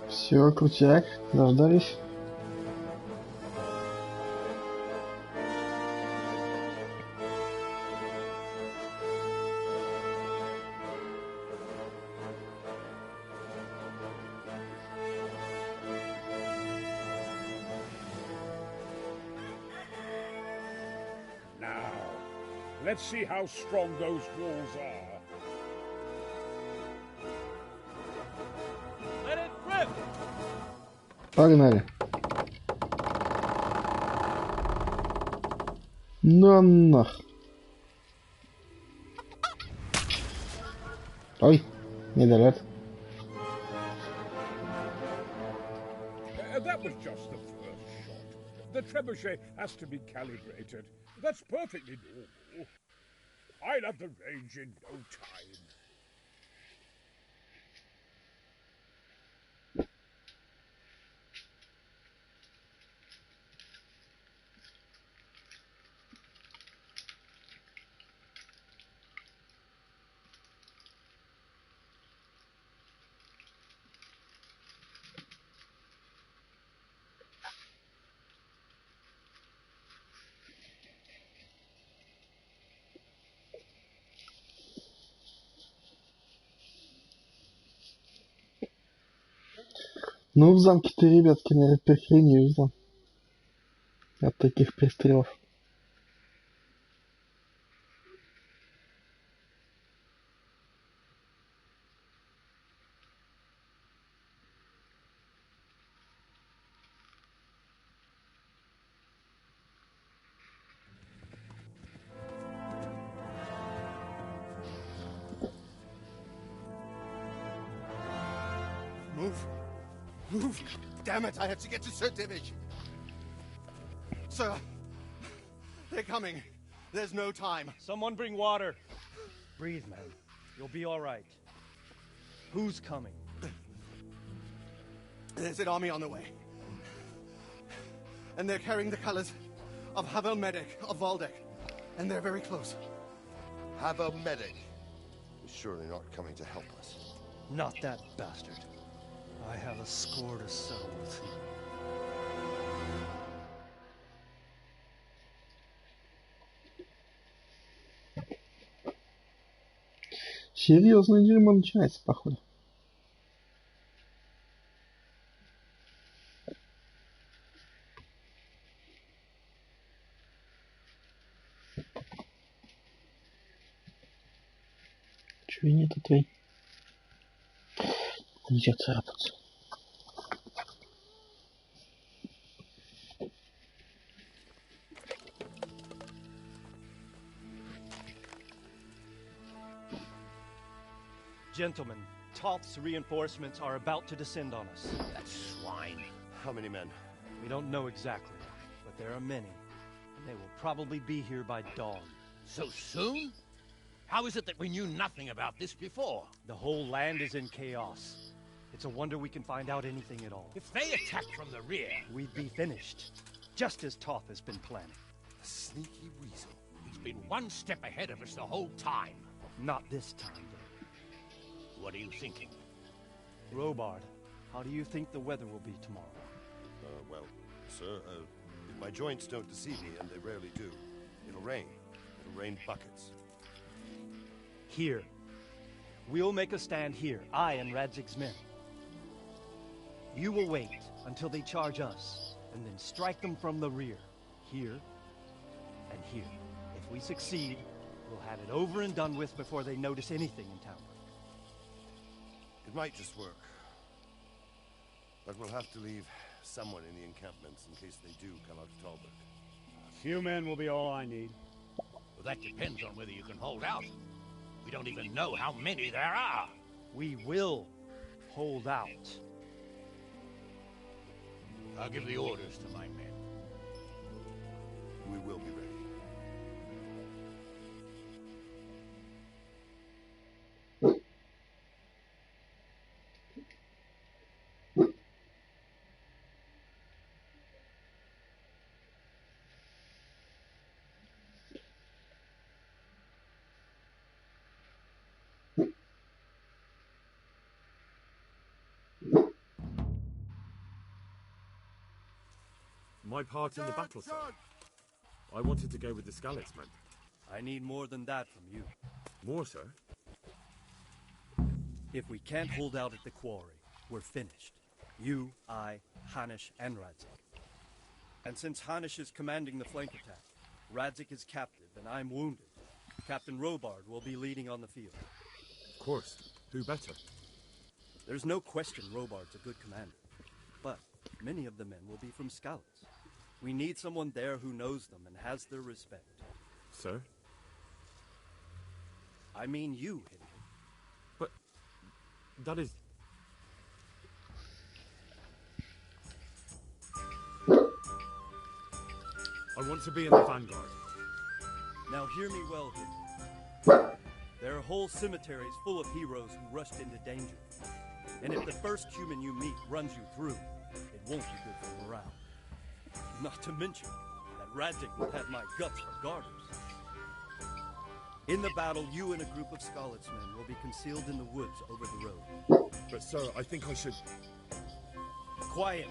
Все, крутяк, дождались. Now, let's see how strong those walls are. Let it rip! Погнали. Ну нах. Ой, недолет. That was just the first shot. The trebuchet has to be calibrated. That's perfectly normal. I'll have the range in no time. Ну, в замке-то, ребятки, наверное, прихренеешь там. От таких пристрелов. Move. Move. Damn it, I have to get to Sir Divish. Sir, they're coming. There's no time. Someone bring water. Breathe, man. You'll be all right. Who's coming? There's an army on the way. And they're carrying the colors of Havel Medic of Valdek. And they're very close. Havel Medic is surely not coming to help us. Not that bastard. I have a score to settle with him. Серьезное дерьмо начинается, походу. Чего и нет твоей? Нельзя царапаться. Gentlemen, Toth's reinforcements are about to descend on us. That swine. How many men? We don't know exactly, but there are many, and they will probably be here by dawn. So soon? How is it that we knew nothing about this before? The whole land is in chaos. It's a wonder we can find out anything at all. If they attacked from the rear, we'd be finished, just as Toth has been planning. A sneaky weasel. He's been one step ahead of us the whole time. Not this time, though. What are you thinking? Robard, how do you think the weather will be tomorrow? Well, sir, if my joints don't deceive me, and they rarely do, it'll rain. It'll rain buckets. Here. We'll make a stand here, I and Radzig's men. You will wait until they charge us, and then strike them from the rear. Here, and here. If we succeed, we'll have it over and done with before they notice anything in town. It might just work. But we'll have to leave someone in the encampments in case they do come out of Talbot. A few men will be all I need. Well, that depends on whether you can hold out. We don't even know how many there are. We will hold out. I'll give the orders to my men. We will be ready. My part in the battle, sir. I wanted to go with the Scallops men. I need more than that from you. More, sir? If we can't hold out at the quarry, we're finished. You, I, Hanish, and Radzik. And since Hanish is commanding the flank attack, Radzik is captive and I'm wounded, Captain Robard will be leading on the field. Of course. Who better? There's no question Robard's a good commander. But many of the men will be from Scouts. We need someone there who knows them and has their respect. Sir? I mean you, Hindley. But that is... I want to be in the vanguard. Now hear me well, Hindley. There are whole cemeteries full of heroes who rushed into danger. And if the first human you meet runs you through, it won't be good for morale. Not to mention that Radzik will have my guts for garters. In the battle, you and a group of Scallops men will be concealed in the woods over the road. But sir, I think I should... Quiet!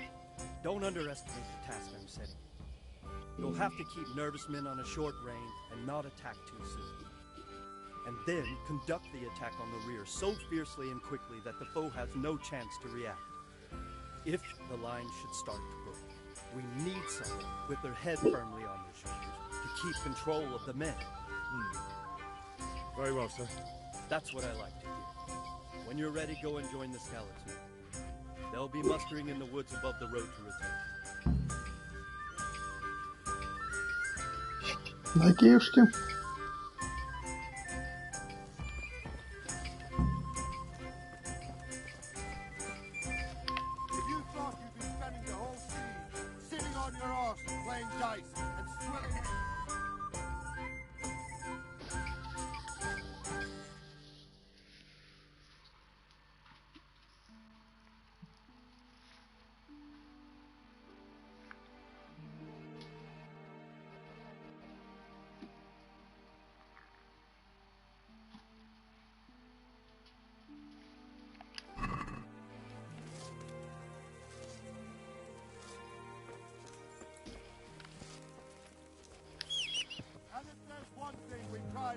Don't underestimate the task I'm setting you. You'll have to keep nervous men on a short range and not attack too soon. And then conduct the attack on the rear so fiercely and quickly that the foe has no chance to react. If the line should start to break, we need someone with their head firmly on their shoulders to keep control of the men. Very well, sir. That's what I like to hear. When you're ready, go and join the Scallops men. They'll be mustering in the woods above the road to return. Накиюшки.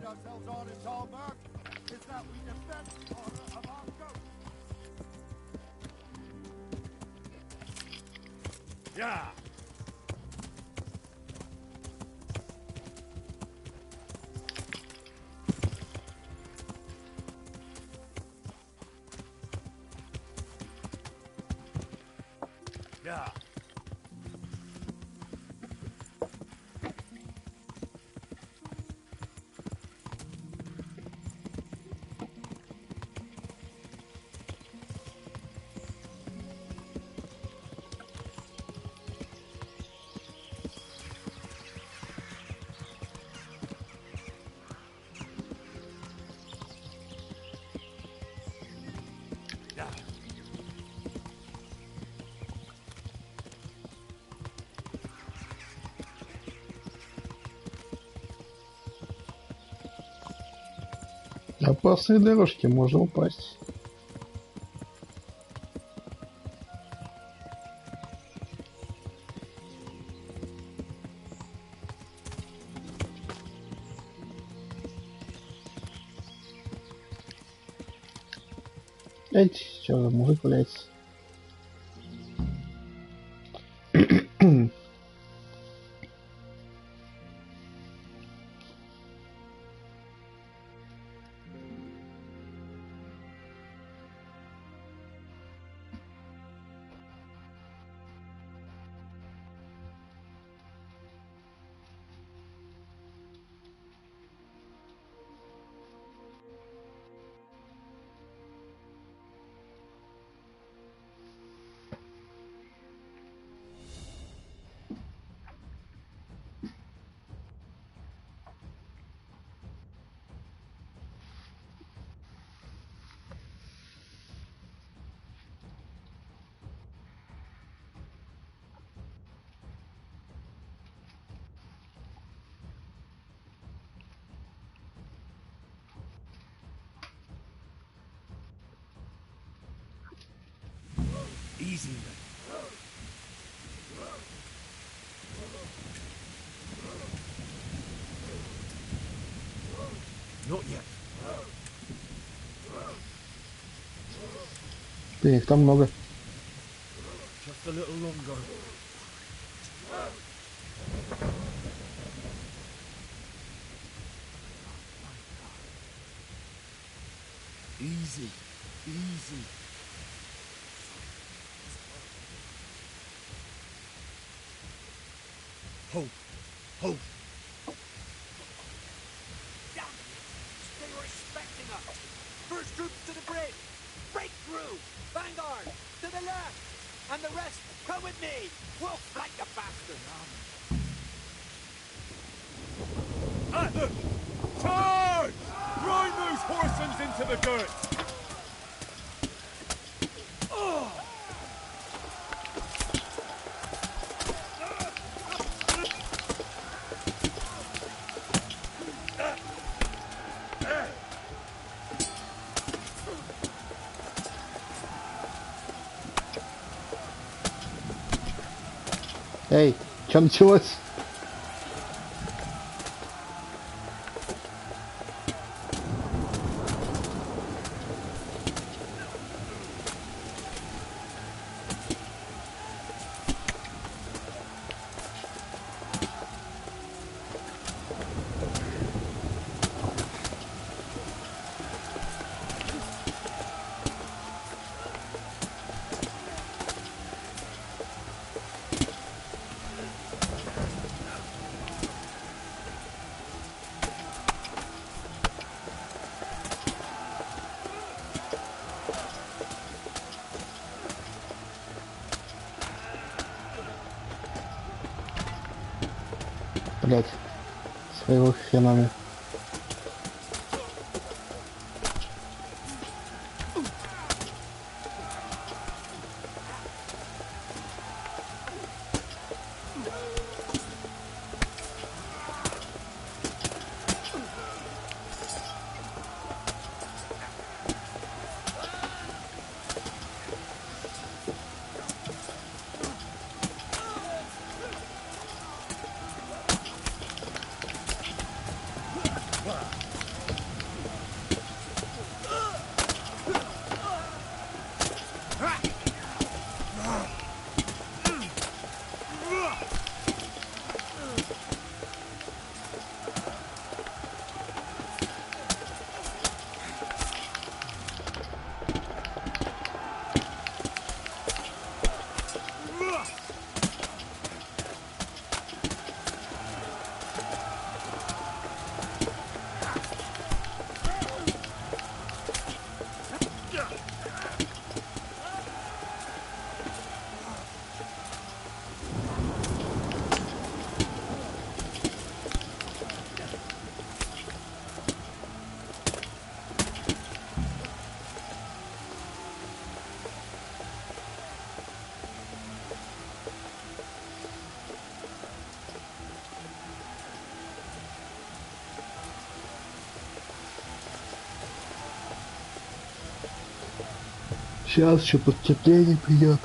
Ourselves on in Talbot is that we defend the honor of our ghost. Yeah! Yeah! Опасные дорожки, можно упасть. Эй, что за мужик валяется? Easy. Not yet. Блин, их там много. Just a little longer. Easy, easy. Hope, hope. Damn it! They were expecting us! First troops to the bridge! Break through! Vanguard! To the left! And the rest, come with me! We'll flank the bastard! Charge! Grind those horsens into the dirt! Эй, что началось? Блять, своего хренами. Сейчас еще подкрепление придет.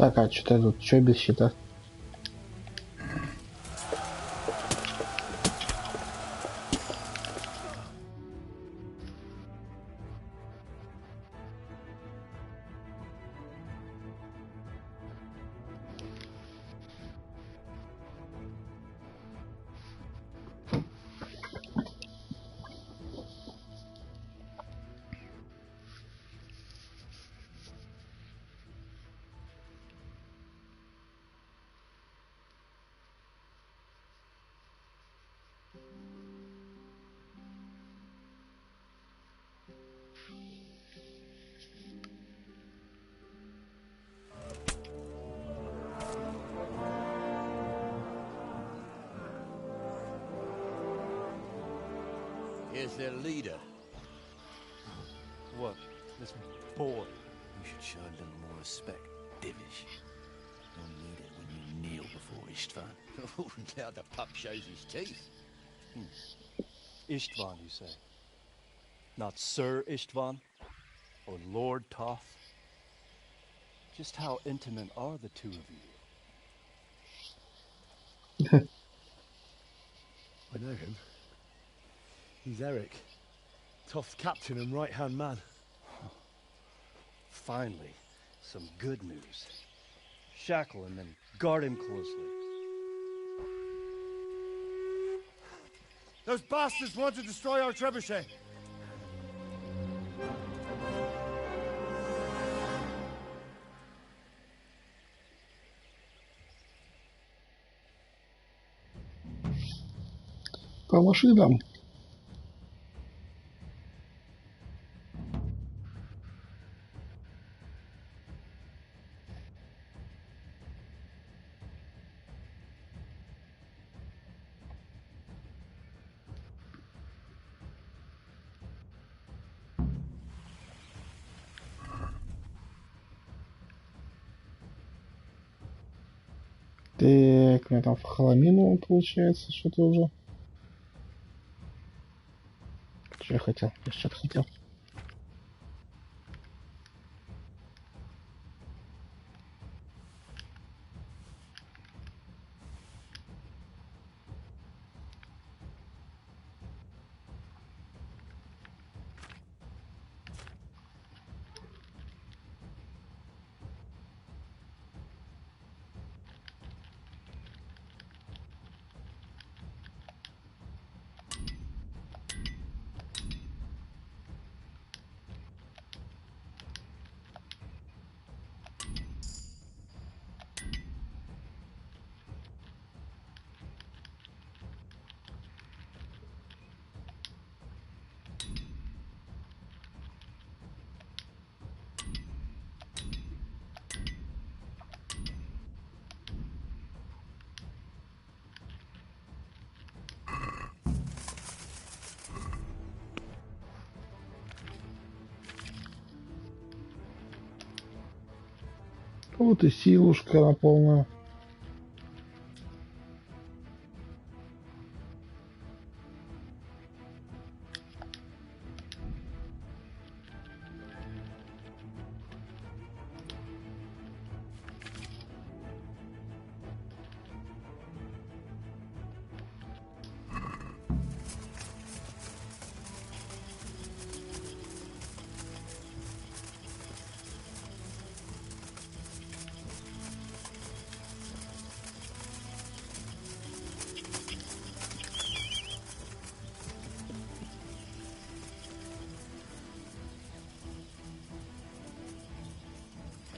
Так, а что тут? Что без щита? Here's their leader. What? This boy? You should show a little more respect, Divish. You'll need it when you kneel before Istvan. Oh, now the pup shows his teeth. Istvan, you say? Not Sir Istvan? Or Lord Toth? Just how intimate are the two of you? I know him. He's Eric, Toth's captain and right-hand man. Finally, some good news. Shackle him and guard him closely. Those bastards want to destroy our trebuchet. По машинам. Так, у меня там в хламину получается что-то уже. Что я хотел? Я что-то хотел. Вот и силушка на полную.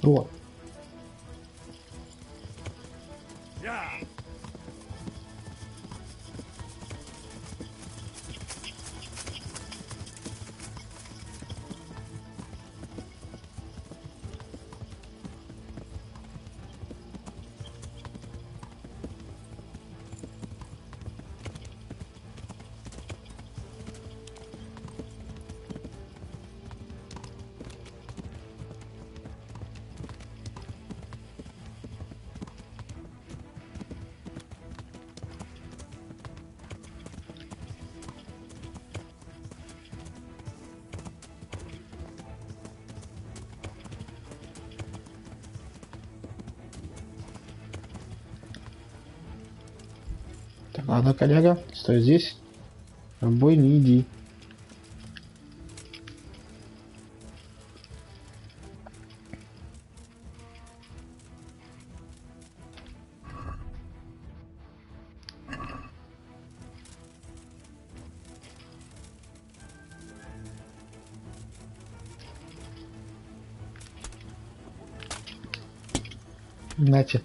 Вот. Так, ладно, коллега, стой здесь. В бой не иди. Нате.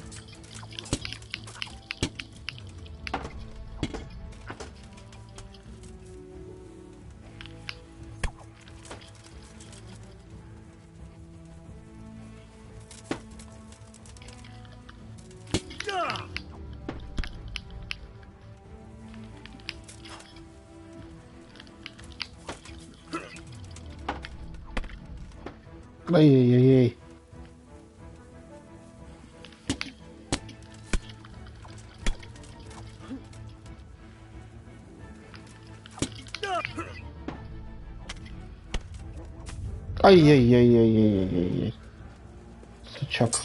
Ай-яй-яй-яй. Ай-яй-яй-яй-яй-яй-яй. Сучок.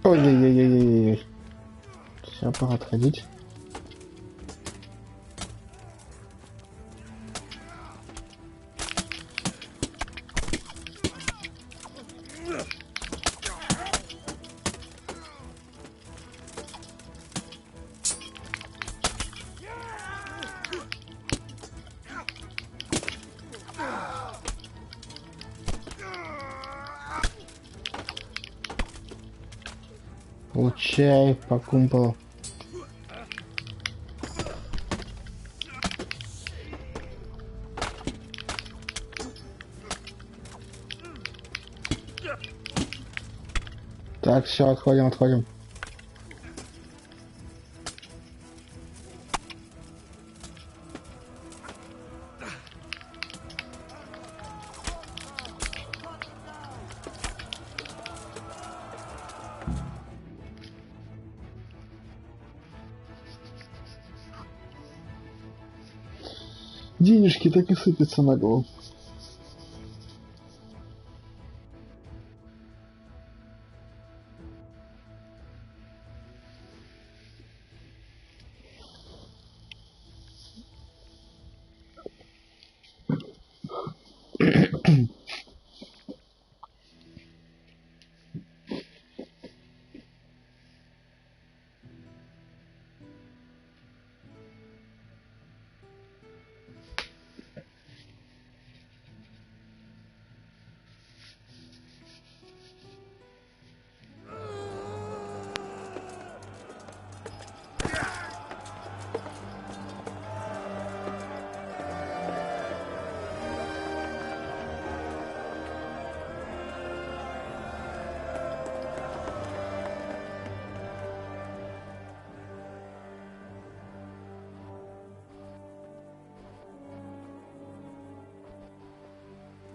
Ой-ой-ой-ой-ой-ой. Все, пора отходить. Получай по кумполу. Так, все, отходим. Денежки так и сыпятся на голову.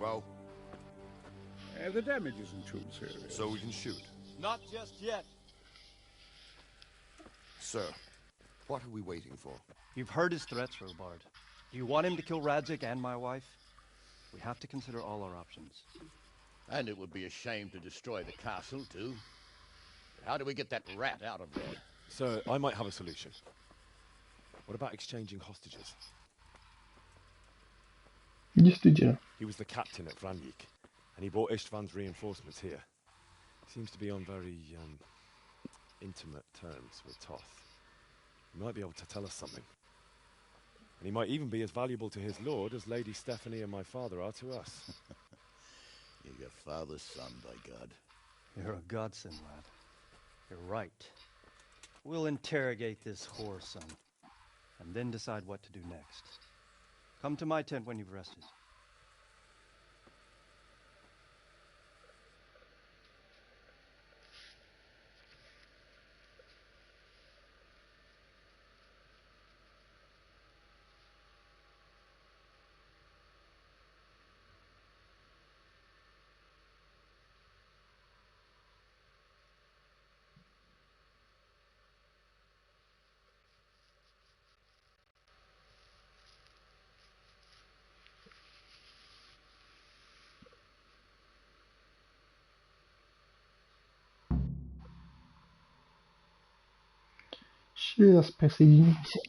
Well? The damage isn't too serious. So we can shoot. Not just yet. Sir, what are we waiting for? You've heard his threats, Robard. Do you want him to kill Radzik and my wife? We have to consider all our options. And it would be a shame to destroy the castle, too. How do we get that rat out of there? Sir, I might have a solution. What about exchanging hostages? Действительно. He was the captain at Vranyik, and he brought Istvan's reinforcements here. He seems to be on very, intimate terms with Toth. He might be able to tell us something. And he might even be as valuable to his lord as Lady Stephanie and my father are to us. You're your father's son, by God. You're a godsend, lad. You're right. We'll interrogate this whore son, and then decide what to do next. Come to my tent when you've rested. Сейчас присоединимся.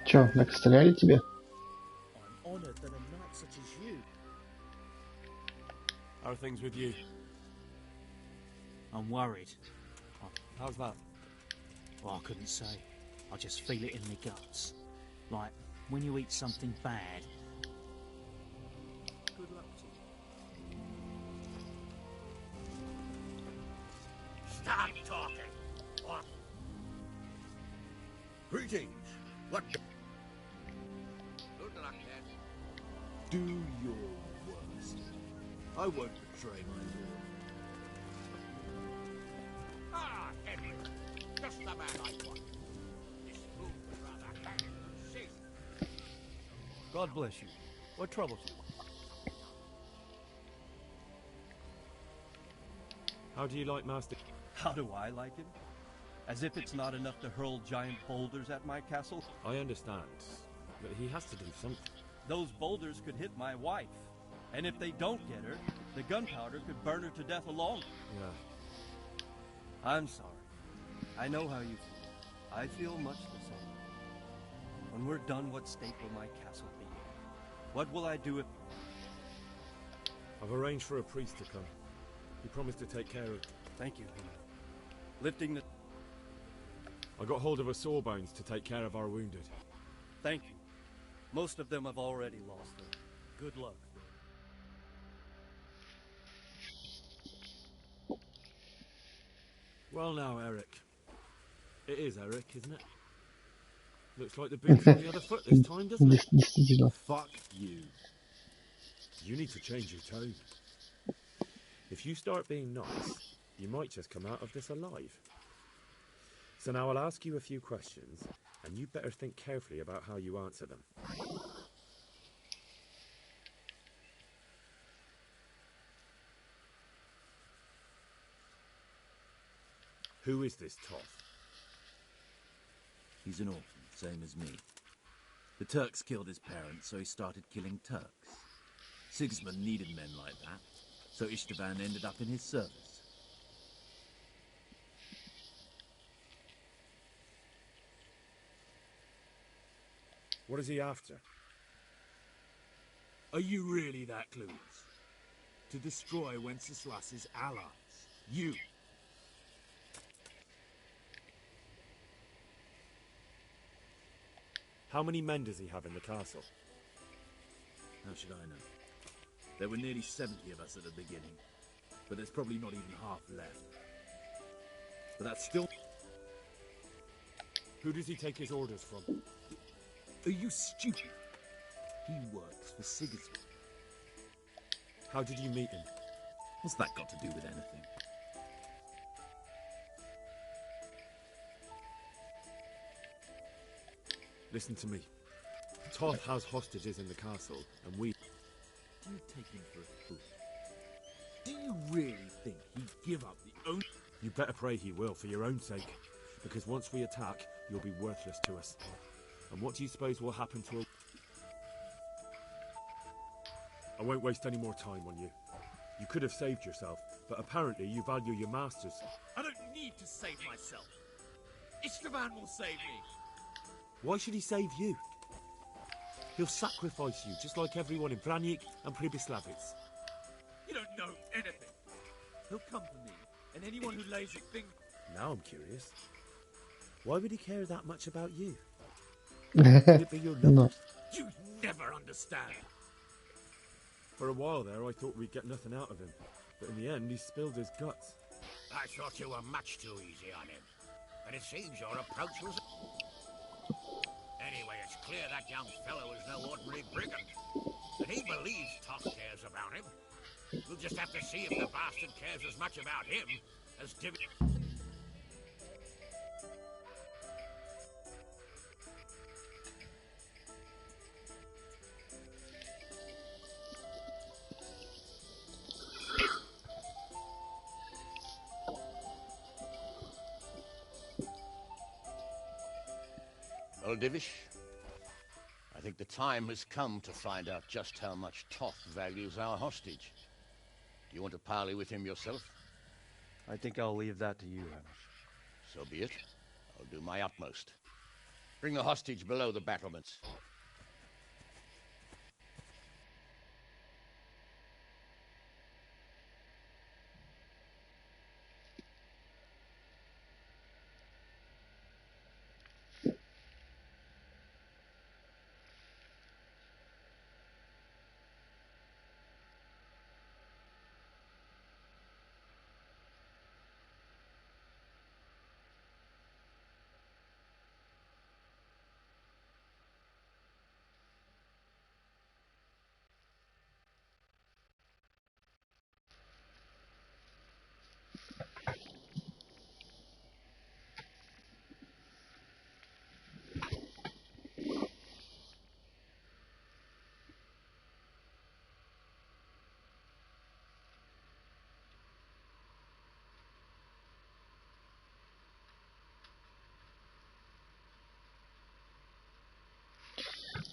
Чё, накостыляли тебе? I'm honored that a knight such as you. How are things with you? I'm worried. How's that? Well, I couldn't say. I just feel it in my guts. Like when you eat something bad. Good luck to you. Stop talking! Or... Greetings. What? Good luck, then. Do your worst. I won't betray my lord. Ah, Henry. Just the man I want. This room is rather hanging and shaky. God bless you. What troubles you? How do you like Master? How do I like him? As if it's not enough to hurl giant boulders at my castle. I understand, but he has to do something. Those boulders could hit my wife. And if they don't get her, the gunpowder could burn her to death along. Yeah. I'm sorry. I know how you feel. I feel much the same. When we're done, what state will my castle be in? What will I do if... I've arranged for a priest to come. He promised to take care of... Thank you, Henry. Lifting the... I got hold of a sawbones to take care of our wounded. Thank you. Most of them have already lost them. Good luck. Well now, Eric. It is Eric, isn't it? Looks like the boot's on the other foot this time, doesn't it? Действительно. Fuck you. You need to change your tone. If you start being nice, you might just come out of this alive. So now I'll ask you a few questions, and you better think carefully about how you answer them. Who is this Toth? He's an orphan, same as me. The Turks killed his parents, so he started killing Turks. Sigismund needed men like that, so Istvan ended up in his service. What is he after? Are you really that clueless? to destroy Wenceslas's allies. You. How many men does he have in the castle? How should I know? There were nearly 70 of us at the beginning, but there's probably not even half left. But that's still... Who does he take his orders from? Are you stupid? He works for Sigismund. How did you meet him? What's that got to do with anything? Listen to me. Toth has hostages in the castle, and we... Do you take him for a fool? Do you really think he'd give up the only... You better pray he will, for your own sake. Because once we attack, you'll be worthless to us. And what do you suppose will happen to a... I won't waste any more time on you. You could have saved yourself, but apparently you value your masters. I don't need to save myself. Istvan will save me. Why should he save you? He'll sacrifice you, just like everyone in Vranic and Pribyslavitz. You don't know anything. He'll come for me, and anyone who lays a finger... Now I'm curious. Why would he care that much about you? Would it be your love? No. You never understand. For a while there, I thought we'd get nothing out of him. But in the end, he spilled his guts. I thought you were much too easy on him. But it seems your approach was... Anyway, it's clear that young fellow is no ordinary brigand. And he believes Toth cares about him. We'll just have to see if the bastard cares as much about him as Divish. Well, Divish, I think the time has come to find out just how much Toth values our hostage. Do you want to parley with him yourself? I think I'll leave that to you, Hamish. So be it. I'll do my utmost. Bring the hostage below the battlements.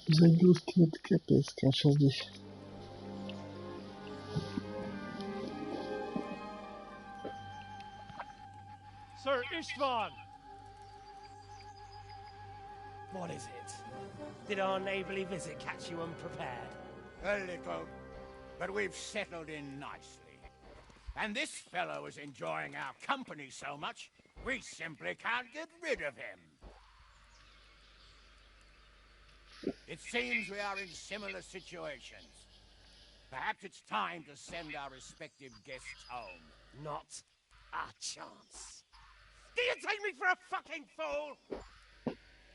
Загрузки это капец, конечно, здесь. Sir Istvan! What is it? Did our neighbourly visit catch you unprepared? A little, but we've settled in nicely. And this fellow is enjoying our company so much, we simply can't get rid of him. It seems we are in similar situations. Perhaps it's time to send our respective guests home. Not a chance. Do you take me for a fucking fool?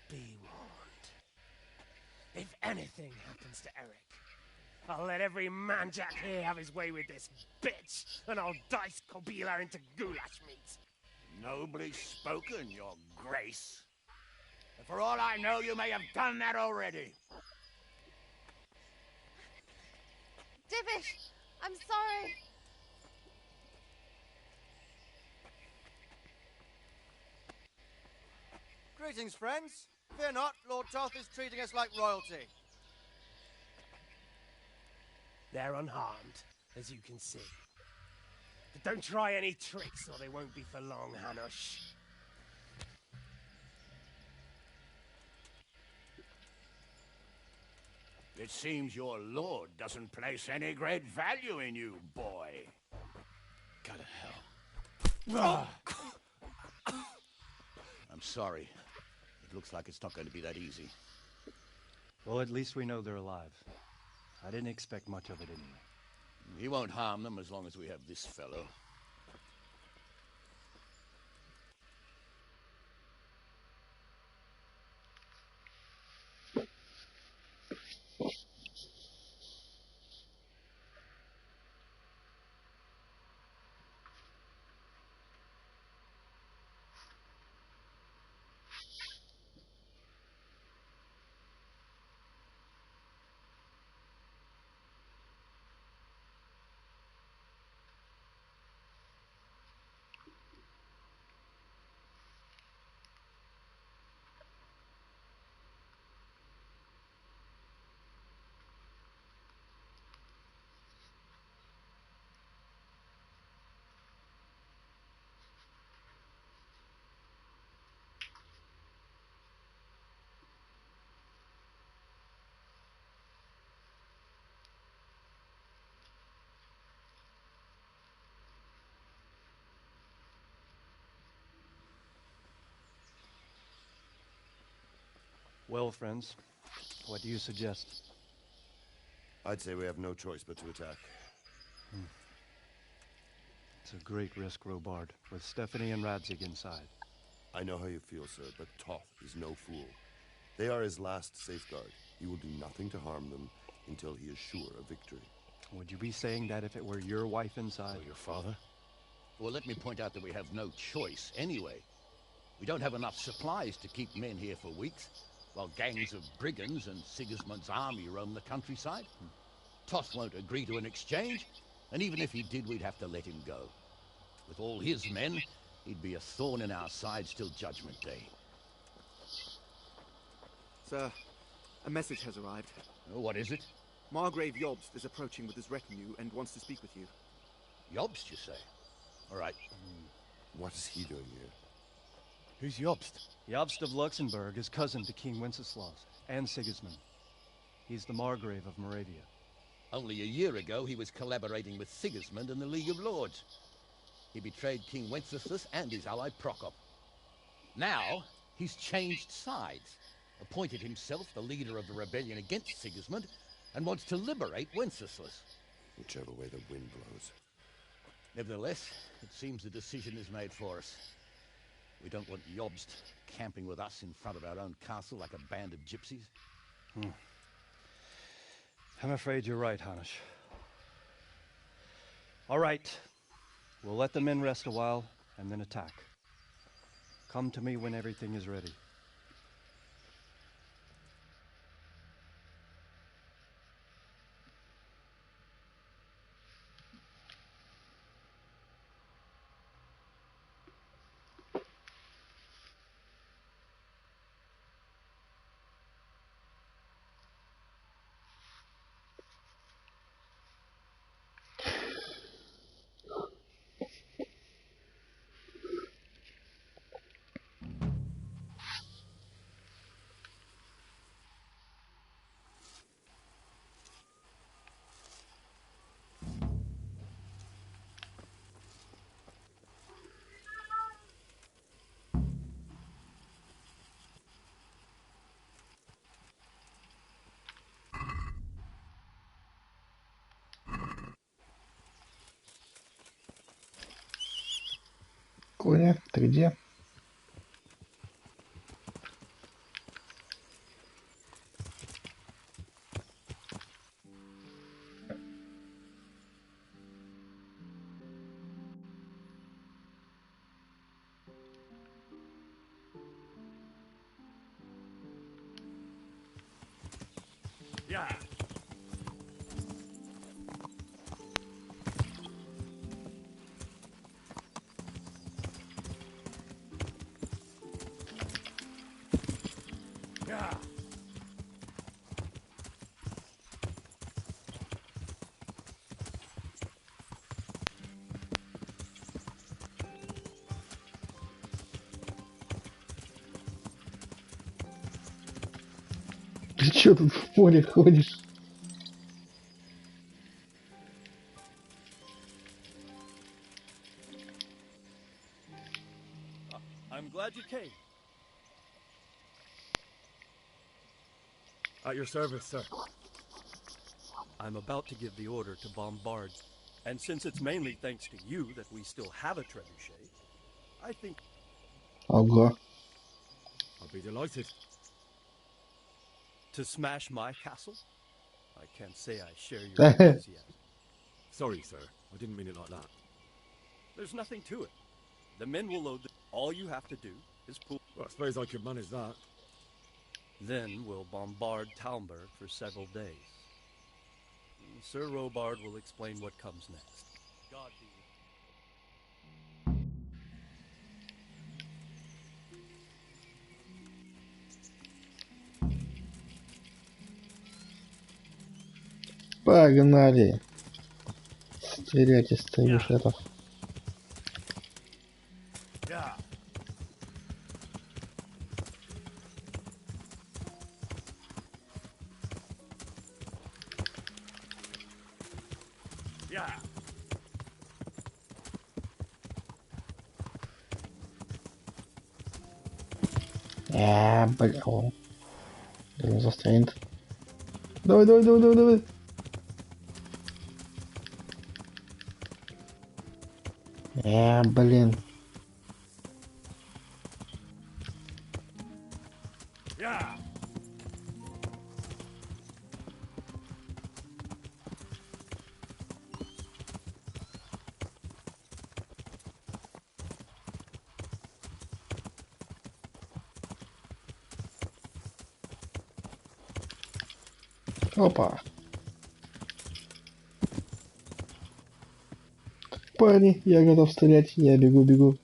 Be warned. If anything happens to Eric, I'll let every manjack here have his way with this bitch, and I'll dice Kobila into goulash meat. Nobly spoken, your grace. But for all I know, you may have done that already. Divish, I'm sorry. Greetings, friends. Fear not, Lord Toth is treating us like royalty. They're unharmed, as you can see. But don't try any tricks, or they won't be for long, Hanush. It seems your lord doesn't place any great value in you, boy. Go to hell. I'm sorry. It looks like it's not going to be that easy. Well, at least we know they're alive. I didn't expect much of it anyway. He won't harm them as long as we have this fellow. Well, friends, what do you suggest? I'd say we have no choice but to attack. It's a great risk, Robard, with Stephanie and Radzig inside. I know how you feel, sir, but Toth is no fool. They are his last safeguard. He will do nothing to harm them until he is sure of victory. Would you be saying that if it were your wife inside? Or your father? Well, let me point out that we have no choice anyway. We don't have enough supplies to keep men here for weeks, while gangs of brigands and Sigismund's army roam the countryside. Toth won't agree to an exchange, and even if he did, we'd have to let him go. With all his men, he'd be a thorn in our sides till Judgment Day. Sir, a message has arrived. Oh, what is it? Margrave Jobst is approaching with his retinue and wants to speak with you. Jobst, you say? All right. What is he doing here? Who's Jobst? Jobst of Luxembourg is cousin to King Wenceslaus and Sigismund. He's the Margrave of Moravia. Only a year ago, he was collaborating with Sigismund and the League of Lords. He betrayed King Wenceslas and his ally Prokop. Now, he's changed sides, appointed himself the leader of the rebellion against Sigismund, and wants to liberate Wenceslas. Whichever way the wind blows. Nevertheless, it seems the decision is made for us. We don't want Jobst camping with us in front of our own castle like a band of gypsies. I'm afraid you're right, Hanish. All right. We'll let the men rest a while and then attack. Come to me when everything is ready. Коля, ты где? Yeah. Yeah. Ты чё тут в поле ходишь? your service, sir. I'm about to give the order to bombard, and since it's mainly thanks to you that we still have a trebuchet, I think... Ого. I'll be delighted. To smash my castle? I can't say I share your enthusiasm. Sorry, sir. I didn't mean it like that. There's nothing to it. The men will load the... All you have to do is pull... Well, I suppose I could manage that. Then we'll bombard Talmberg for several days. Sir Robard will explain what comes next. God be Погнали. Стрелять из trebuchetов. Бля, о. Блин, застрянет. Давай, давай, давай, давай, давай. Блин. Опа. Парни, я готов стрелять, я бегу, бегу.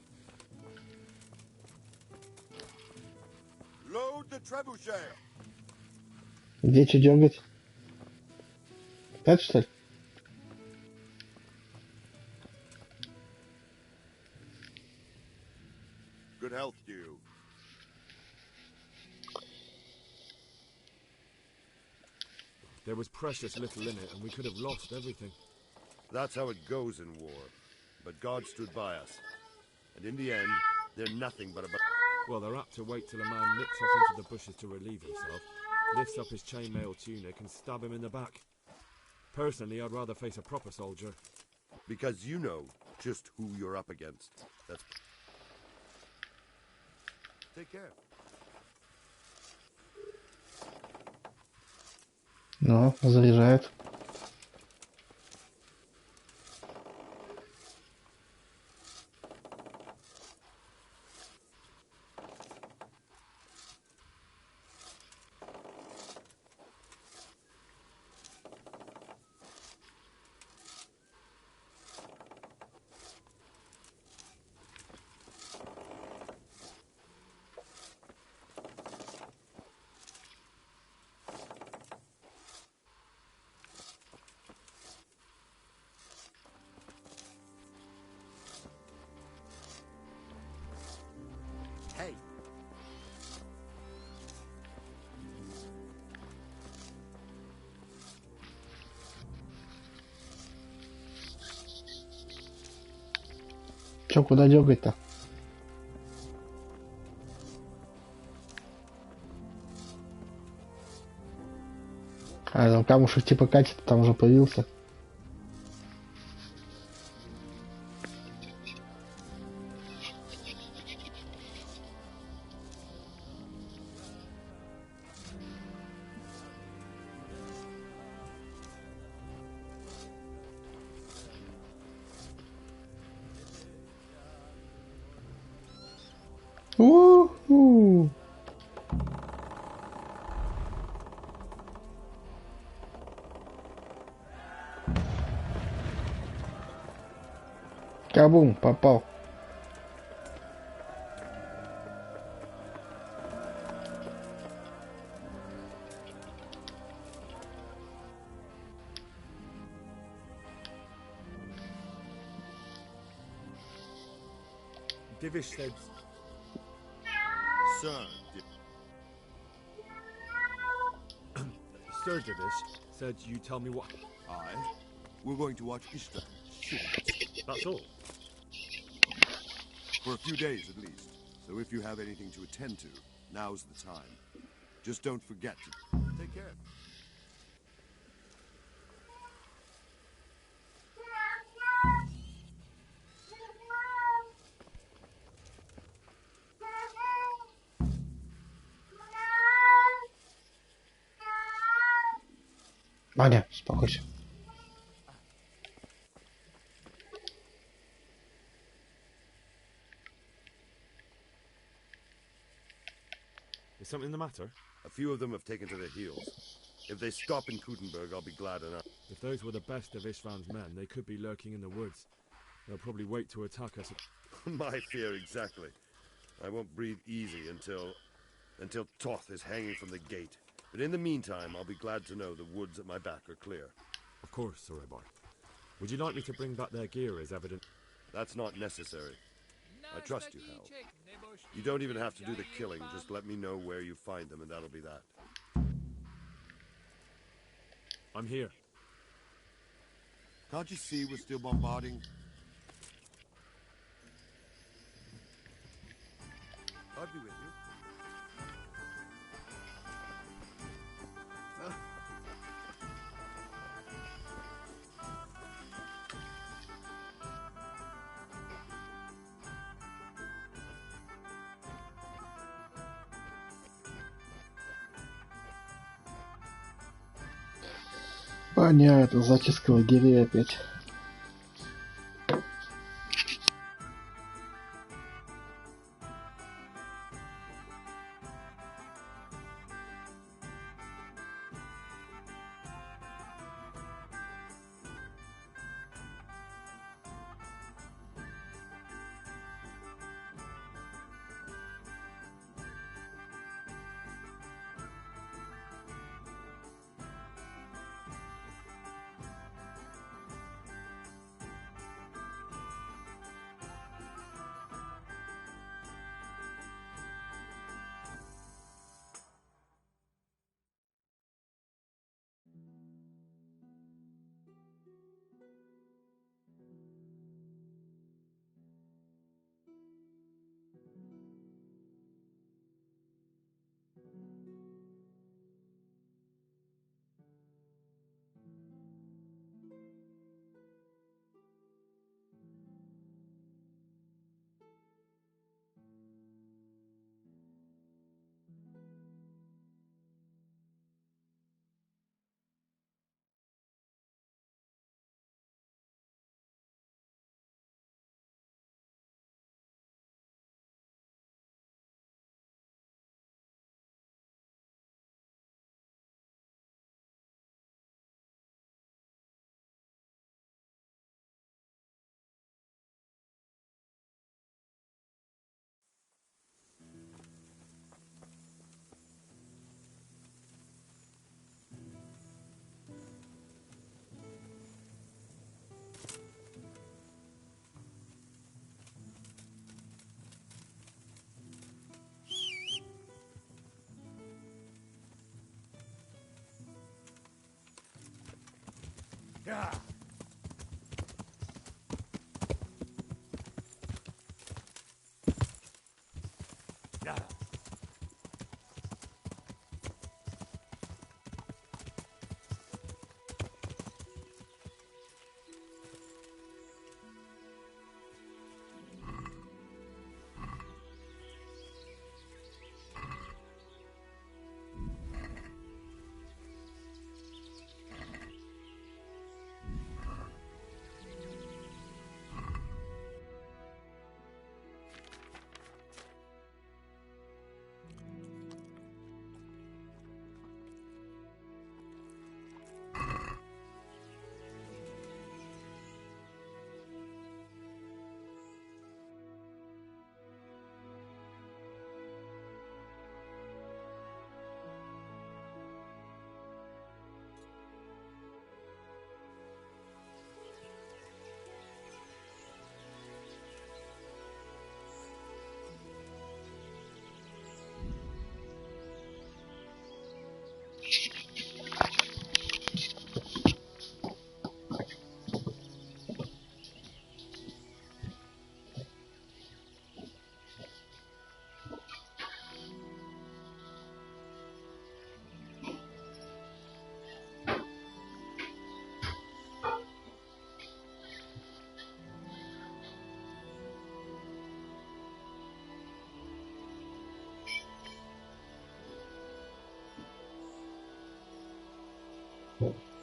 Где что дергать? Опять что ли? Good health to you. There was precious little in it, and we could have lost everything. That's how it goes in war. But God stood by us. And in the end, they're nothing but a... Well, they're apt to wait till a man nips off into the bushes to relieve himself, lifts up his chainmail tunic, and stab him in the back. Personally, I'd rather face a proper soldier. Because you know just who you're up against. That's... Take care. Ну, заряжает. Hey. Чё, куда дергать-то? А, там камушек типа катит, там уже появился. У-ху. Кабум, попал. Divish said... Sir, Sir Divish said you tell me what... We're going to watch Ishtar. That's all. For a few days at least. So if you have anything to attend to, now's the time. Just don't forget to... Take care. Аня, успокойся. Is something the matter? A few of them have taken to their heels. If they stop in Kutenberg, I'll be glad enough. If those were the best of Istvan's men, they could be lurking in the woods. They'll probably wait to attack us. My fear exactly. I won't breathe easy until Toth is hanging from the gate. But in the meantime, I'll be glad to know the woods at my back are clear. Of course, Soraybar. Would you like me to bring back their gear as evidence? That's not necessary. I trust you, Hal. You don't even have to do the killing. Just let me know where you find them, and that'll be that. I'm here. Can't you see we're still bombarding? I'll be with you. Понятно, зачистка лагерей опять. Yeah. Yeah. Ciao.